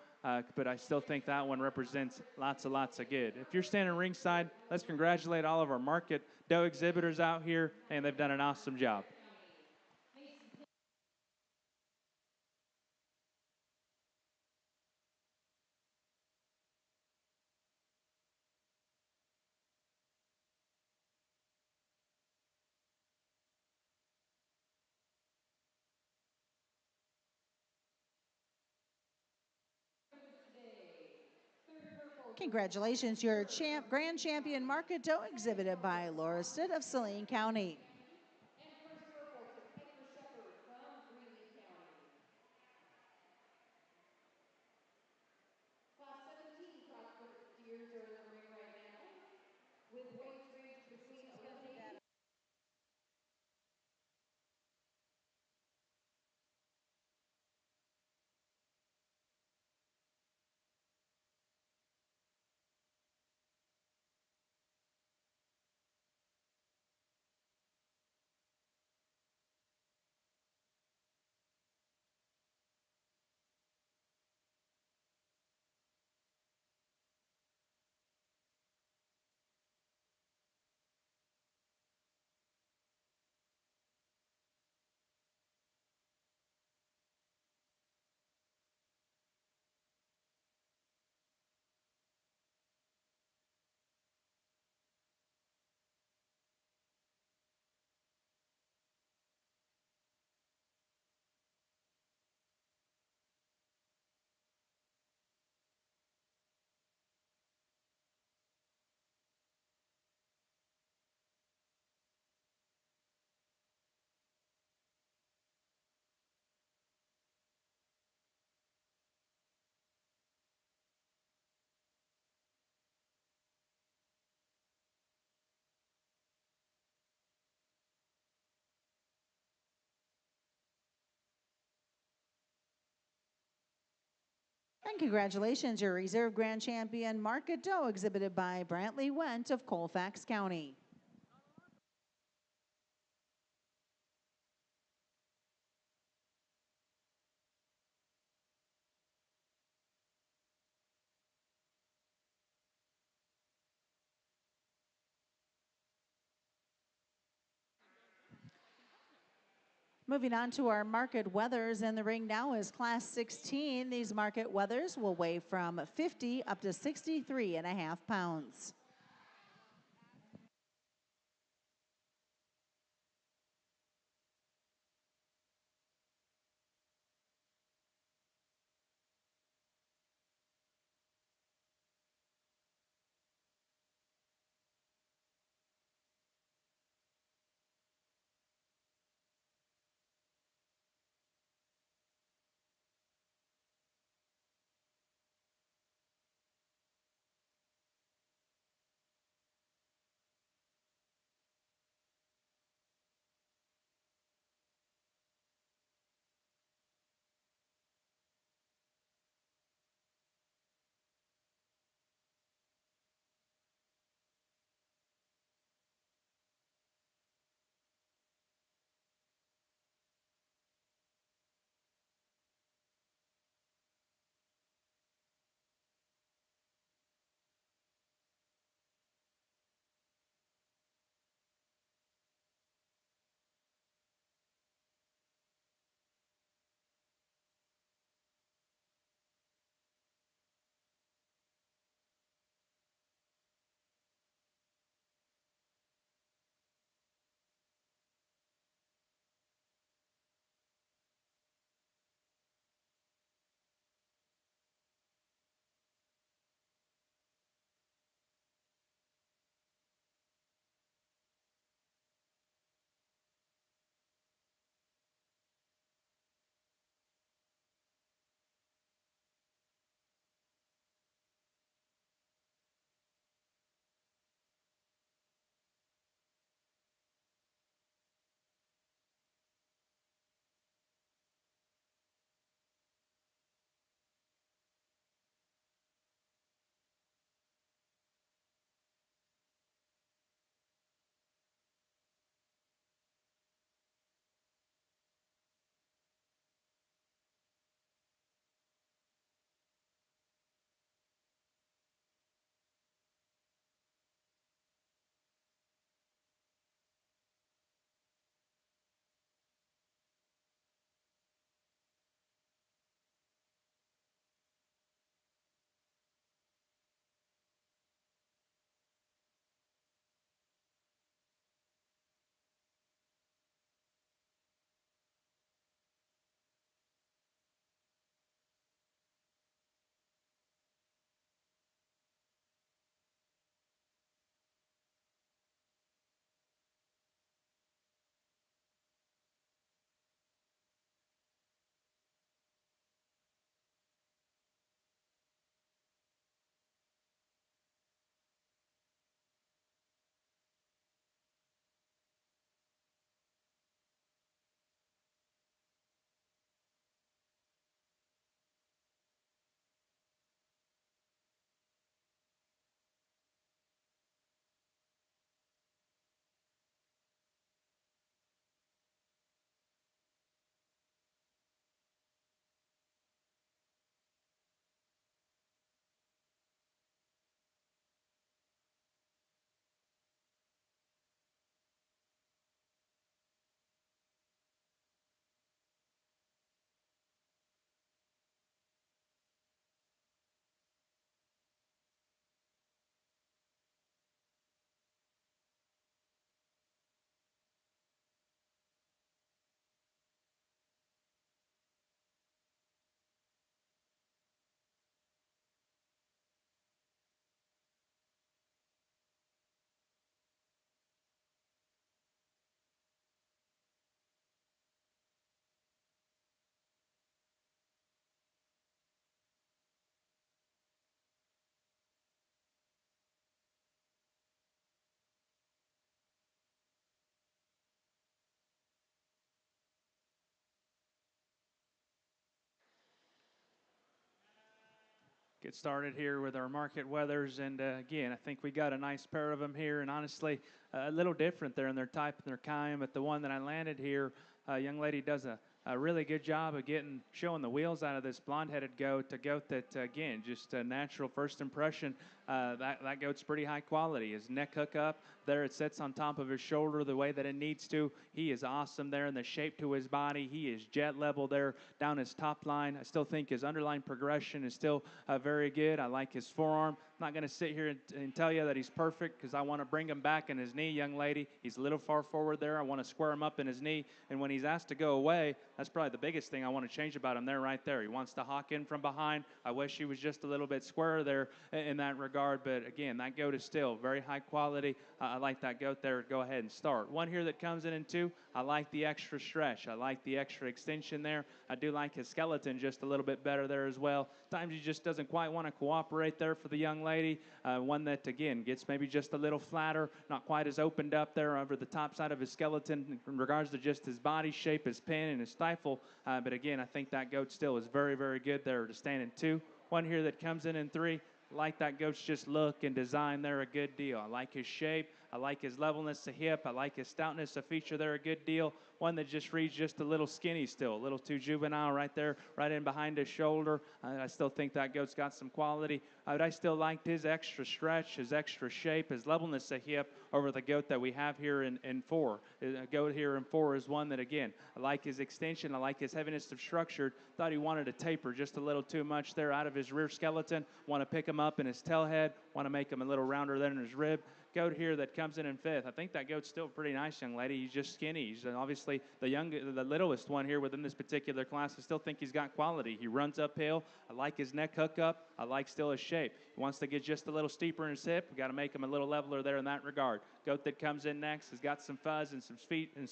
But I still think that one represents lots of good. If you're standing ringside, let's congratulate all of our market doe exhibitors out here, and they've done an awesome job. Congratulations, your grand champion market doe exhibited by Laura Stitt of Saline County. And first purple to Piper Shepherd from Greeley County. Class 17 cross steers are in the ring right now with weights ranged between 1180. And congratulations, your reserve grand champion market doe exhibited by Brantley Went of Colfax County. Moving on to our market wethers, in the ring now is class 16. These market wethers will weigh from 50 up to 63.5 pounds. get started here with our market weathers. And again, I think we got a nice pair of them here, and honestly, a little different there in their type and their kind. But the one that I landed here, young lady does a really good job of showing the wheels out of this blonde-headed goat. A goat that, again, just a natural first impression. That goat's pretty high quality. His neck hook up there, it sits on top of his shoulder the way that it needs to. He is awesome there in the shape to his body. He is jet level there down his top line. I still think his underline progression is still very good. I like his forearm. I'm not going to sit here and tell you that he's perfect because I want to bring him back in his knee, young lady. He's a little far forward there. I want to square him up in his knee. And when he's asked to go away, that's probably the biggest thing I want to change about him there, right there. He wants to hawk in from behind. I wish he was just a little bit squarer there in that regard. But again, that goat is still very high quality. I like that goat there. Go ahead and start. One here that comes in two, I like the extra stretch. I like the extra extension there. I do like his skeleton just a little bit better there as well. Times he just doesn't quite want to cooperate there for the young lady. One that, again, gets maybe just a little flatter, not quite as opened up there over the top side of his skeleton in regards to just his body shape, his pin, and his stifle. But again, I think that goat still is very, very good there to stand in two. One here that comes in three. Like that goat's just look and design there a good deal. I like his shape. I like his levelness of hip. I like his stoutness of feature there a good deal. One that just reads just a little skinny still, a little too juvenile right there, right in behind his shoulder. I still think that goat's got some quality. But I still liked his extra stretch, his extra shape, his levelness of hip over the goat that we have here in four. A goat here in four is one that, again, I like his extension. I like his heaviness of structure. Thought he wanted to taper just a little too much there out of his rear skeleton. Want to pick him up in his tail head. Want to make him a little rounder there in his rib. Goat here that comes in fifth. I think that goat's still pretty nice, young lady. He's just skinny. He's obviously the littlest one here within this particular class. I still think he's got quality. He runs uphill. I like his neck hookup. I like still his shape. He wants to get just a little steeper in his hip. We got to make him a little leveler there in that regard. Goat that comes in next has got some fuzz and some feet and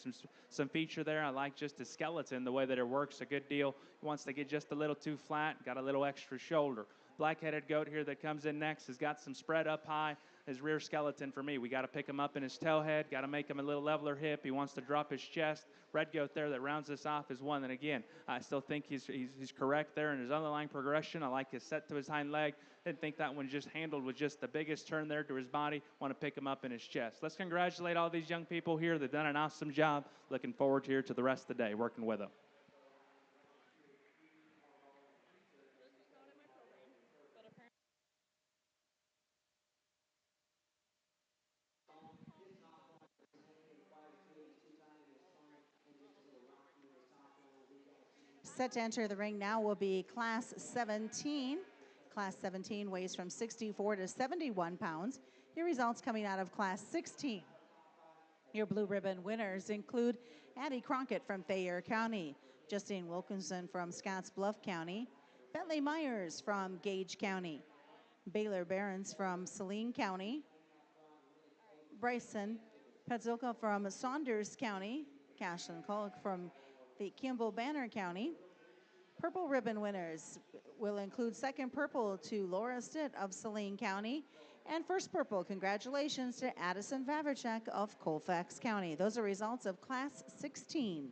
some feature there. I like just his skeleton, the way that it works a good deal. He wants to get just a little too flat. Got a little extra shoulder. Black-headed goat here that comes in next has got some spread up high. His rear skeleton for me. We got to pick him up in his tail head. Got to make him a little leveler hip. He wants to drop his chest. Red goat there that rounds this off is one that, again, I still think he's correct there in his underlying progression. I like his set to his hind leg. Didn't think that one just handled with just the biggest turn there to his body. Want to pick him up in his chest. Let's congratulate all these young people here. They've done an awesome job. Looking forward here to the rest of the day working with them. Set to enter the ring now will be Class 17. Class 17 weighs from 64 to 71 pounds. Your results coming out of Class 16. Your blue ribbon winners include Addie Crockett from Fayette County, Justine Wilkinson from Scottsbluff County, Bentley Myers from Gage County, Baylor Barons from Saline County, Bryson Petzilka from Saunders County, Cashlin Culloch from the Kimball Banner County. Purple ribbon winners will include second purple to Laura Stitt of Saline County, and first purple, congratulations to Addison Vavrchek of Colfax County. Those are results of Class 16.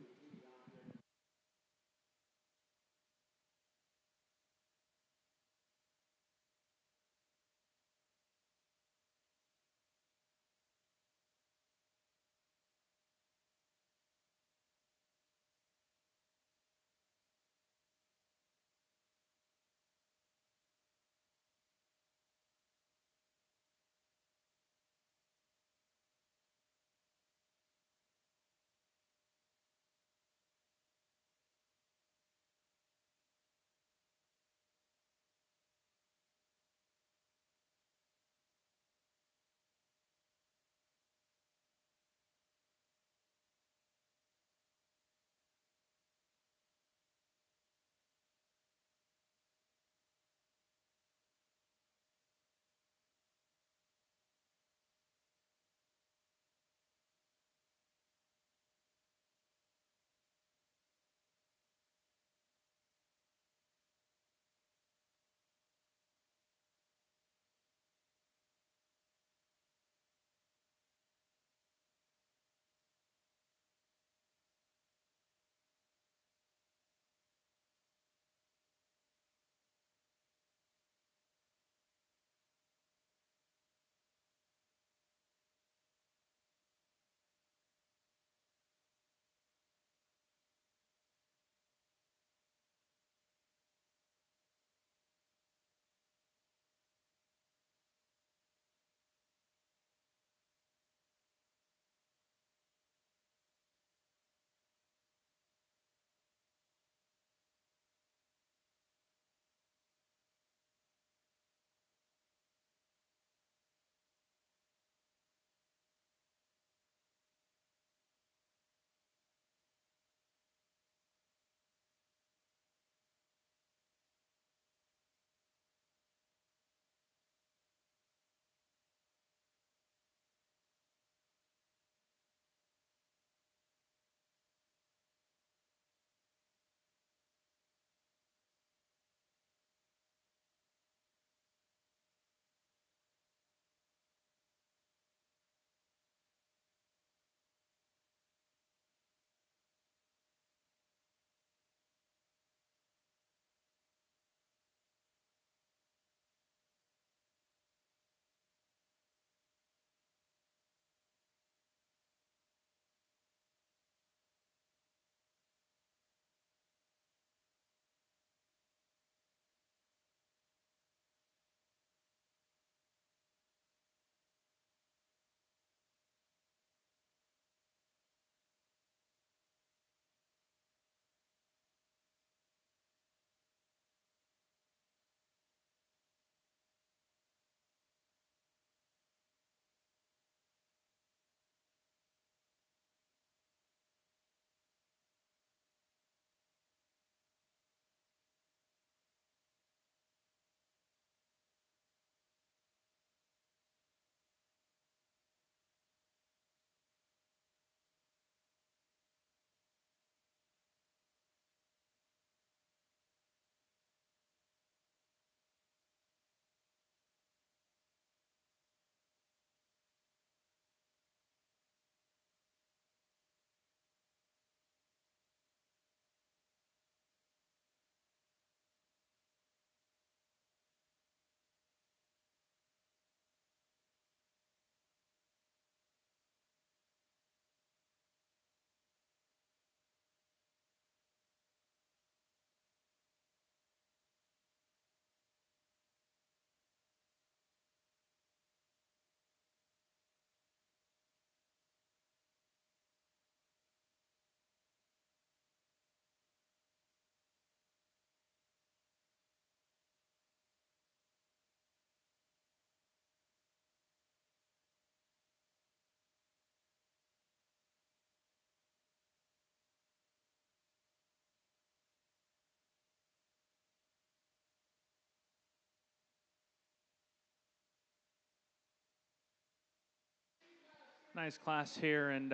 Nice class here, and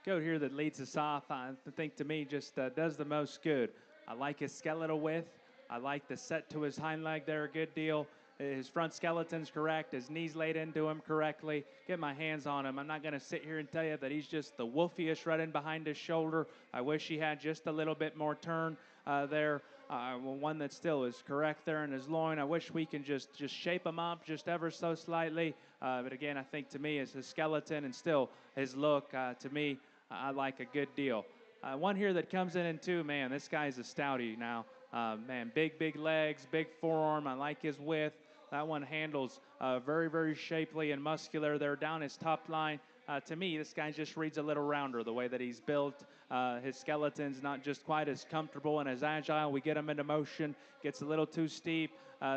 goat here that leads us off. I think to me just does the most good. I like his skeletal width. I like the set to his hind leg there a good deal. His front skeleton's correct. His knees laid into him correctly. Get my hands on him. I'm not going to sit here and tell you that he's just the wolfiest right in behind his shoulder. I wish he had just a little bit more turn there. One that still is correct there in his loin. I wish we can just shape him up just ever so slightly. But again, I think to me is his skeleton and still his look. To me, I like a good deal. One here that comes in two, man, this guy's a stoutie now. Man, big legs, big forearm. I like his width. That one handles very shapely and muscular there down his top line. To me, this guy just reads a little rounder the way that he's built. His skeleton's not just quite as comfortable and as agile. We get him into motion, gets a little too steep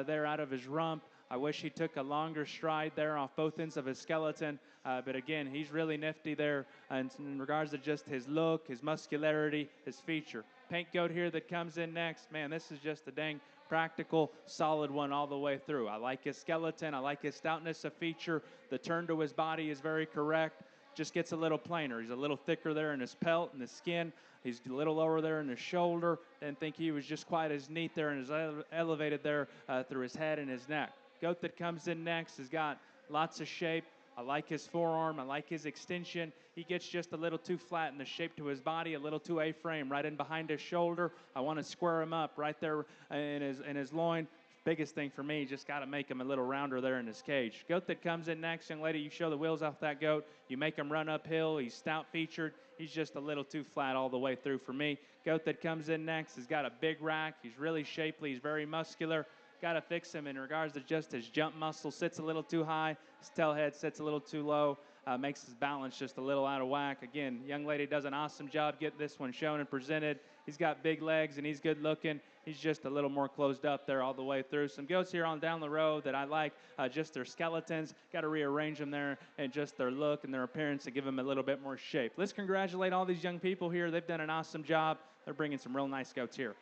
there out of his rump. I wish he took a longer stride there off both ends of his skeleton. But again, he's really nifty there in regards to just his look, his muscularity, his feature. Paint goat here that comes in next. Man, this is just a dang practical, solid one all the way through. I like his skeleton. I like his stoutness of feature. The turn to his body is very correct. Just gets a little plainer. He's a little thicker there in his pelt and his skin. He's a little lower there in his shoulder. Didn't think he was just quite as neat there and as elevated there through his head and his neck. Goat that comes in next has got lots of shape. I like his forearm. I like his extension. He gets just a little too flat in the shape to his body, a little too A-frame right in behind his shoulder. I want to square him up right there in his loin. Biggest thing for me, just got to make him a little rounder there in his cage. Goat that comes in next, young lady, you show the wheels off that goat. You make him run uphill. He's stout-featured. He's just a little too flat all the way through for me. Goat that comes in next has got a big rack. He's really shapely. He's very muscular. Got to fix him in regards to just his jump muscle sits a little too high. His tail head sits a little too low. Makes his balance just a little out of whack. Again, young lady does an awesome job getting this one shown and presented. He's got big legs and he's good looking. He's just a little more closed up there all the way through. Some goats here on down the road that I like, just their skeletons. Got to rearrange them there and just their look and their appearance to give them a little bit more shape. Let's congratulate all these young people here. They've done an awesome job. They're bringing some real nice goats here.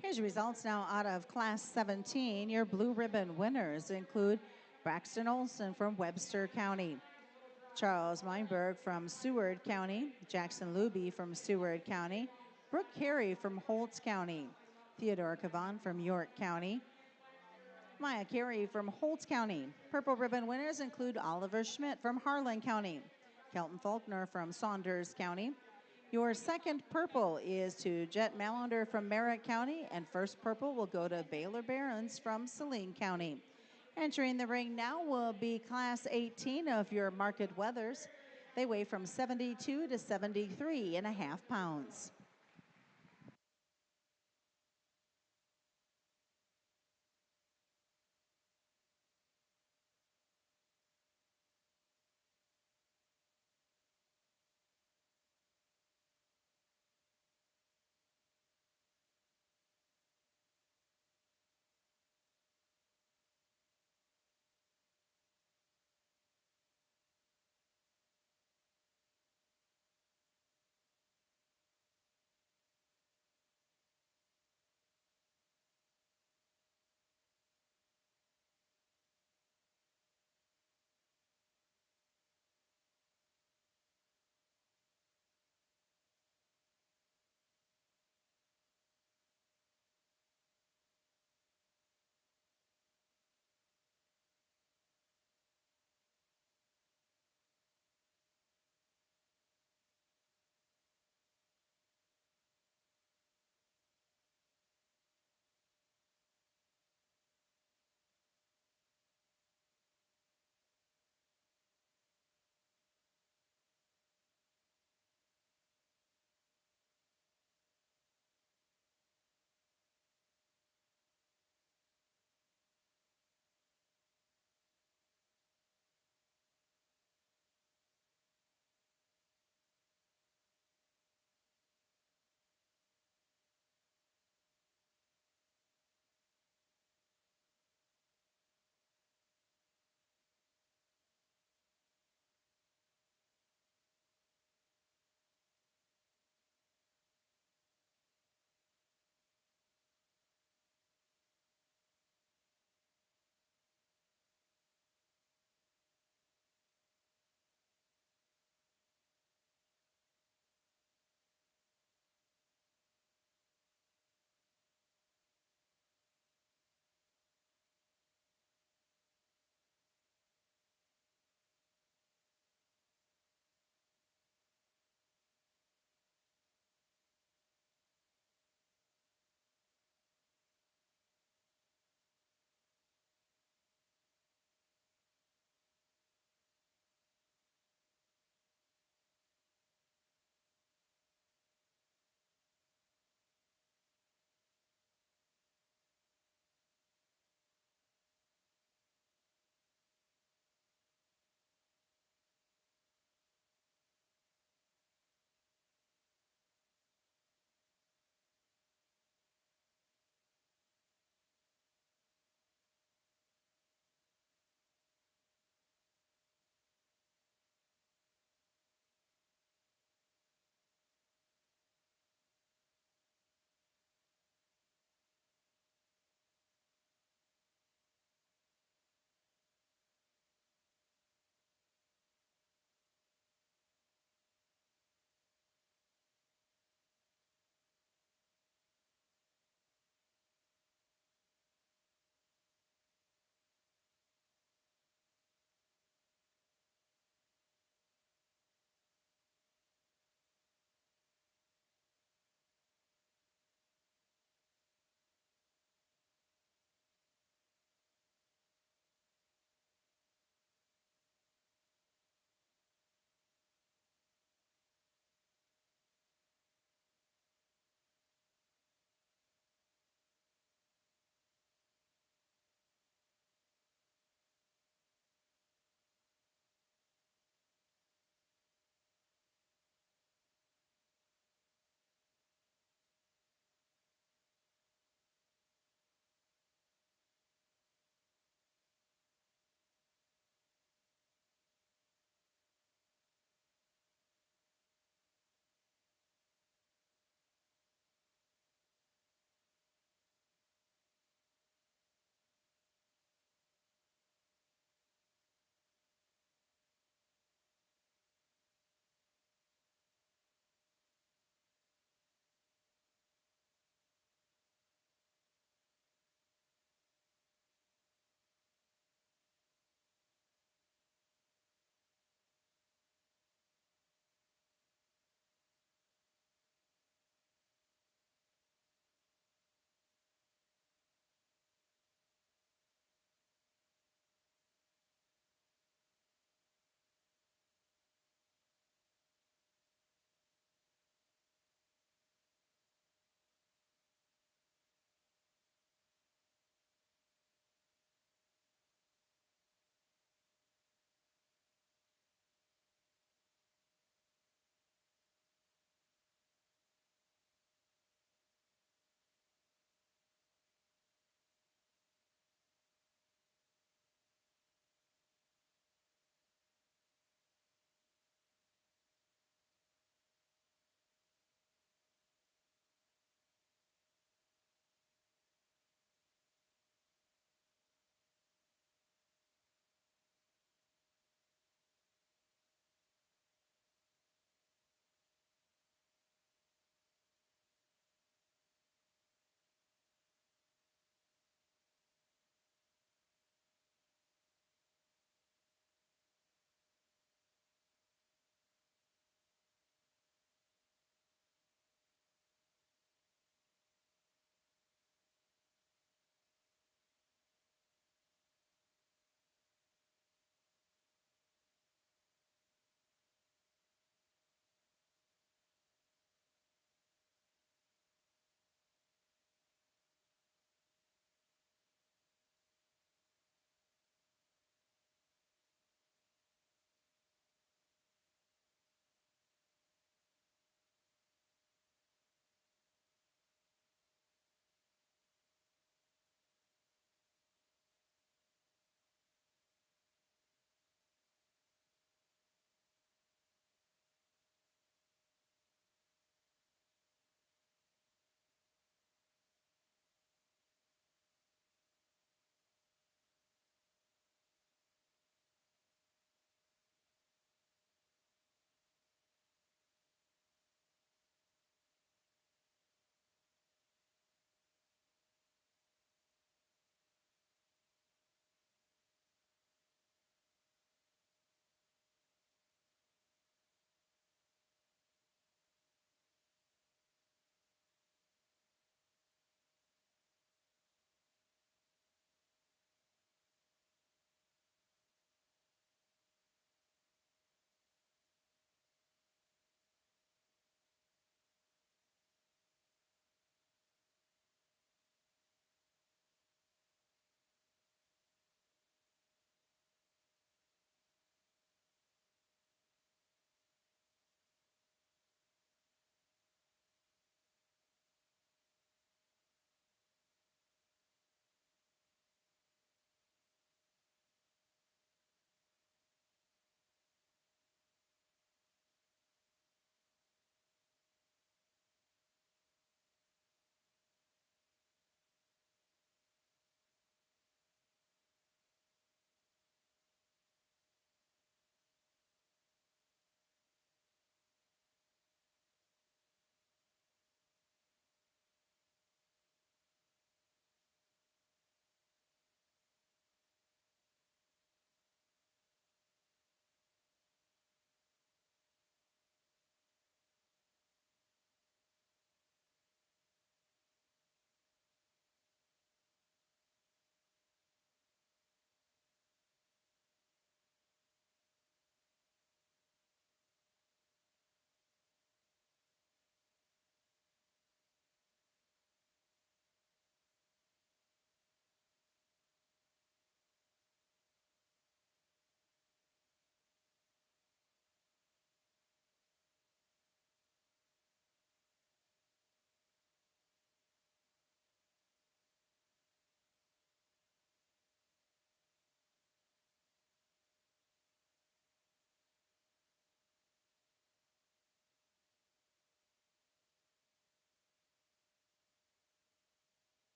Here's your results now out of Class 17. Your blue ribbon winners include Braxton Olson from Webster County, Charles Meinberg from Seward County, Jackson Luby from Seward County, Brooke Carey from Holtz County, Theodore Cavan from York County, Maya Carey from Holtz County. Purple ribbon winners include Oliver Schmidt from Harlan County, Kelton Faulkner from Saunders County. Your second purple is to Jet Malander from Merritt County, and first purple will go to Baylor Barons from Saline County. Entering the ring now will be Class 18 of your market weathers. They weigh from 72 to 73 and a half pounds.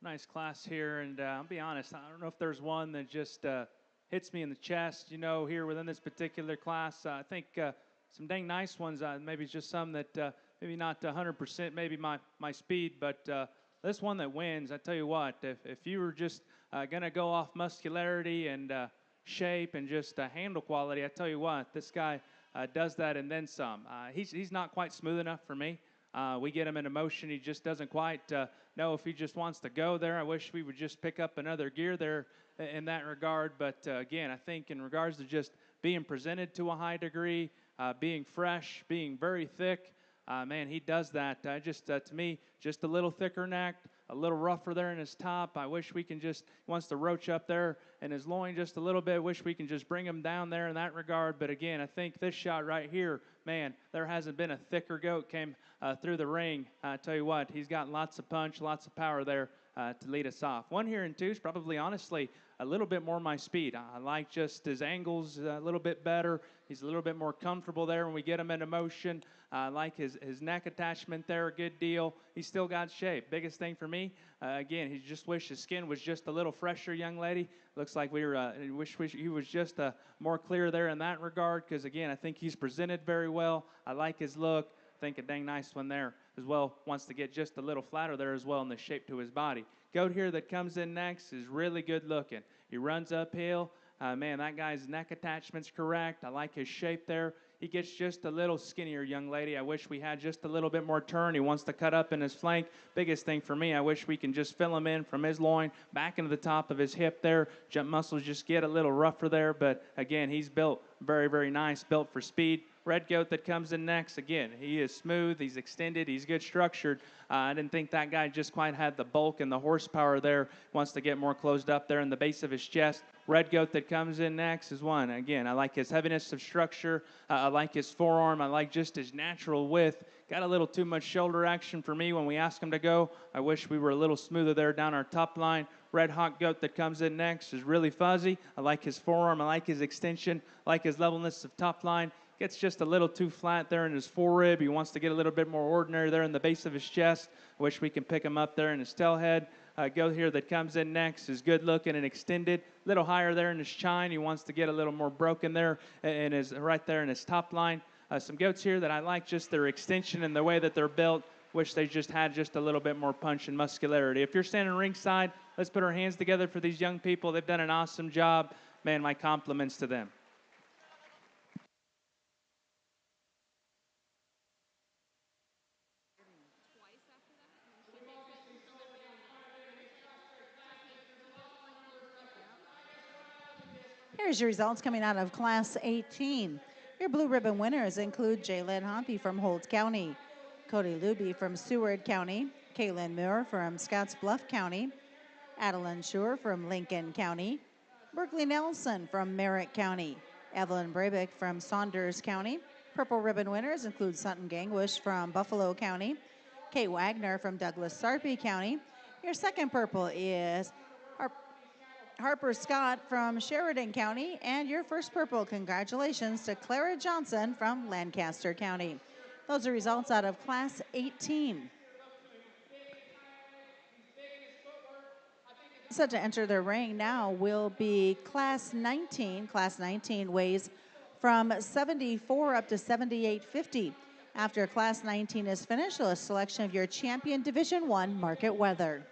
nice class here, and I'll be honest, I don't know if there's one that just hits me in the chest, here within this particular class. I think some dang nice ones, maybe just some that maybe not 100% maybe my speed, but this one that wins, I tell you what, if you were just going to go off muscularity and shape and just handle quality, I tell you what, this guy does that and then some. He's not quite smooth enough for me. We get him in motion. He just doesn't quite know if he just wants to go there. I wish we would just pick up another gear there in that regard. But again, I think in regards to just being presented to a high degree, being fresh, being very thick, man, he does that. To me, just a little thicker necked, a little rougher there in his top. I wish we can just, wants to roach up there in his loin just a little bit. Wish we can just bring him down there in that regard. But again, I think this shot right here, man, there hasn't been a thicker goat came through the ring. I tell you what, he's got lots of punch, lots of power there to lead us off. 1 here and 2 is probably, honestly, a little bit more my speed. I like just his angles a little bit better. He's a little bit more comfortable there when we get him into motion. I like his neck attachment there, a good deal. He's still got shape. Biggest thing for me, again, he just wished his skin was just a little fresher, young lady. Looks like we were, wish he was just more clear there in that regard, because, again, I think he's presented very well. I like his look. I think a dang nice one there as well. Wants to get just a little flatter there as well in the shape to his body. Goat here that comes in next is really good looking. He runs uphill. Man, that guy's neck attachment's correct. I like his shape there. He gets just a little skinnier, young lady. I wish we had just a little bit more turn. He wants to cut up in his flank. Biggest thing for me, I wish we can just fill him in from his loin back into the top of his hip there. Jump muscles just get a little rougher there. But, again, he's built very, very nice, built for speed. Red goat that comes in next, again, he is smooth, he's extended, he's good structured. I didn't think that guy just quite had the bulk and the horsepower there. Wants to get more closed up there in the base of his chest. Red goat that comes in next is one. Again, I like his heaviness of structure. I like his forearm. I like just his natural width. Got a little too much shoulder action for me when we ask him to go. I wish we were a little smoother there down our top line. Red hot goat that comes in next is really fuzzy. I like his forearm. I like his extension. I like his levelness of top line. Gets just a little too flat there in his forerib. He wants to get a little bit more ordinary there in the base of his chest. Wish we can pick him up there in his tail head. Goat here that comes in next is good looking and extended. A little higher there in his chine. He wants to get a little more broken there in his, right there in his top line. Some goats here that I like just their extension and the way that they're built. Wish they just had just a little bit more punch and muscularity. If you're standing ringside, let's put our hands together for these young people. They've done an awesome job. Man, my compliments to them. Here's your results coming out of Class 18. Your blue ribbon winners include Jalen Hompey from Holt County, Cody Luby from Seward County, Kaylin Muir from Scottsbluff County, Adeline Schur from Lincoln County, Berkeley Nelson from Merritt County, Evelyn Brabick from Saunders County. Purple ribbon winners include Sutton Gangwish from Buffalo County, Kate Wagner from Douglas Sarpy County. Your second purple is Harper Scott from Sheridan County, and your first purple, congratulations to Clara Johnson from Lancaster County. Those are results out of Class 18. Set to enter the ring now will be Class 19. Class 19 weighs from 74 up to 78.50. After Class 19 is finished, a selection of your champion Division I market weather.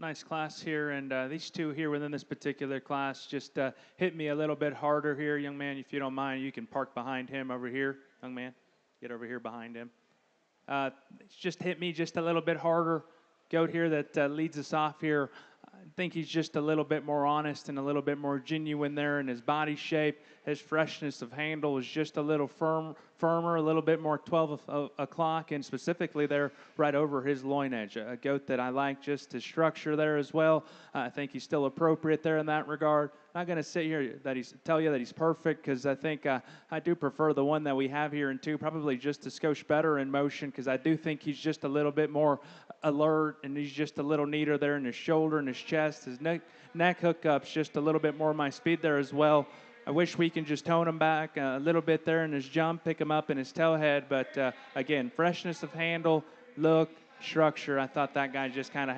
Nice class here, and these two here within this particular class just hit me a little bit harder here. Young man, if you don't mind, you can park behind him over here. Young man, get over here behind him. It's just hit me just a little bit harder. Goat here that leads us off here. I think he's just a little bit more honest and a little bit more genuine there in his body shape. His freshness of handle is just a little firmer, a little bit more 12 o'clock, and specifically there right over his loin edge. A goat that I like, just his structure there as well. I think he's still appropriate there in that regard. Not going to sit here tell you that he's perfect, because I think I do prefer the one that we have here in two, probably just a skosh better in motion, because I do think he's just a little bit more alert, and he's just a little neater there in his shoulder and his chest. His neck hookups just a little bit more my speed there as well. I wish we can just tone him back a little bit there in his jump, pick him up in his tail head. But again, freshness of handle, look, structure. I thought that guy just kind of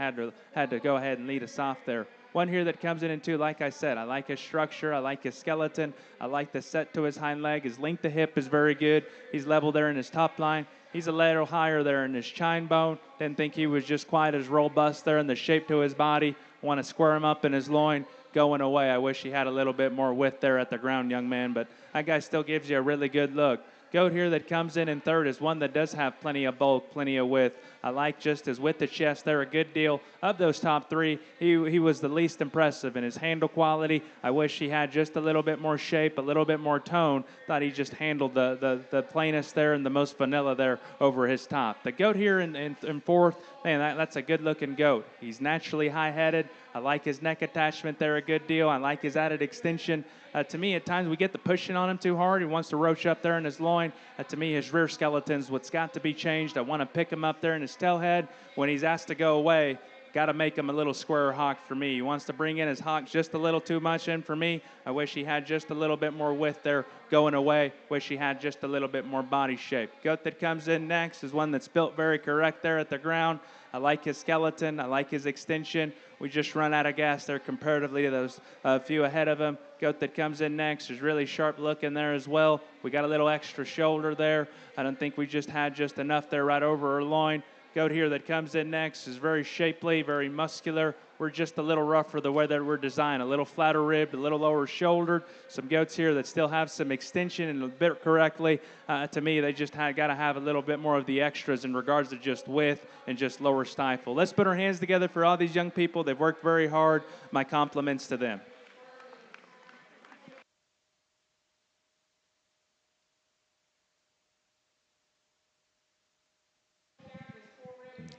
had to go ahead and lead us off there. One here that comes in two, like I said, I like his structure, I like his skeleton, I like the set to his hind leg. His length of hip is very good. He's level there in his top line. He's a little higher there in his chine bone. Didn't think he was just quite as robust there in the shape to his body. Want to square him up in his loin. Going away. I wish he had a little bit more width there at the ground, young man, but that guy still gives you a really good look. Goat here that comes in third is one that does have plenty of bulk, plenty of width. I like just his width of chest there a good deal. Of those top three, he was the least impressive in his handle quality. I wish he had just a little bit more shape, a little bit more tone. Thought he just handled the plainest there and the most vanilla there over his top. The goat here in fourth, man, that's a good-looking goat. He's naturally high-headed. I like his neck attachment there a good deal. I like his added extension. To me, at times we get the pushing on him too hard. He wants to roach up there in his loin. To me, his rear skeleton's what's got to be changed. I want to pick him up there in his tail head. When he's asked to go away, got to make him a little squarer hock for me. He wants to bring in his hock just a little too much in for me. I wish he had just a little bit more width there going away. Wish he had just a little bit more body shape. Goat that comes in next is one that's built very correct there at the ground. I like his skeleton. I like his extension. We just run out of gas there comparatively to those few ahead of him. Goat that comes in next is really sharp looking there as well. We got a little extra shoulder there. I don't think we just had just enough there right over her loin. Goat here that comes in next is very shapely, very muscular. We're just a little rough for the way that we're designed. A little flatter ribbed, a little lower shouldered. Some goats here that still have some extension and a bit correctly. To me, they just got to have a little bit more of the extras in regards to just width and just lower stifle. Let's put our hands together for all these young people. They've worked very hard. My compliments to them.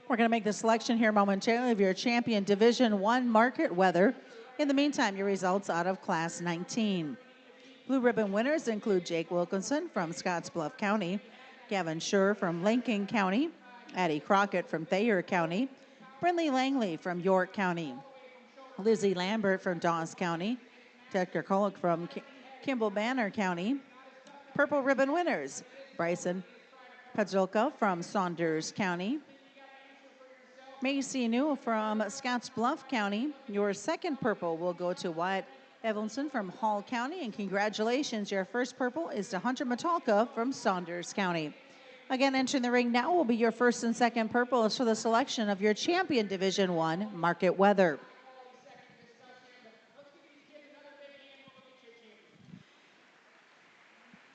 We're going to make the selection here momentarily of your champion Division I market weather. In the meantime, your results out of Class 19. Blue ribbon winners include Jake Wilkinson from Scottsbluff County, Gavin Schur from Lincoln County, Addie Crockett from Thayer County, Brinley Langley from York County, Lizzie Lambert from Dawes County, Tucker Kolick from Kimball Banner County. Purple ribbon winners, Bryson Padzolka from Saunders County, Macy New from Scottsbluff County. Your second purple will go to Wyatt Evanson from Hall County, and congratulations, your first purple is to Hunter Metalka from Saunders County. Again, entering the ring now will be your first and second purples for the selection of your champion Division I market weather.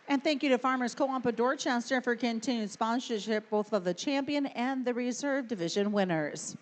And thank you to Farmers Co-op of Dorchester for continued sponsorship both of the champion and the reserve division winners.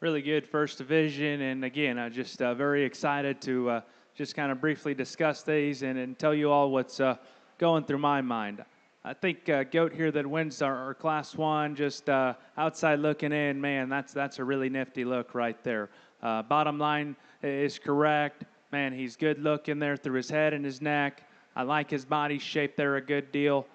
really good first division. And again, I'm just very excited to just kind of briefly discuss these and tell you all what's going through my mind. I think goat here that wins our class one, just outside looking in, man, that's a really nifty look right there. Bottom line is correct. Man, he's good looking there through his head and his neck. I like his body shape there a good deal.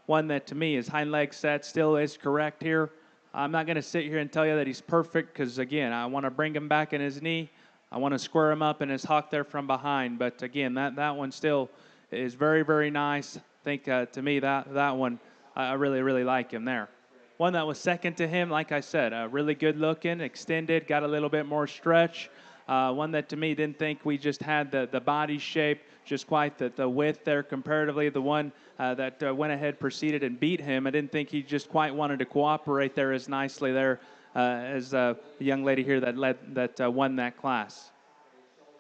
One that to me, his hind leg set still is correct here. I'm not going to sit here and tell you that he's perfect because, again, I want to bring him back in his knee. I want to square him up in his hock there from behind. But, again, that one still is very, very nice. I think, to me, that one, I really, really like him there. One that was second to him, like I said, really good looking, extended, got a little bit more stretch. One that to me didn't think we just had the body shape, just quite the width there comparatively. The one that went ahead, proceeded, and beat him, I didn't think he just quite wanted to cooperate there as nicely there as the young lady here that won that class.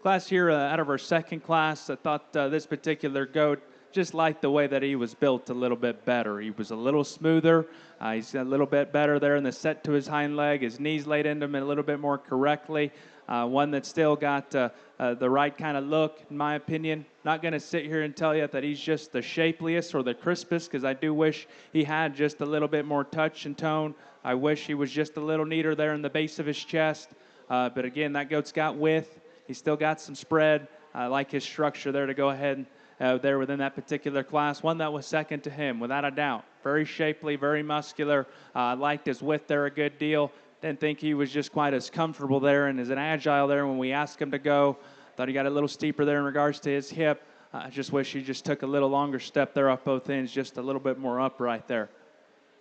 Class here out of our second class, I thought this particular goat just liked the way that he was built a little bit better. He was a little smoother. He's a little bit better there in the set to his hind leg. His knees laid into him a little bit more correctly. One that still got the right kind of look, in my opinion. Not going to sit here and tell you that he's just the shapeliest or the crispest, because I do wish he had just a little bit more touch and tone. I wish he was just a little neater there in the base of his chest. But again, that goat's got width. He's still got some spread. I like his structure there to go ahead there within that particular class. One that was second to him, without a doubt. Very shapely, very muscular. I liked his width there a good deal. Didn't think he was just quite as comfortable there and as an agile there when we asked him to go. Thought he got a little steeper there in regards to his hip. I just wish he just took a little longer step there off both ends, just a little bit more upright there.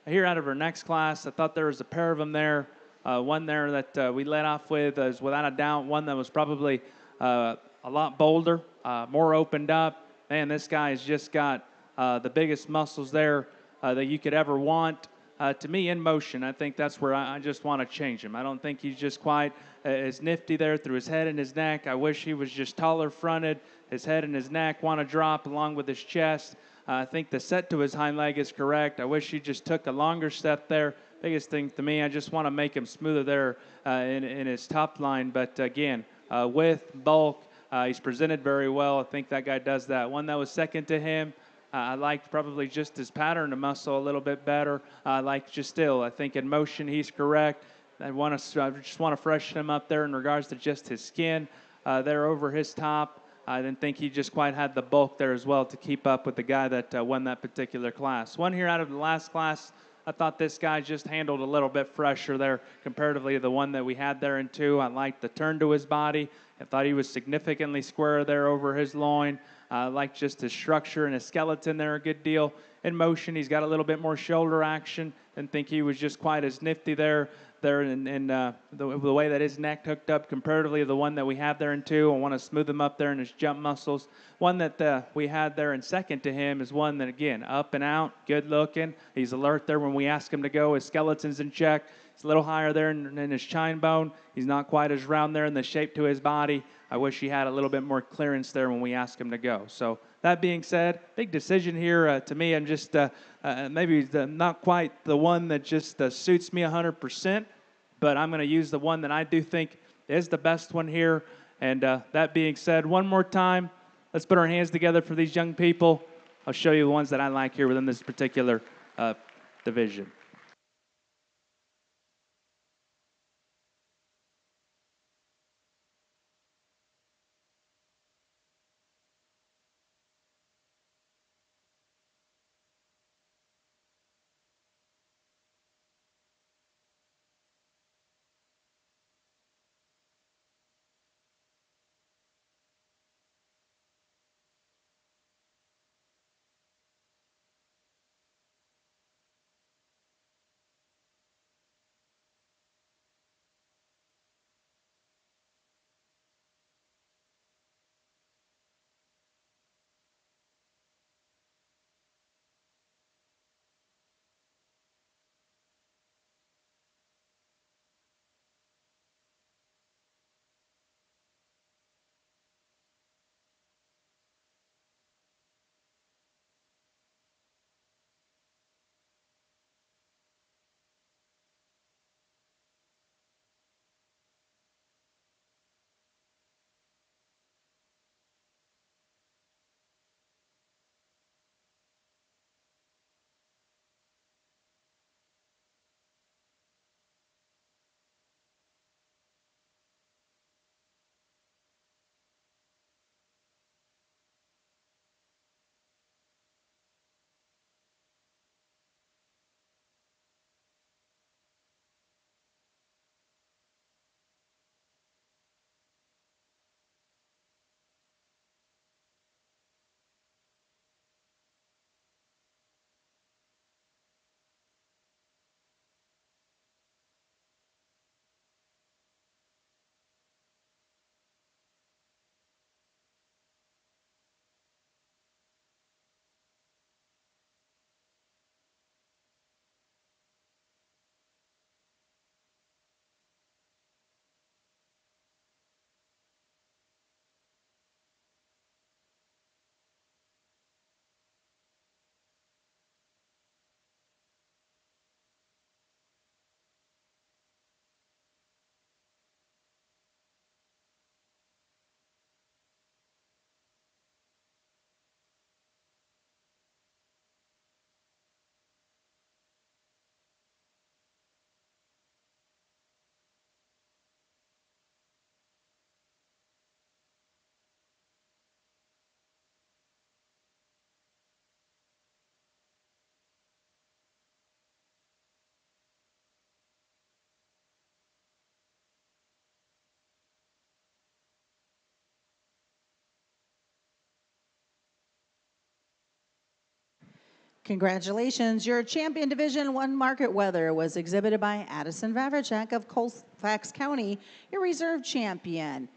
Here out of our next class, I thought there was a pair of them there. One there that we led off with is without a doubt one that was probably a lot bolder, more opened up. Man, this guy has just got the biggest muscles there that you could ever want. To me, in motion, I think that's where I just want to change him. I don't think he's just quite as nifty there through his head and his neck. I wish he was just taller fronted. His head and his neck want to drop along with his chest. I think the set to his hind leg is correct. I wish he just took a longer step there. Biggest thing to me, I just want to make him smoother there in his top line. But again, width, bulk, he's presented very well. I think that guy does that. One that was second to him, I liked probably just his pattern of muscle a little bit better. I like just still, I think in motion he's correct. I just want to freshen him up there in regards to just his skin there over his top. I didn't think he just quite had the bulk there as well to keep up with the guy that won that particular class. One here out of the last class, I thought this guy just handled a little bit fresher there comparatively to the one that we had there in two. I liked the turn to his body. I thought he was significantly squarer there over his loin. I liked just his structure and his skeleton there a good deal. In motion, he's got a little bit more shoulder action. Didn't think he was just quite as nifty there in the way that his neck hooked up comparatively to the one that we have there in two. I want to smooth him up there in his jump muscles. One that we had there in second to him is one that, again, up and out, good looking. He's alert there when we ask him to go. His skeleton's in check. He's a little higher there in his chine bone. He's not quite as round there in the shape to his body. I wish he had a little bit more clearance there when we ask him to go. So that being said, big decision here to me. I'm just maybe not quite the one that just suits me 100%, but I'm going to use the one that I do think is the best one here. And that being said, one more time, let's put our hands together for these young people. I'll show you the ones that I like here within this particular division. Congratulations, your champion Division One market weather was exhibited by Addison Vavrachek of Colfax County. Your reserve champion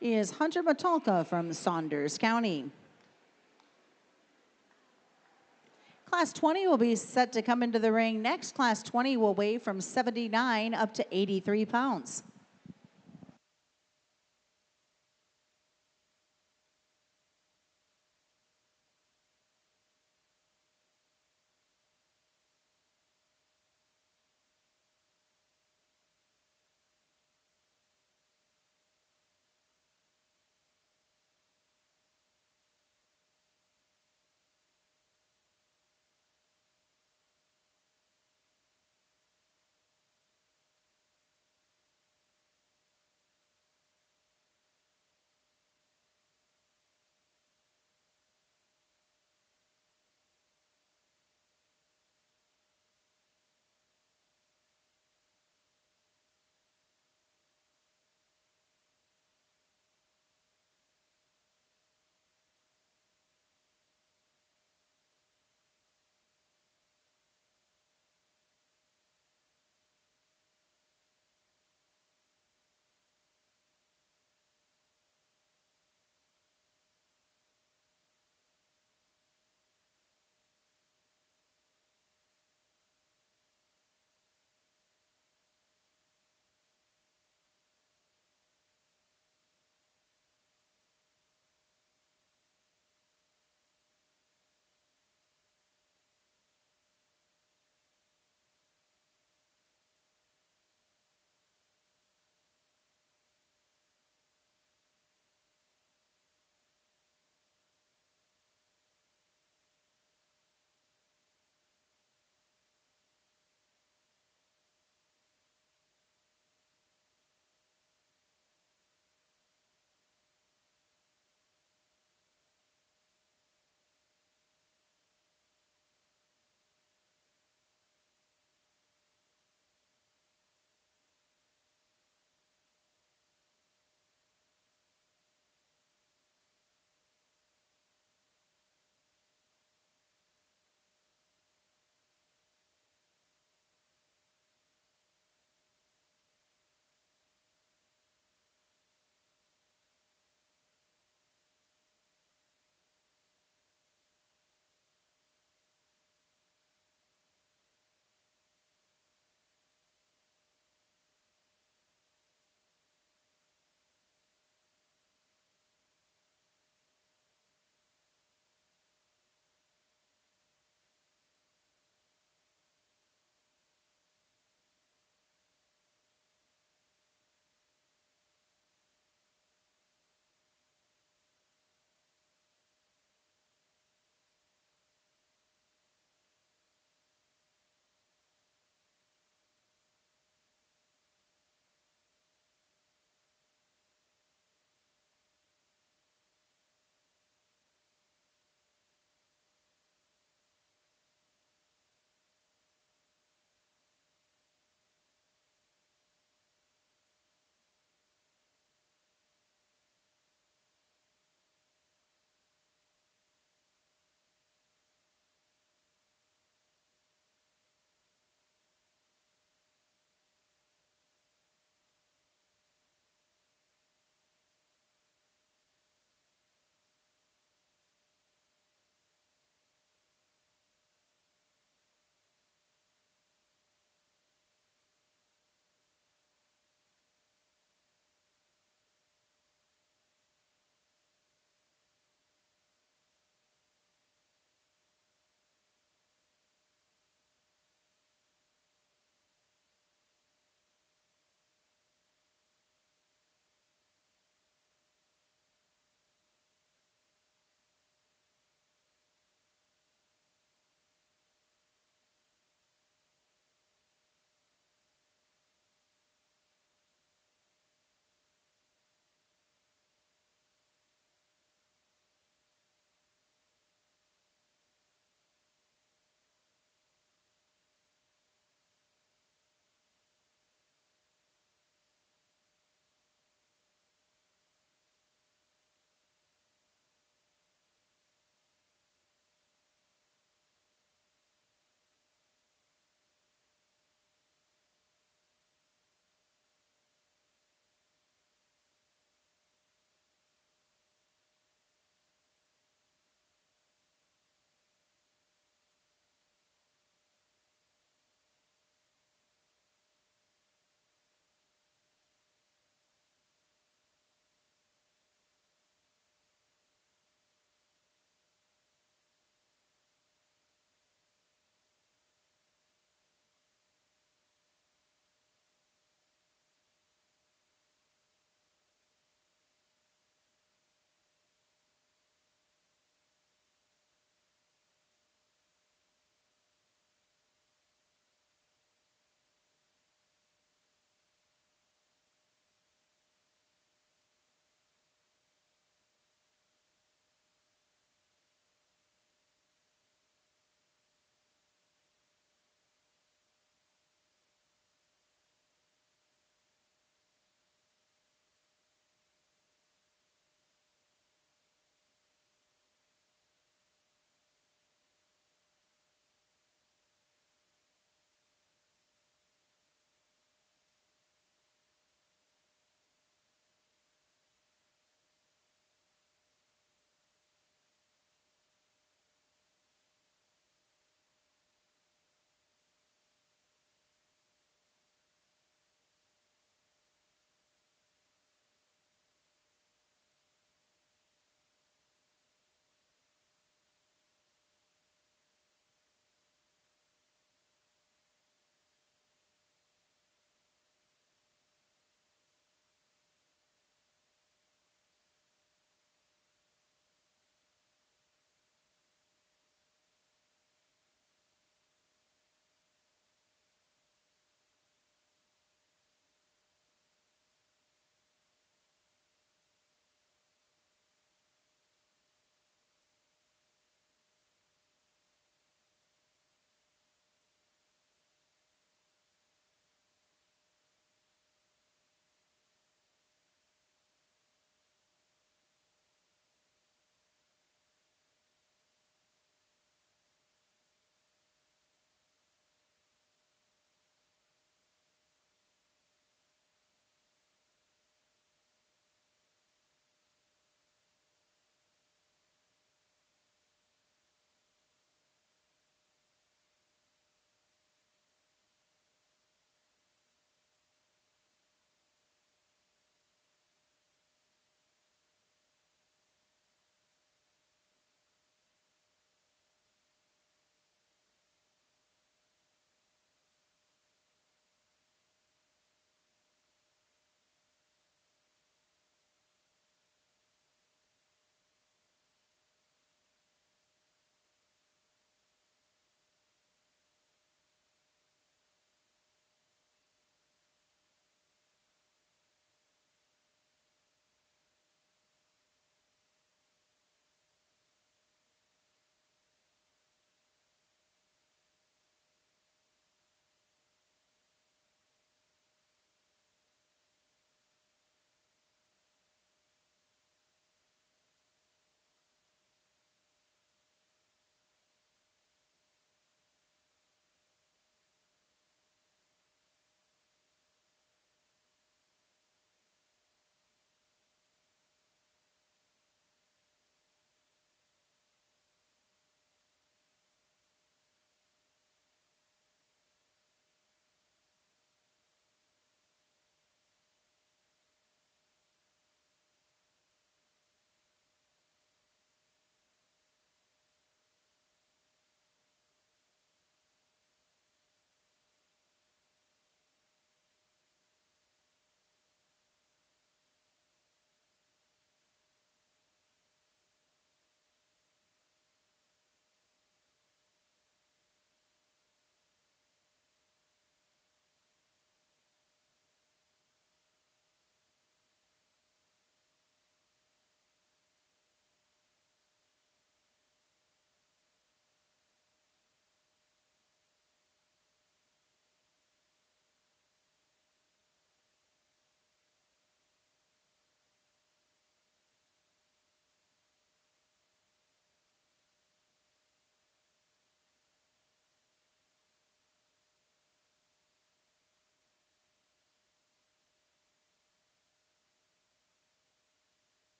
is Hunter Matulka from Saunders County. Class 20 will be set to come into the ring next. Class 20 will weigh from 79 up to 83 pounds.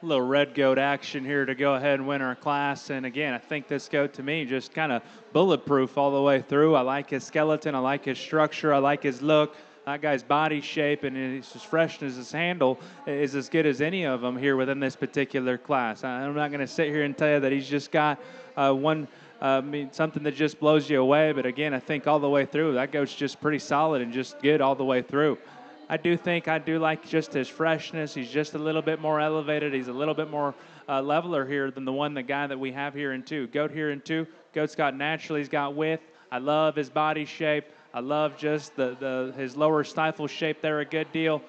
little red goat action here to go ahead and win our class. And again, I think this goat to me just kind of bulletproof all the way through. I like his skeleton. I like his structure. I like his look. That guy's body shape and his freshness, his handle is as good as any of them here within this particular class. I'm not going to sit here and tell you that he's just got one. Something that just blows you away. But again, I think all the way through, that goat's just pretty solid and just good all the way through. I do like just his freshness. He's just a little bit more elevated. He's a little bit more leveler here than the guy that we have here in 2. Goat here in 2. Goat's got naturally, he's got width. I love his body shape. I love just his lower stifle shape there a good deal.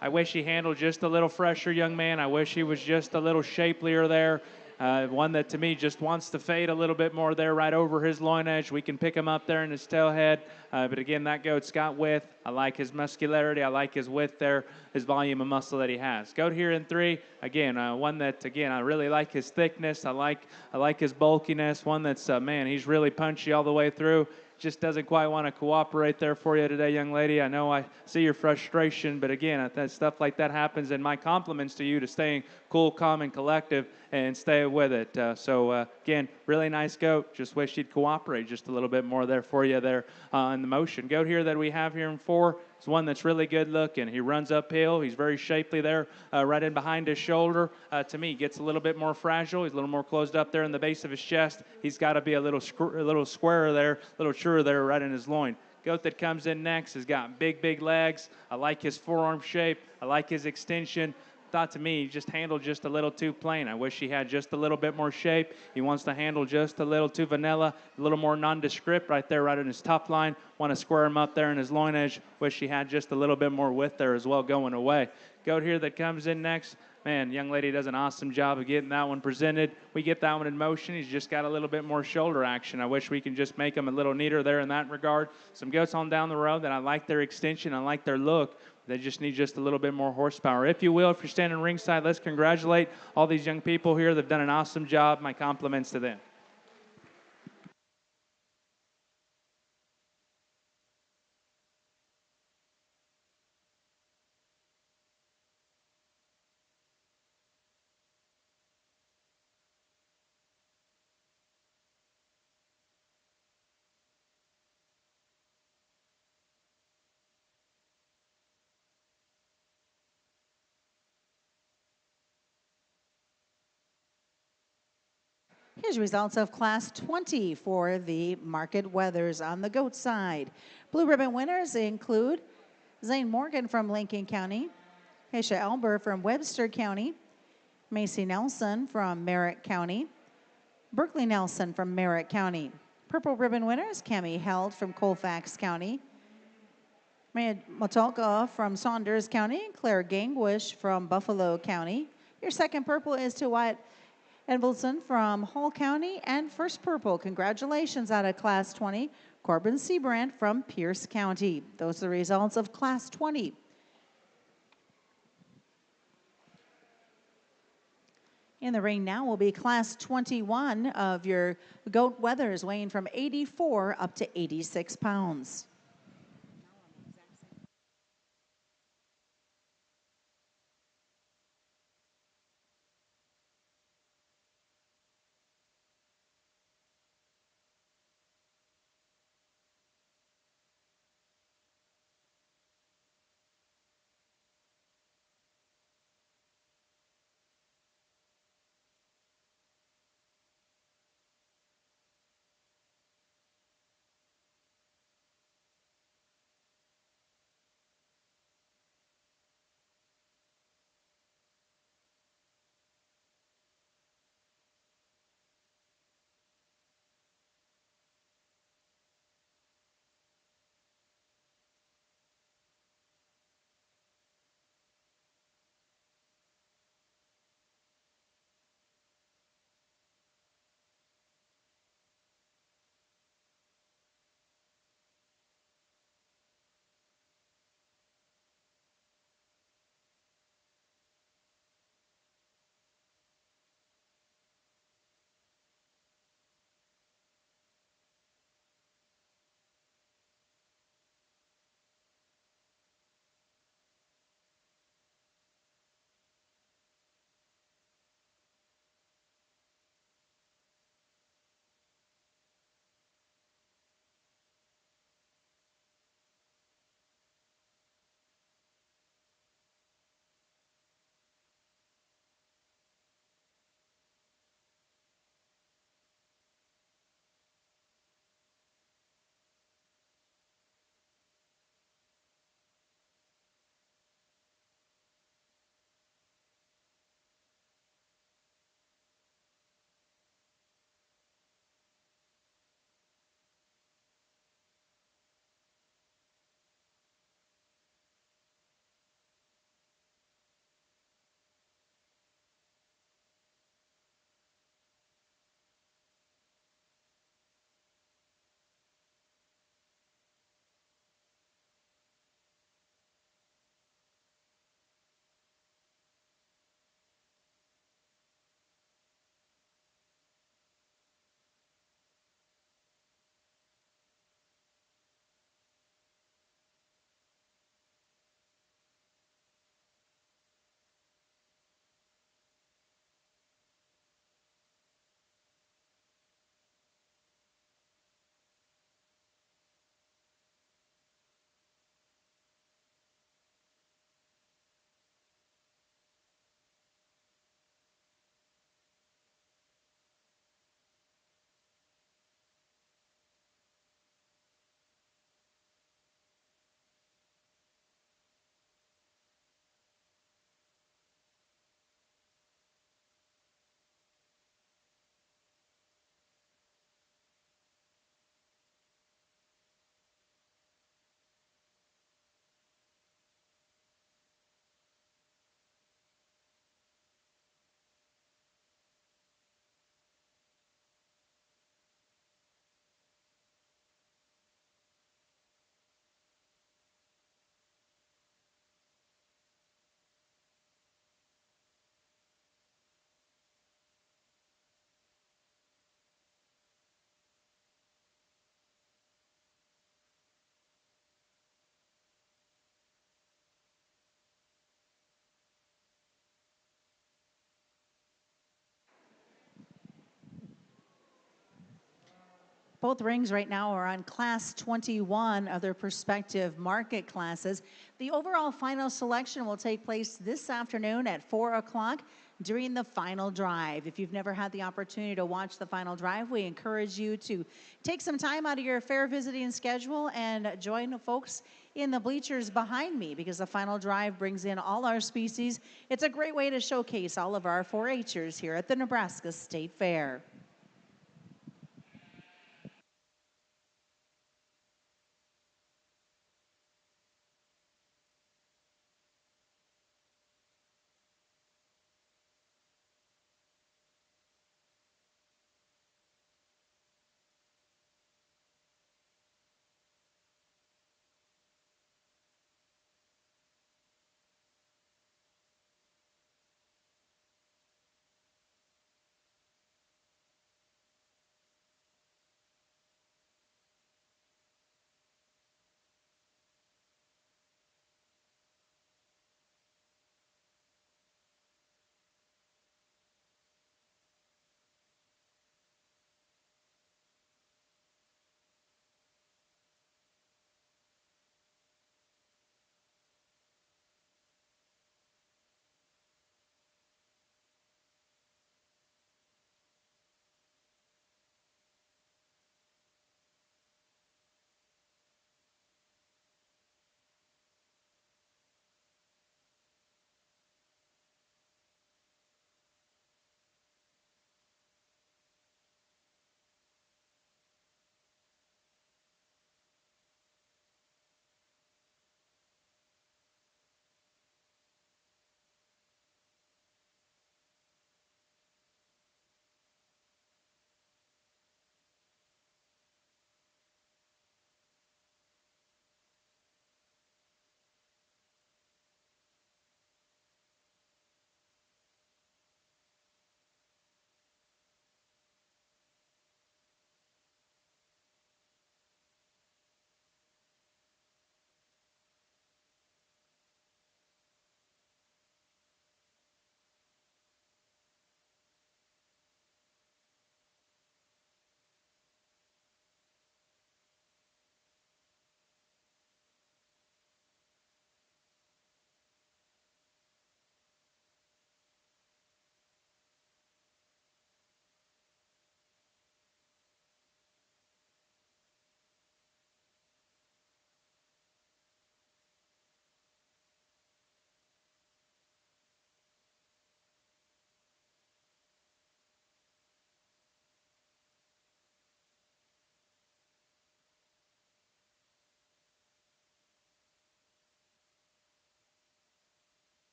I wish he handled just a little fresher, young man. I wish he was just a little shapelier there. One that to me just wants to fade a little bit more there right over his loin edge. We can pick him up there in his tail head. But again, that goat's got width. I like his muscularity. I like his width there, his volume of muscle that he has. Goat here in 3. Again, one that, again, I really like his thickness. I like his bulkiness. One that's, man, he's really punchy all the way through. Just doesn't quite want to cooperate there for you today, young lady. I know I see your frustration, but again, stuff like that happens, and my compliments to you to staying cool, calm, and collective and stay with it. Again, really nice goat. Just wish he'd cooperate just a little bit more there for you there in the motion. Goat here that we have here in 4 is one that's really good looking. He runs uphill. He's very shapely there right in behind his shoulder. To me, gets a little bit more fragile. He's a little more closed up there in the base of his chest. He's got to be a little squarer there, a little truer there right in his loin. Goat that comes in next has got big legs. I like his forearm shape. I like his extension. Thought to me, he just handled just a little too plain. I wish he had just a little bit more shape. He wants to handle just a little too vanilla, a little more nondescript right there, right in his top line. Want to square him up there in his loin edge. Wish he had just a little bit more width there as well going away. Goat here that comes in next. Man, young lady does an awesome job of getting that one presented. We get that one in motion. He's just got a little bit more shoulder action. I wish we can just make him a little neater there in that regard. Some goats on down the road that I like their extension. I like their look. They just need just a little bit more horsepower. If you will, if you're standing ringside, let's congratulate all these young people here. They've done an awesome job. My compliments to them. Here's results of Class 20 for the market weathers on the goat side. Blue ribbon winners include Zane Morgan from Lincoln County, Haisha Elber from Webster County, Macy Nelson from Merritt County, Berkeley Nelson from Merritt County. Purple ribbon winners, Cami Held from Colfax County, Maya Motolka from Saunders County, Claire Gangwish from Buffalo County. Your second purple is to Wyatt Edvaldson from Hull County, and first purple, congratulations out of Class 20, Corbin Seabrand from Pierce County. Those are the results of Class 20. In the ring now will be Class 21 of your goat weathers, weighing from 84 up to 86 pounds. Both rings right now are on Class 21 of their respective market classes. The overall final selection will take place this afternoon at 4 o'clock during the final drive. If you've never had the opportunity to watch the final drive, we encourage you to take some time out of your fair visiting schedule and join the folks in the bleachers behind me, because the final drive brings in all our species. It's a great way to showcase all of our 4-H'ers here at the Nebraska State Fair.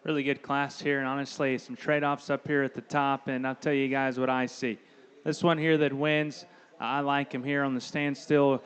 Really good class here, and honestly, some trade-offs up here at the top, and I'll tell you guys what I see. This one here that wins, I like him here on the standstill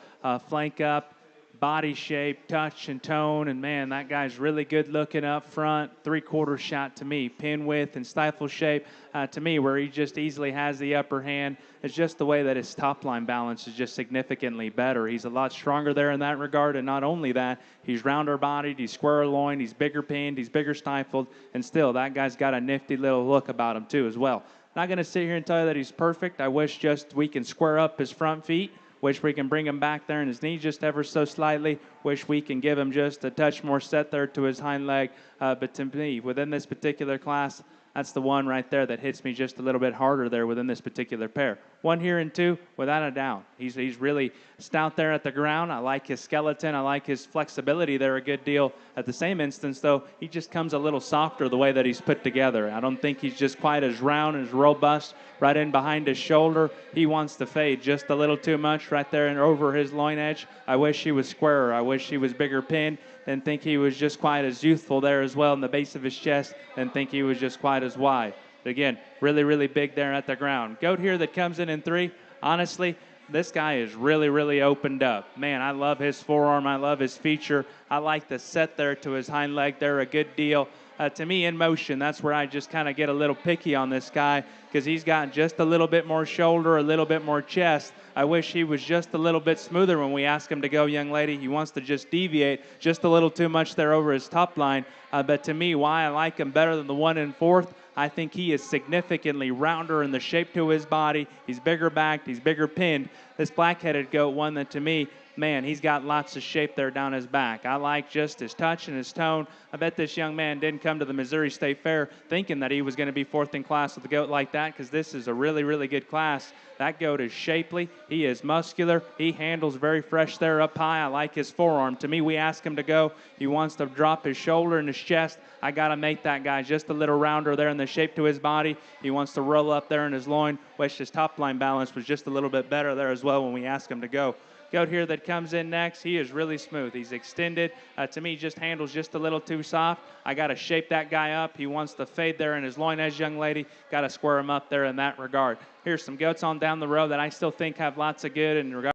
flank up. body shape, touch, and tone. And man, that guy's really good looking up front. 3/4 shot to me. Pin width and stifle shape to me, where he just easily has the upper hand. It's just the way that his top line balance is just significantly better. He's a lot stronger there in that regard. And not only that, he's rounder bodied, he's square loined, he's bigger pinned, he's bigger stifled. And still, that guy's got a nifty little look about him, too, as well. Not going to sit here and tell you that he's perfect. I wish just we can square up his front feet. Wish we can bring him back there in his knee just ever so slightly. Wish we can give him just a touch more set there to his hind leg. But to me, within this particular class, that's the one right there that hits me just a little bit harder there within this particular pair. 1 here and 2, without a doubt. He's really stout there at the ground. I like his skeleton. I like his flexibility there a good deal. At the same instance, though, he just comes a little softer the way that he's put together. I don't think he's just quite as round and as robust right in behind his shoulder. He wants to fade just a little too much right there and over his loin edge. I wish he was squarer. I wish he was bigger pinned. Didn't think he was just quite as youthful there as well in the base of his chest. Didn't think he was just quite as wide. But again, really, really big there at the ground. Goat here that comes in 3. Honestly, this guy is really opened up. Man, I love his forearm. I love his feature. I like the set there to his hind leg there a good deal. To me, in motion, that's where I just kind of get a little picky on this guy because he's got just a little bit more shoulder, a little bit more chest. I wish he was just a little bit smoother when we ask him to go, young lady. He wants to just deviate just a little too much there over his top line. But to me, why I like him better than the 1 in 4th, I think he is significantly rounder in the shape to his body. He's bigger backed. He's bigger pinned. This black-headed goat, one that to me, man, he's got lots of shape there down his back. I like just his touch and his tone. I bet this young man didn't come to the Missouri State Fair thinking that he was going to be 4th in class with a goat like that because this is a really good class. That goat is shapely. He is muscular. He handles very fresh there up high. I like his forearm. To me, we ask him to go. He wants to drop his shoulder and his chest. I got to make that guy just a little rounder there in the shape to his body. He wants to roll up there in his loin. Wish his top line balance was just a little bit better there as well when we ask him to go. Goat here that comes in next, he is really smooth. He's extended. To me, just handles just a little too soft. I got to shape that guy up. He wants to fade there in his loin edge, young lady. Got to square him up there in that regard. Here's some goats on down the road that I still think have lots of good in regard.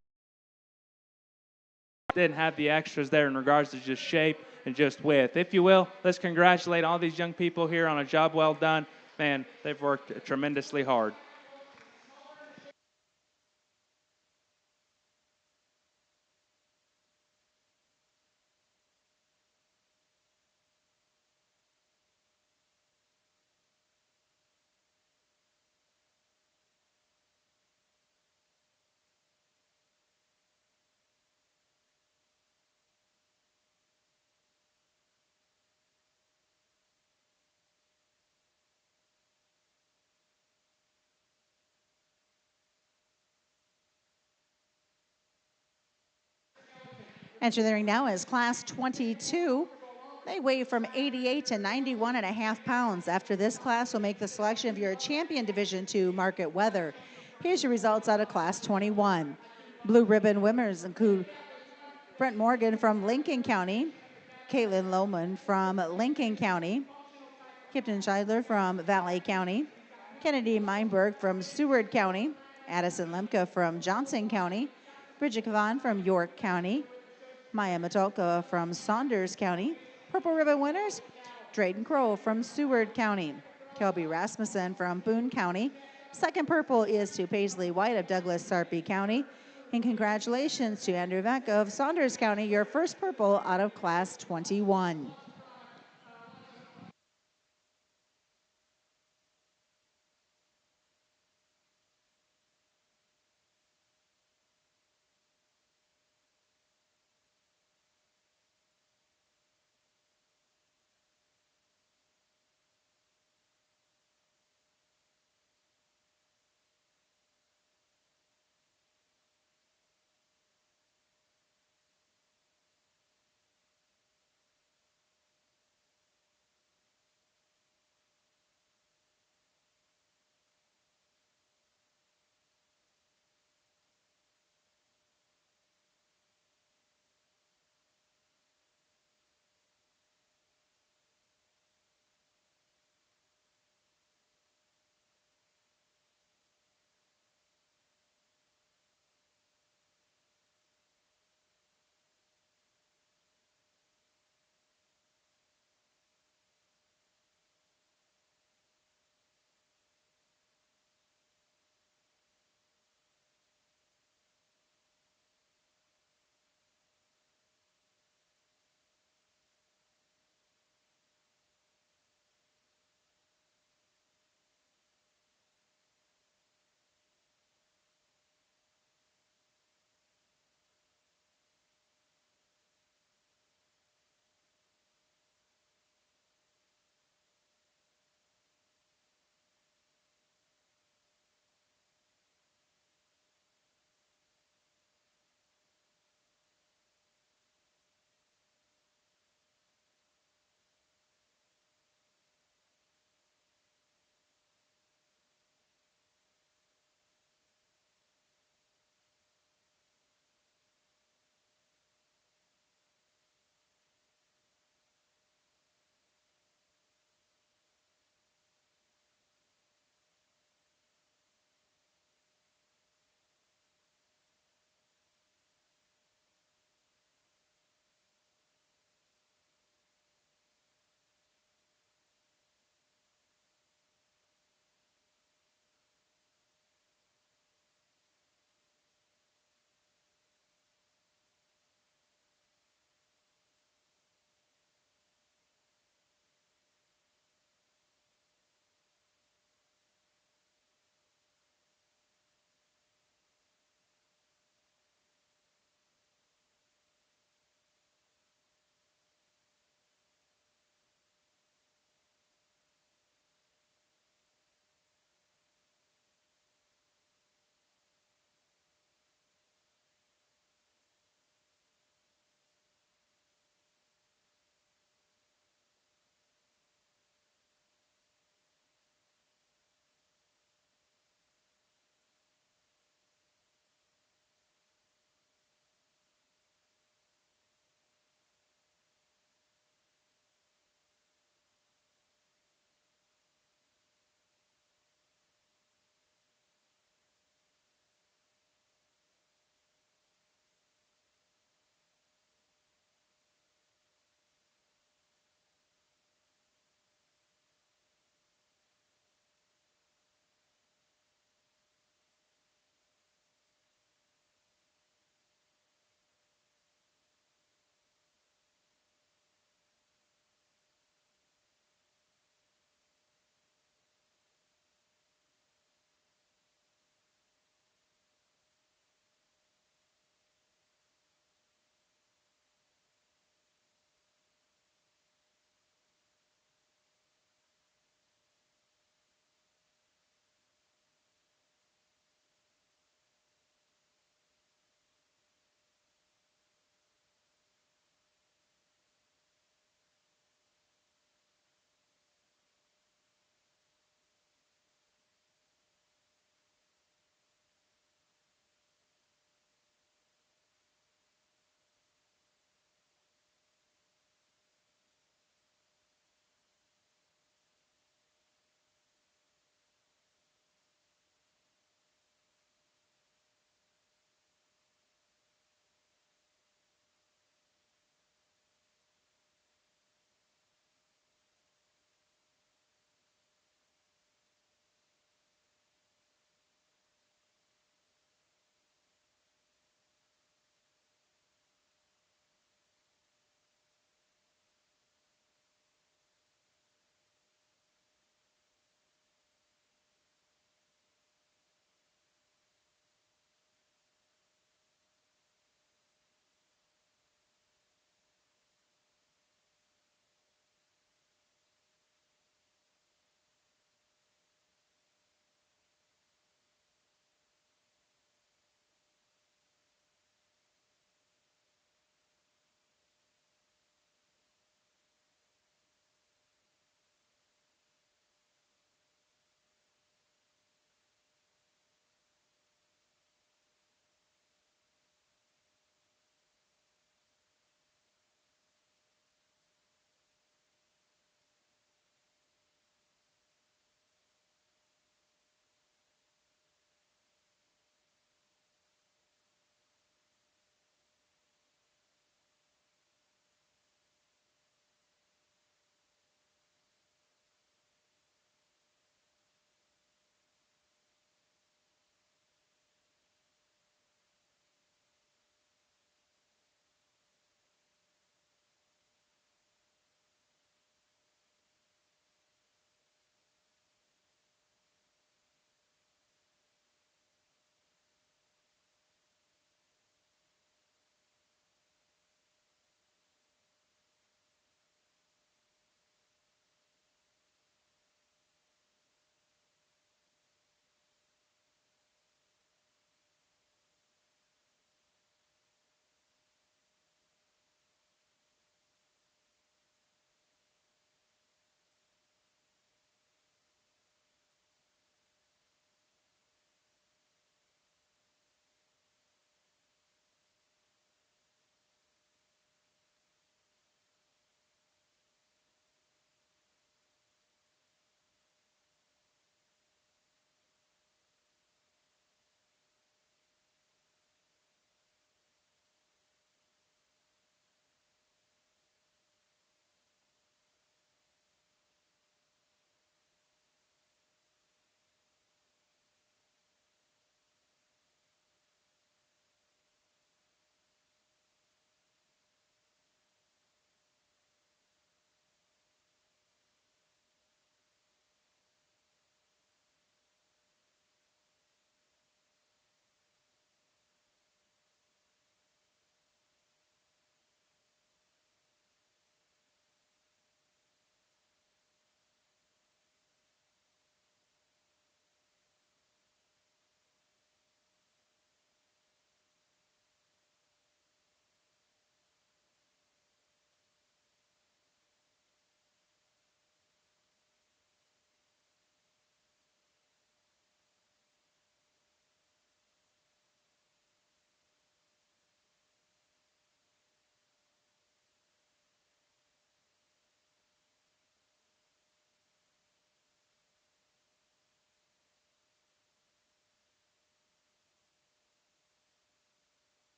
Didn't have the extras there in regards to just shape and just width. If you will, let's congratulate all these young people here on a job well done. Man, they've worked tremendously hard. Entering now is class 22. They weigh from 88 to 91 and a half pounds. After this class, will make the selection of your champion Division II market weather. Here's your results out of class 21. Blue ribbon winners include Brent Morgan from Lincoln County, Caitlin Lohman from Lincoln County, Kipton Scheidler from Valley County, Kennedy Meinberg from Seward County, Addison Lemke from Johnson County, Bridget Kavan from York County, Maya Matolka from Saunders County. Purple ribbon winners, Drayden Crow from Seward County, Kelby Rasmussen from Boone County. Second purple is to Paisley White of Douglas Sarpy County. And congratulations to Andrew Beck of Saunders County, your first purple out of class 21.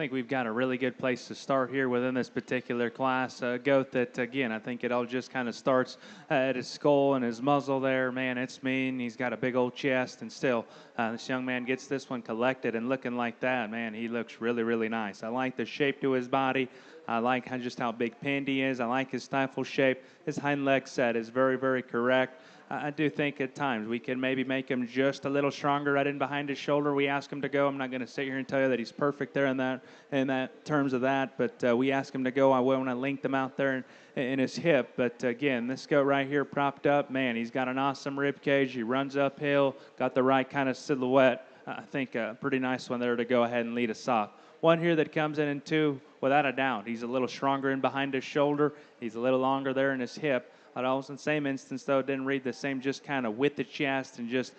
think we've got a really good place to start here within this particular class. Goat that, again, I think it all just kind of starts at his skull and his muzzle there. Man, it's mean. He's got a big old chest, and still, this young man gets this one collected and looking like that. Man, he looks really, really nice. I like the shape to his body. I like just how big pinned he is. I like his stifle shape. His hind leg set is very, very correct. I do think at times we can maybe make him just a little stronger right in behind his shoulder. We ask him to go. I'm not going to sit here and tell you that he's perfect there in that terms of that, but we ask him to go. I want to link them out there in his hip. But again, this goat right here propped up, man, he's got an awesome rib cage. He runs uphill, got the right kind of silhouette. I think a pretty nice one there to go ahead and lead us off. One here that comes in two, without a doubt. He's a little stronger in behind his shoulder. He's a little longer there in his hip. But also in the same instance, though, didn't read the same just kind of with the chest and just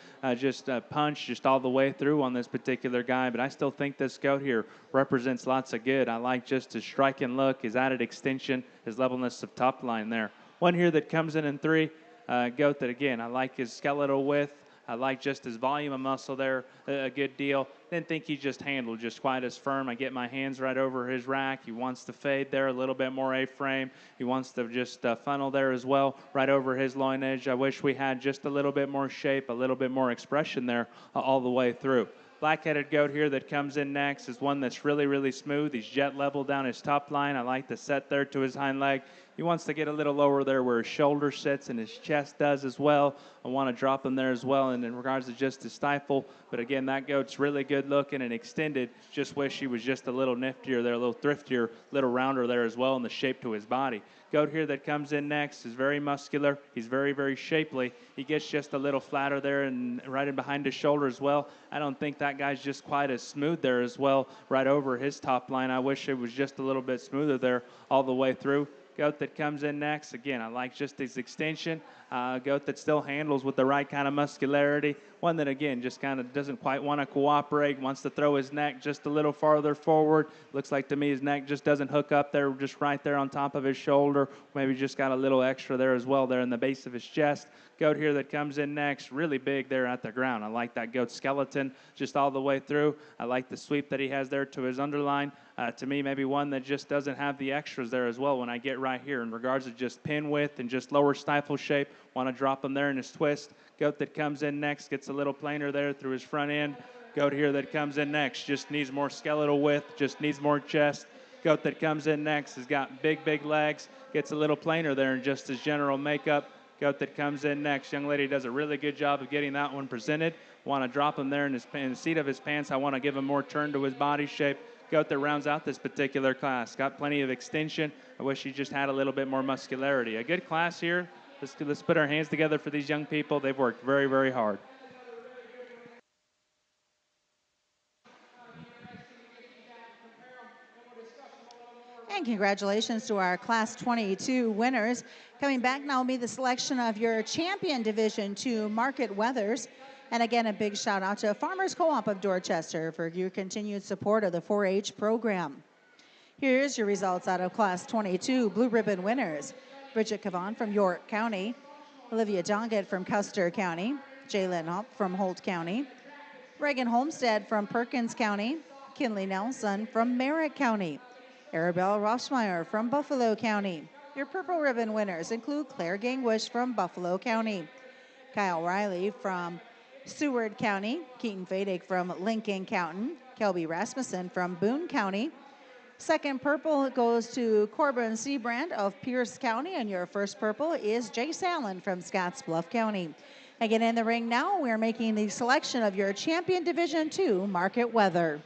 punch just all the way through on this particular guy. But I still think this goat here represents lots of good. I like just his striking look, his added extension, his levelness of top line there. One here that comes in three, goat that, again, I like his skeletal width. I like just his volume of muscle there a good deal. Didn't think he just handled just quite as firm. I get my hands right over his rack. He wants to fade there a little bit more A-frame. He wants to just funnel there as well, right over his loin edge. I wish we had just a little bit more shape, a little bit more expression there all the way through. Black-headed goat here that comes in next is one that's really, really smooth. He's jet level down his top line. I like the set there to his hind leg. He wants to get a little lower there where his shoulder sits and his chest does as well. I want to drop him there as well. And in regards to just his stifle, but again, that goat's really good looking and extended. Just wish he was just a little niftier there, a little thriftier, little rounder there as well in the shape to his body. Goat here that comes in next is very muscular. He's very, very shapely. He gets just a little flatter there and right in behind his shoulder as well. I don't think that guy's just quite as smooth there as well, right over his top line. I wish it was just a little bit smoother there all the way through. Goat that comes in next, again, I like just his extension. Goat that still handles with the right kind of muscularity. One that, again, just kind of doesn't quite want to cooperate, wants to throw his neck just a little farther forward. Looks like to me his neck just doesn't hook up there, just right there on top of his shoulder. Maybe just got a little extra there as well there in the base of his chest. Goat here that comes in next, really big there at the ground. I like that goat skeleton just all the way through. I like the sweep that he has there to his underline. To me, maybe one that just doesn't have the extras there as well when I get right here in regards to just pin width and just lower stifle shape. Want to drop him there in his twist. Goat that comes in next gets a little plainer there through his front end. Goat here that comes in next just needs more skeletal width, just needs more chest. Goat that comes in next has got big, big legs, gets a little plainer there in just his general makeup. Goat that comes in next, young lady does a really good job of getting that one presented. Want to drop him there in the seat of his pants. I want to give him more turn to his body shape. Goat that rounds out this particular class. Got plenty of extension. I wish he just had a little bit more muscularity. A good class here. Let's put our hands together for these young people. They've worked very, very hard. And congratulations to our Class 22 winners. Coming back now will be the selection of your Champion Division 2 Market Weathers. And again, a big shout out to Farmers Co-op of Dorchester for your continued support of the 4-H program. Here's your results out of Class 22 Blue Ribbon winners. Bridget Cavan from York County, Olivia Doggett from Custer County, Jalen Hupp from Holt County, Reagan Homestead from Perkins County, Kinley Nelson from Merritt County, Arabelle Rossmeyer from Buffalo County. Your purple ribbon winners include Claire Gangwish from Buffalo County, Kyle Riley from Seward County, Keaton Fadick from Lincoln County, Kelby Rasmussen from Boone County. Second purple goes to Corbin Seabrand of Pierce County, and your first purple is Jace Allen from Scottsbluff County. Again, in the ring now, we're making the selection of your Champion Division 2 Market Weather.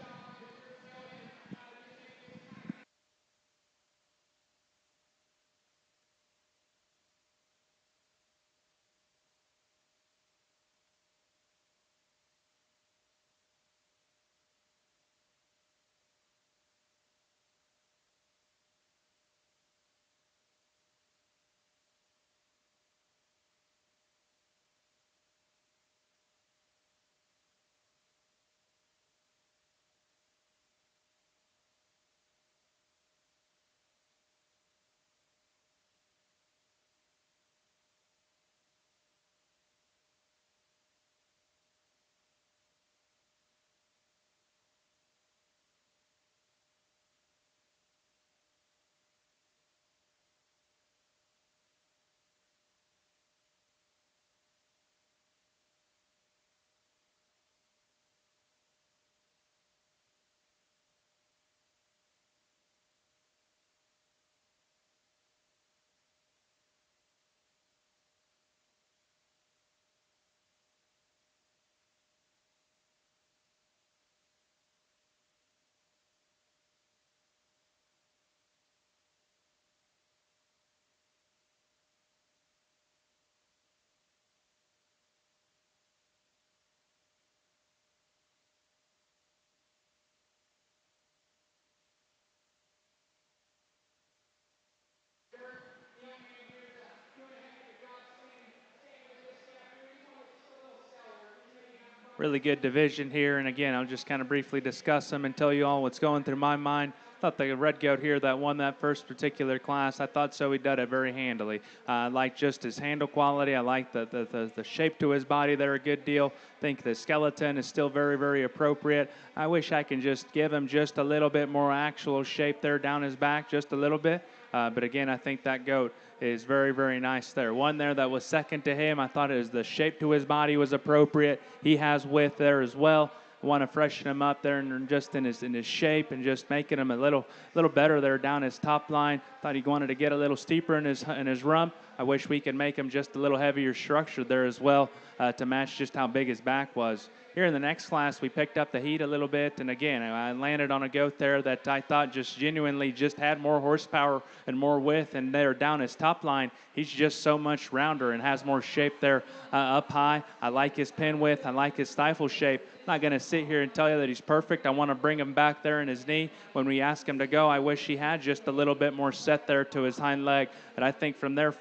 really good division here. And again, I'll just kind of briefly discuss them and tell you all what's going through my mind. I thought the red goat here that won that first particular class, I thought so he did it very handily. I like just his handle quality. I like the shape to his body there a good deal. Think the skeleton is still very, very appropriate. I wish I can just give him just a little bit more actual shape there down his back, just a little bit. But again, I think that goat is very, very nice there. One there that was second to him, I thought it was the shape to his body was appropriate. He has width there as well. Want to freshen him up there and just in his shape and just making him a little better there down his top line. Thought he wanted to get a little steeper in his rump. I wish we could make him just a little heavier structured there as well to match just how big his back was. Here in the next class, we picked up the heat a little bit, and again, I landed on a goat there that I thought just genuinely just had more horsepower and more width, and there down his top line, he's just so much rounder and has more shape there up high. I like his pin width. I like his stifle shape. I'm not going to sit here and tell you that he's perfect. I want to bring him back there in his knee. When we ask him to go, I wish he had just a little bit more set there to his hind leg. But I think from there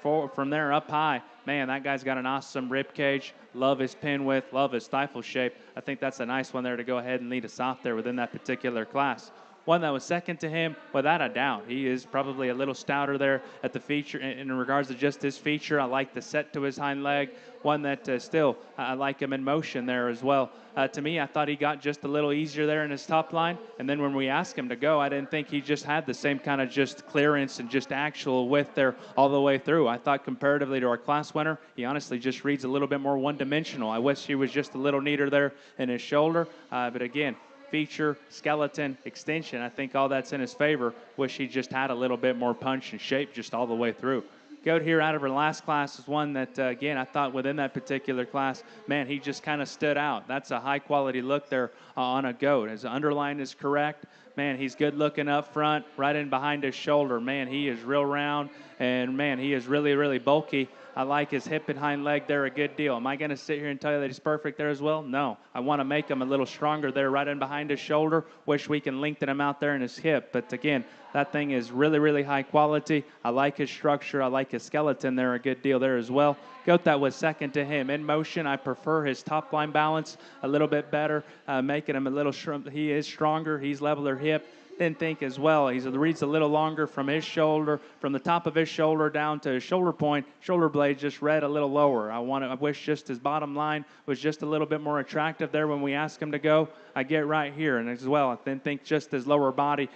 up high, man, that guy's got an awesome rib cage. Love his pin width. Love his stifle shape. I think that's a nice one there to go ahead and lead us off there within that particular class. One that was second to him, without a doubt. He is probably a little stouter there at the feature in regards to just his feature. I like the set to his hind leg. One that still, I like him in motion there as well. To me, I thought he got just a little easier there in his top line. And then when we asked him to go, I didn't think he just had the same kind of just clearance and just actual width there all the way through. I thought comparatively to our class winner, he honestly just reads a little bit more one-dimensional. I wish he was just a little neater there in his shoulder. But again, feature, skeleton, extension, I think all that's in his favor. Wish he just had a little bit more punch and shape just all the way through. Goat here out of our last class is one that, again, I thought within that particular class, man, he just kind of stood out. That's a high-quality look there on a goat. His underline is correct. Man, he's good looking up front, right in behind his shoulder. Man, he is real round, and, man, he is really, really bulky. I like his hip and hind leg there a good deal. Am I going to sit here and tell you that he's perfect there as well? No. I want to make him a little stronger there right in behind his shoulder. Wish we can lengthen him out there in his hip. But, again, that thing is really, really high quality. I like his structure. I like his skeleton there a good deal there as well. Goat that was second to him. In motion, I prefer his top line balance a little bit better, making him a little he is stronger. He's leveler hip. Didn't think as well. He reads a little longer from his shoulder, from the top of his shoulder down to his shoulder point. Shoulder blade just read a little lower. I wish just his bottom line was just a little bit more attractive there when we ask him to go. I get right here, and as well, I didn't think just his lower body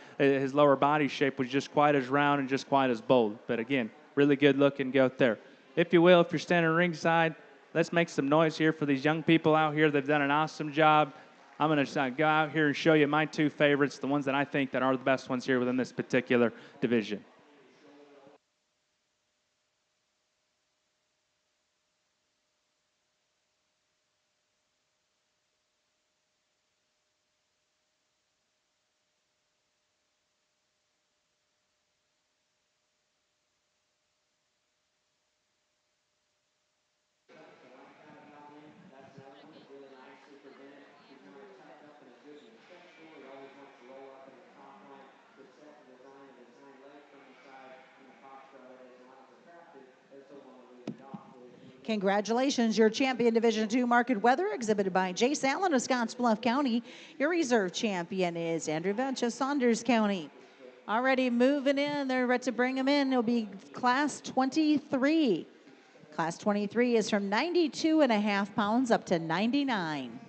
shape was just quite as round and just quite as bold. But again, really good looking goat there. If you will, if you're standing ringside, let's make some noise here for these young people out here. They've done an awesome job. I'm going to go out here and show you my two favorites, the ones that I think that are the best ones here within this particular division. Congratulations, your champion Division II Market Weather, exhibited by Jace Allen of Scottsbluff County. Your reserve champion is Andrew Vetch of Saunders County. Already moving in, they're ready to bring them in. It'll be class 23. Class 23 is from 92.5 pounds up to 99.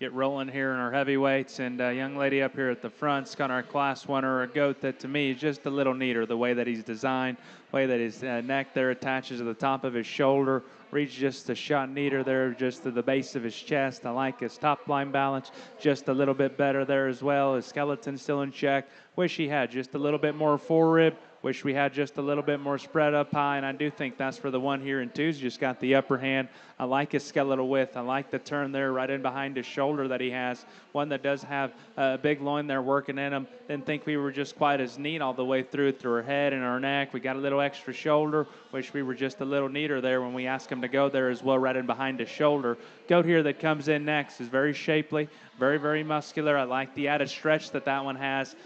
get rolling here in our heavyweights. And a young lady up here at the front's got our class winner, a goat that to me is just a little neater. The way that he's designed, the way that his neck there attaches to the top of his shoulder, reaches just a shot neater there, just to the base of his chest. I like his top line balance just a little bit better there as well. His skeleton still in check. Wish he had just a little bit more forerib. Wish we had just a little bit more spread up high, and I do think that's for the one here in two. He's just got the upper hand. I like his skeletal width. I like the turn there right in behind his shoulder that he has. One that does have a big loin there working in him. Didn't think we were just quite as neat all the way through our head and our neck. We got a little extra shoulder. Wish we were just a little neater there when we asked him to go there as well, right in behind his shoulder. Goat here that comes in next is very shapely, very, very muscular. I like the added stretch that one has.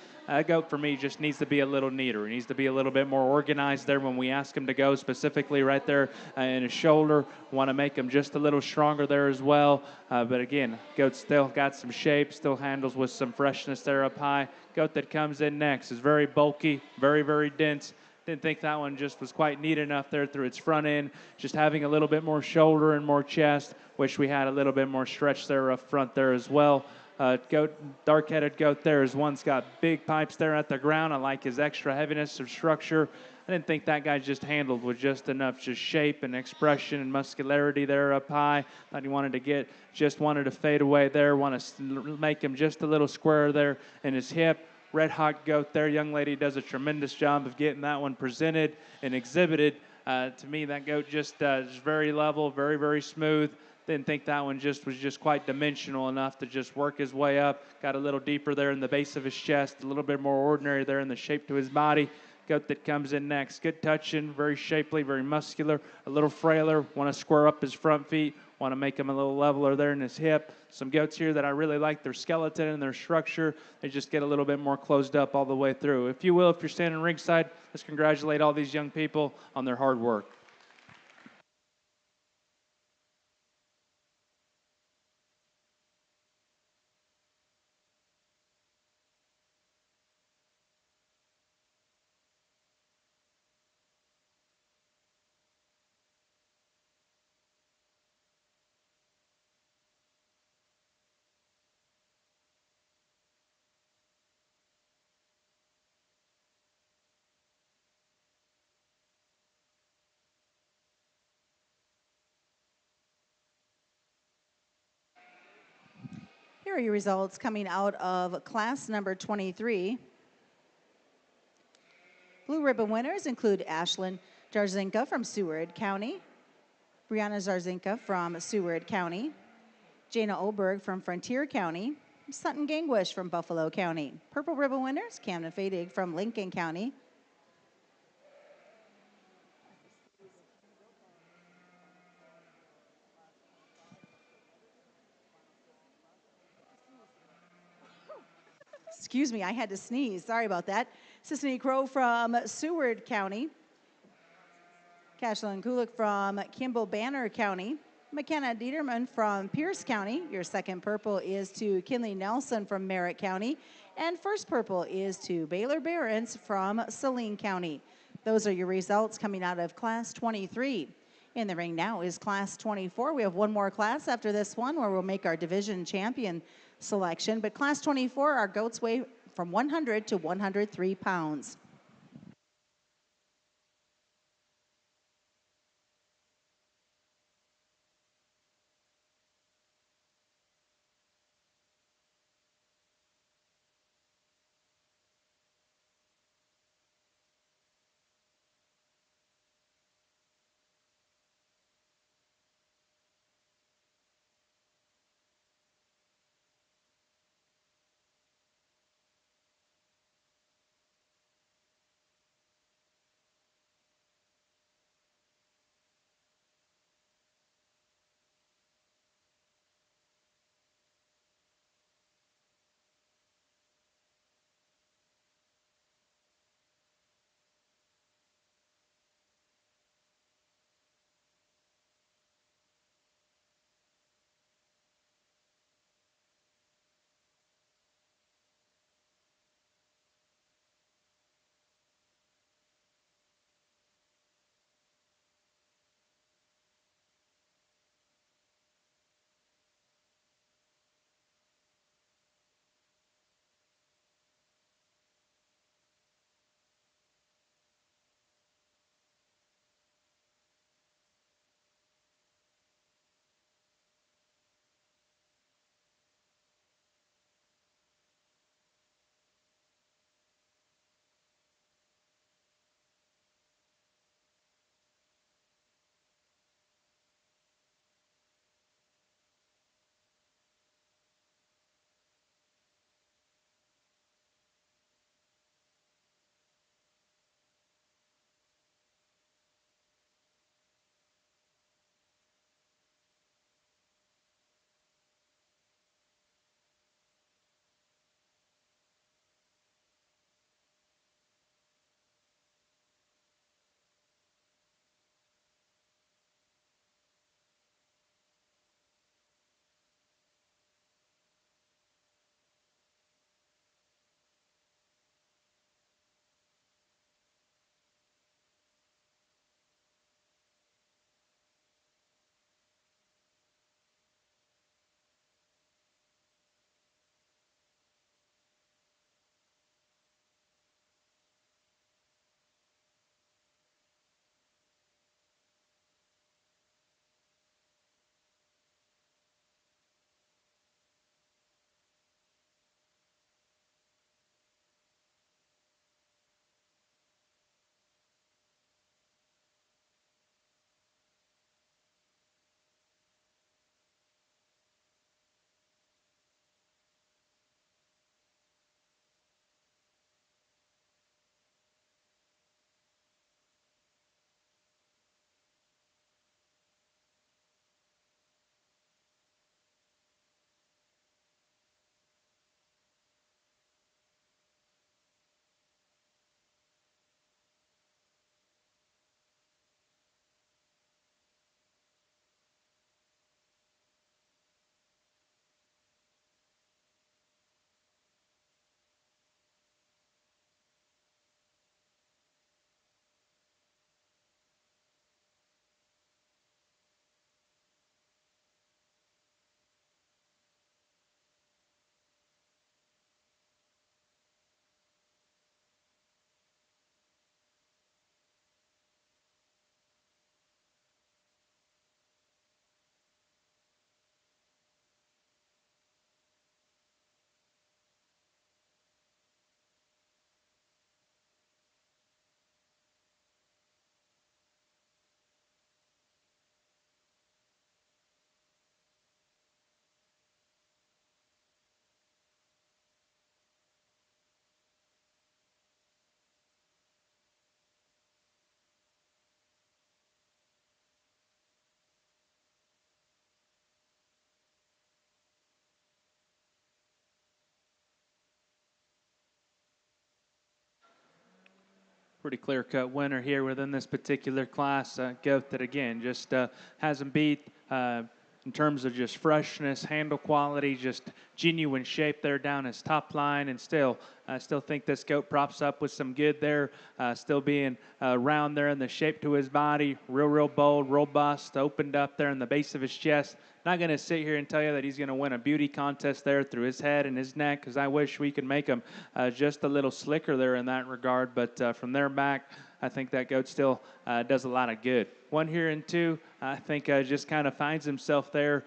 Goat for me just needs to be a little neater. He needs to be a little bit more organized there when we ask him to go, specifically right there in his shoulder. Want to make him just a little stronger there as well. But again, goat still got some shape, still handles with some freshness there up high. Goat that comes in next is very bulky, very, very dense. Didn't think that one just was quite neat enough there through its front end. Just having a little bit more shoulder and more chest. Wish we had a little bit more stretch there up front there as well. Goat, dark-headed goat there is one's got big pipes there at the ground. I like his extra heaviness of structure. I didn't think that guy just handled with just enough just shape and expression and muscularity there up high. Thought he wanted to fade away there. Want to make him just a little square there in his hip. Red hot goat there. Young lady does a tremendous job of getting that one presented and exhibited. To me, that goat just is very level, very, very smooth. Didn't think that one was just quite dimensional enough to just work his way up. Got a little deeper there in the base of his chest, a little bit more ordinary there in the shape to his body. Goat that comes in next. Good touching, very shapely, very muscular, a little frailer. Want to square up his front feet. Want to make him a little leveler there in his hip. Some goats here that I really like their skeleton and their structure. They just get a little bit more closed up all the way through. If you will, if you're standing ringside, let's congratulate all these young people on their hard work. Here are your results coming out of class number 23. Blue ribbon winners include Ashlyn Jarzinka from Seward County, Brianna Zarzinka from Seward County, Jana Oberg from Frontier County, Sutton Gangwish from Buffalo County. Purple ribbon winners, Camden Fadig from Lincoln County, excuse me, I had to sneeze. Sorry about that. Sissany Crow from Seward County. Cashlyn Kulik from Kimball Banner County. McKenna Dieterman from Pierce County. Your second purple is to Kinley Nelson from Merritt County. And first purple is to Baylor Barons from Saline County. Those are your results coming out of class 23. In the ring now is class 24. We have one more class after this one where we'll make our division champion selection. But class 24, our goats weigh from 100 to 103 pounds. pretty clear-cut winner here within this particular class. Goat that, again, just hasn't beat in terms of just freshness, handle quality, just genuine shape there down his top line. And still, I still think this goat props up with some good there, still being round there in the shape to his body, real bold, robust, opened up there in the base of his chest. Not going to sit here and tell you that he's going to win a beauty contest there through his head and his neck, because I wish we could make him just a little slicker there in that regard. But from there back, I think that goat still does a lot of good. 1 here and 2, I think just kind of finds himself there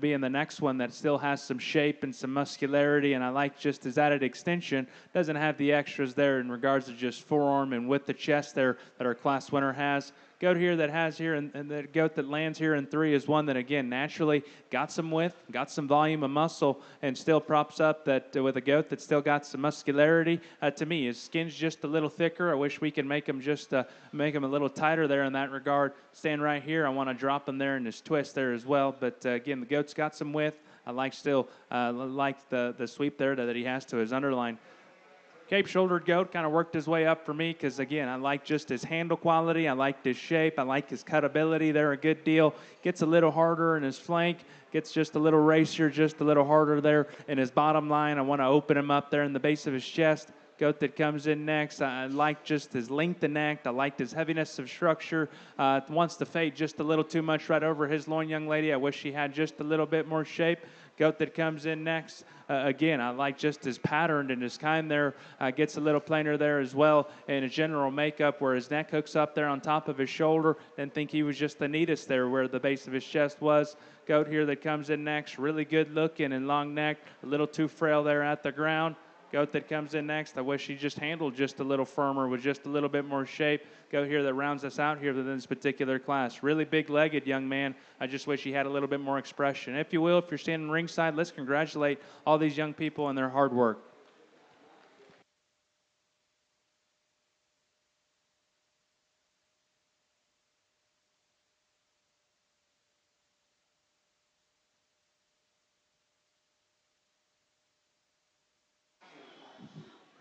being the next one that still has some shape and some muscularity, and I like just his added extension. Doesn't have the extras there in regards to just forearm and with the chest there that our class winner has. Goat here that has here, and the goat that lands here in 3 is one that, again, naturally got some width, got some volume of muscle, and still props up that with a goat that still got some muscularity. To me, his skin's just a little thicker. I wish we could make him just make him a little tighter there in that regard. Staying right here, I want to drop him there in his twist there as well. But again, the goat's got some width. I like the sweep there that he has to his underline. Cape-shouldered goat kind of worked his way up for me because, again, I like just his handle quality. I liked his shape. I like his cutability there a good deal. Gets a little harder in his flank. Gets just a little racier, just a little harder there in his bottom line. I want to open him up there in the base of his chest. Goat that comes in next, I like just his length and neck. I liked his heaviness of structure. Wants to fade just a little too much right over his loin, young lady. I wish she had just a little bit more shape. Goat that comes in next, again, I like just his pattern and his kind there. Gets a little plainer there as well in his general makeup where his neck hooks up there on top of his shoulder. Didn't think he was just the neatest there where the base of his chest was. Goat here that comes in next, really good looking and long neck, a little too frail there at the ground. Goat that comes in next, I wish he just handled just a little firmer with just a little bit more shape. Goat here that rounds us out here within this particular class. Really big-legged young man. I just wish he had a little bit more expression. If you will, if you're standing ringside, let's congratulate all these young people and their hard work.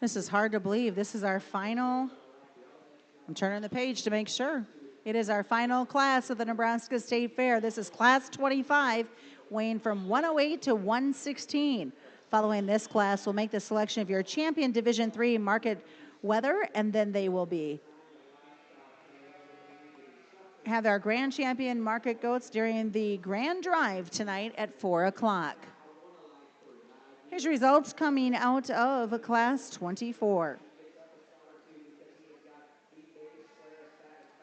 This is hard to believe. This is our final. I'm turning the page to make sure. It is our final class of the Nebraska State Fair. This is class 25, weighing from 108 to 116. Following this class, we'll make the selection of your champion Division III market weather, and then they will have our grand champion market goats during the grand drive tonight at 4 o'clock. Here's results coming out of class 24.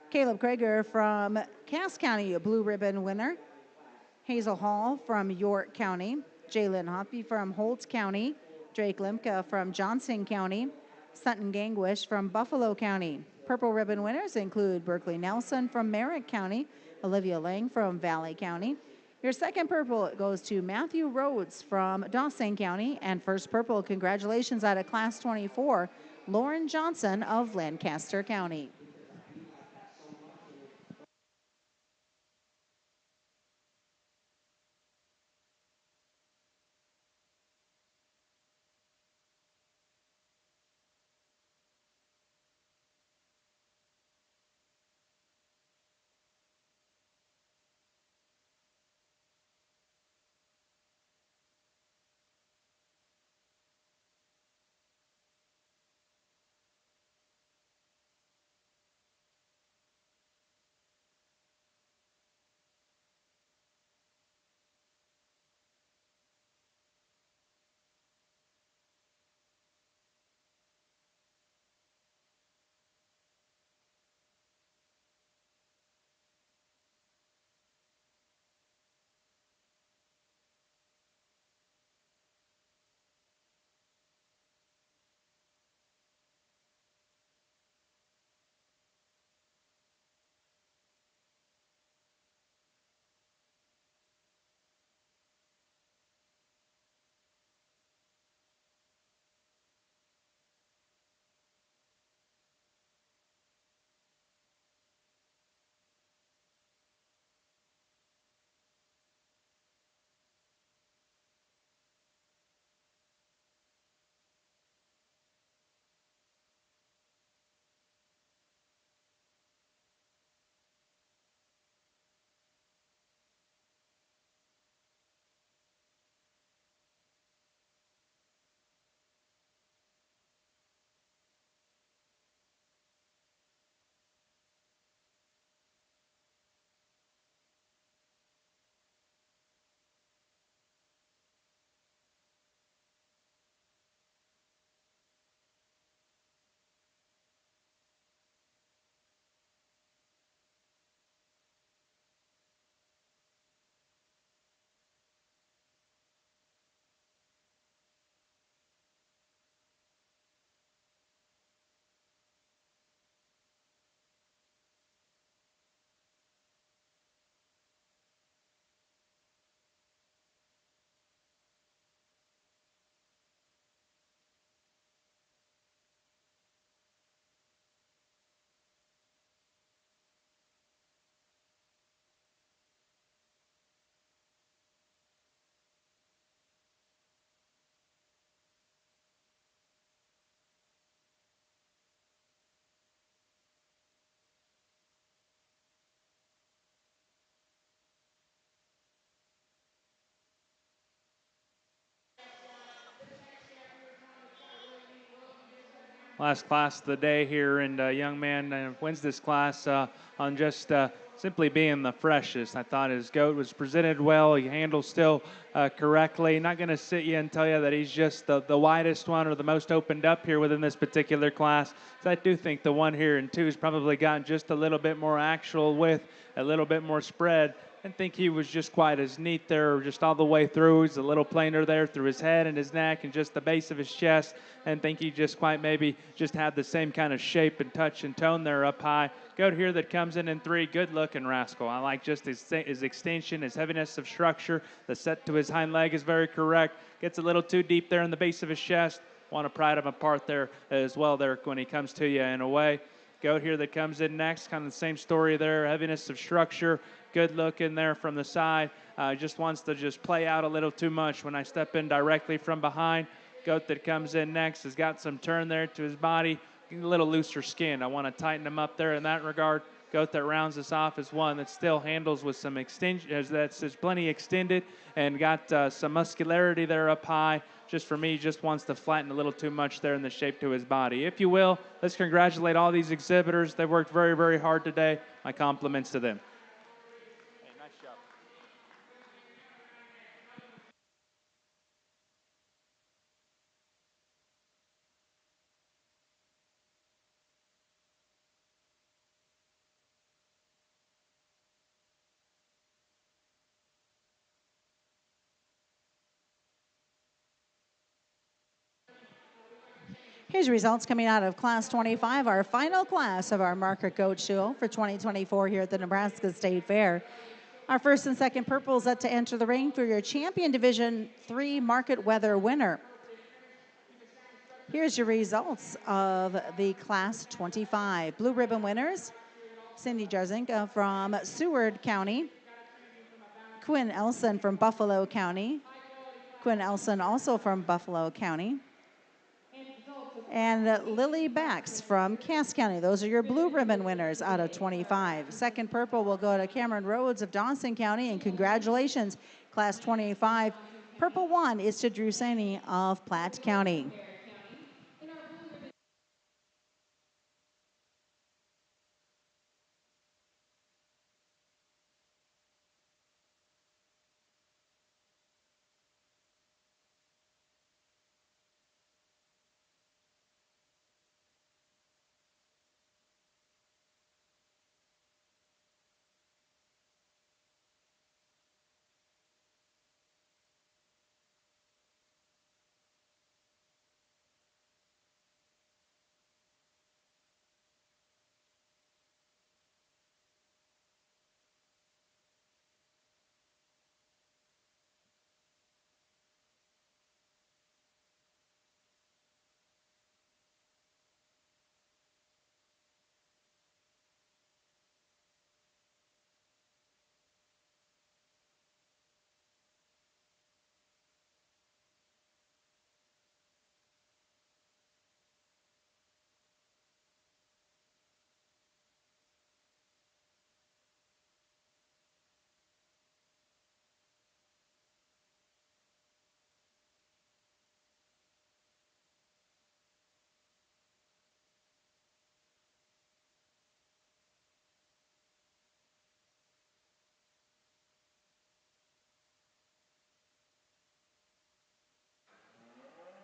Caleb Krager from Cass County, a blue ribbon winner. Hazel Hall from York County. Jalen Hoppy from Holtz County. Drake Limka from Johnson County. Sutton Gangwish from Buffalo County. Purple ribbon winners include Berkeley Nelson from Merritt County. Olivia Lang from Valley County. Your second purple goes to Matthew Rhodes from Dawson County. And first purple, congratulations out of class 24, Lauren Johnson of Lancaster County. last class of the day here, and a young man wins this class on just simply being the freshest. I thought his goat was presented well. He handles still correctly. Not going to sit you and tell you that he's just the widest one or the most opened up here within this particular class. So I do think the one here in two has probably gotten just a little bit more actual width, a little bit more spread. I didn't think he was just quite as neat there, just all the way through. He's a little plainer there through his head and his neck and just the base of his chest. And think he just quite maybe just had the same kind of shape and touch and tone there up high. Goat here that comes in three, good looking rascal. I like just his extension, his heaviness of structure. The set to his hind leg is very correct. Gets a little too deep there in the base of his chest. Want to pry him apart there as well there when he comes to you in a way. Goat here that comes in next, kind of the same story there. Heaviness of structure, good look in there from the side. Just wants to just play out a little too much when I step in directly from behind. Goat that comes in next has got some turn there to his body, a little looser skin. I want to tighten him up there in that regard. Goat that rounds us off is one that still handles with some extension, that's plenty extended and got some muscularity there up high. Just for me, just wants to flatten a little too much there in the shape to his body. If you will, let's congratulate all these exhibitors. They worked very, very hard today. My compliments to them. Hey, nice job. Here's your results coming out of Class 25, our final class of our Market Goat Show for 2024 here at the Nebraska State Fair. Our first and second purples set to enter the ring for your Champion Division 3 Market Weather winner. Here's your results of the Class 25. Blue ribbon winners, Cindy Jarzinka from Seward County, Quinn Elson from Buffalo County, Quinn Elson also from Buffalo County, and Lily Bax from Cass County. Those are your blue ribbon winners out of 25. Second purple will go to Cameron Rhodes of Dawson County, and congratulations, Class 25. Purple 1 is to Drew Saney of Platte County.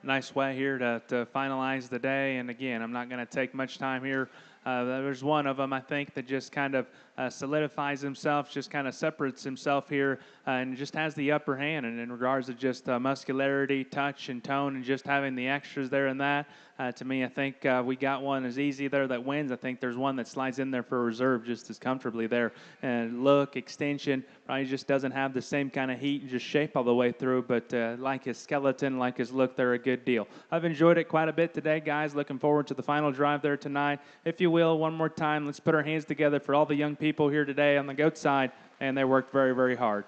Nice way here to finalize the day. And again, I'm not going to take much time here. There's one of them, I think, that just kind of solidifies himself, just kind of separates himself here, and just has the upper hand. And in regards to just muscularity, touch, and tone, and just having the extras there in that, to me, I think we got one as easy there that wins. I think there's one that slides in there for reserve just as comfortably there. And look, extension, probably just doesn't have the same kind of heat and just shape all the way through, but like his skeleton, like his look, they're a good deal. I've enjoyed it quite a bit today, guys. Looking forward to the final drive there tonight. If you will, one more time, let's put our hands together for all the young people here today on the goat side, and they worked very, very hard.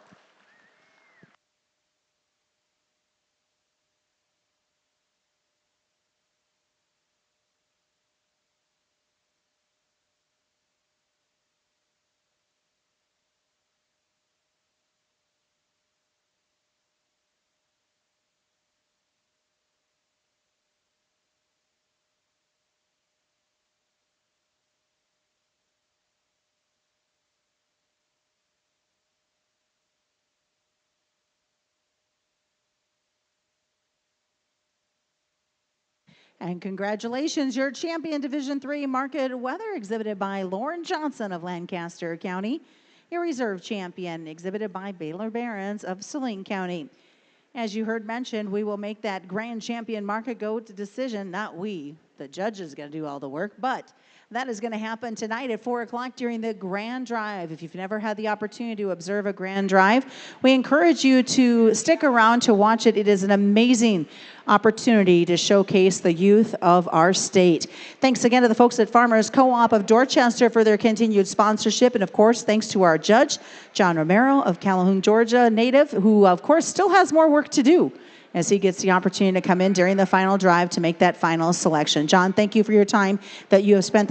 And congratulations, your champion Division III Market Weather, exhibited by Lauren Johnson of Lancaster County. Your reserve champion, exhibited by Baylor Barons of Saline County. As you heard mentioned, we will make that grand champion market go to decision. Not we, the judge is going to do all the work, but that is going to happen tonight at 4 o'clock during the Grand Drive. If you've never had the opportunity to observe a Grand Drive, we encourage you to stick around to watch it. It is an amazing opportunity to showcase the youth of our state. Thanks again to the folks at Farmers Co-op of Dorchester for their continued sponsorship. And of course, thanks to our judge, John Romero of Calhoun, Georgia native, who of course still has more work to do as he gets the opportunity to come in during the final drive to make that final selection. John, thank you for your time that you have spent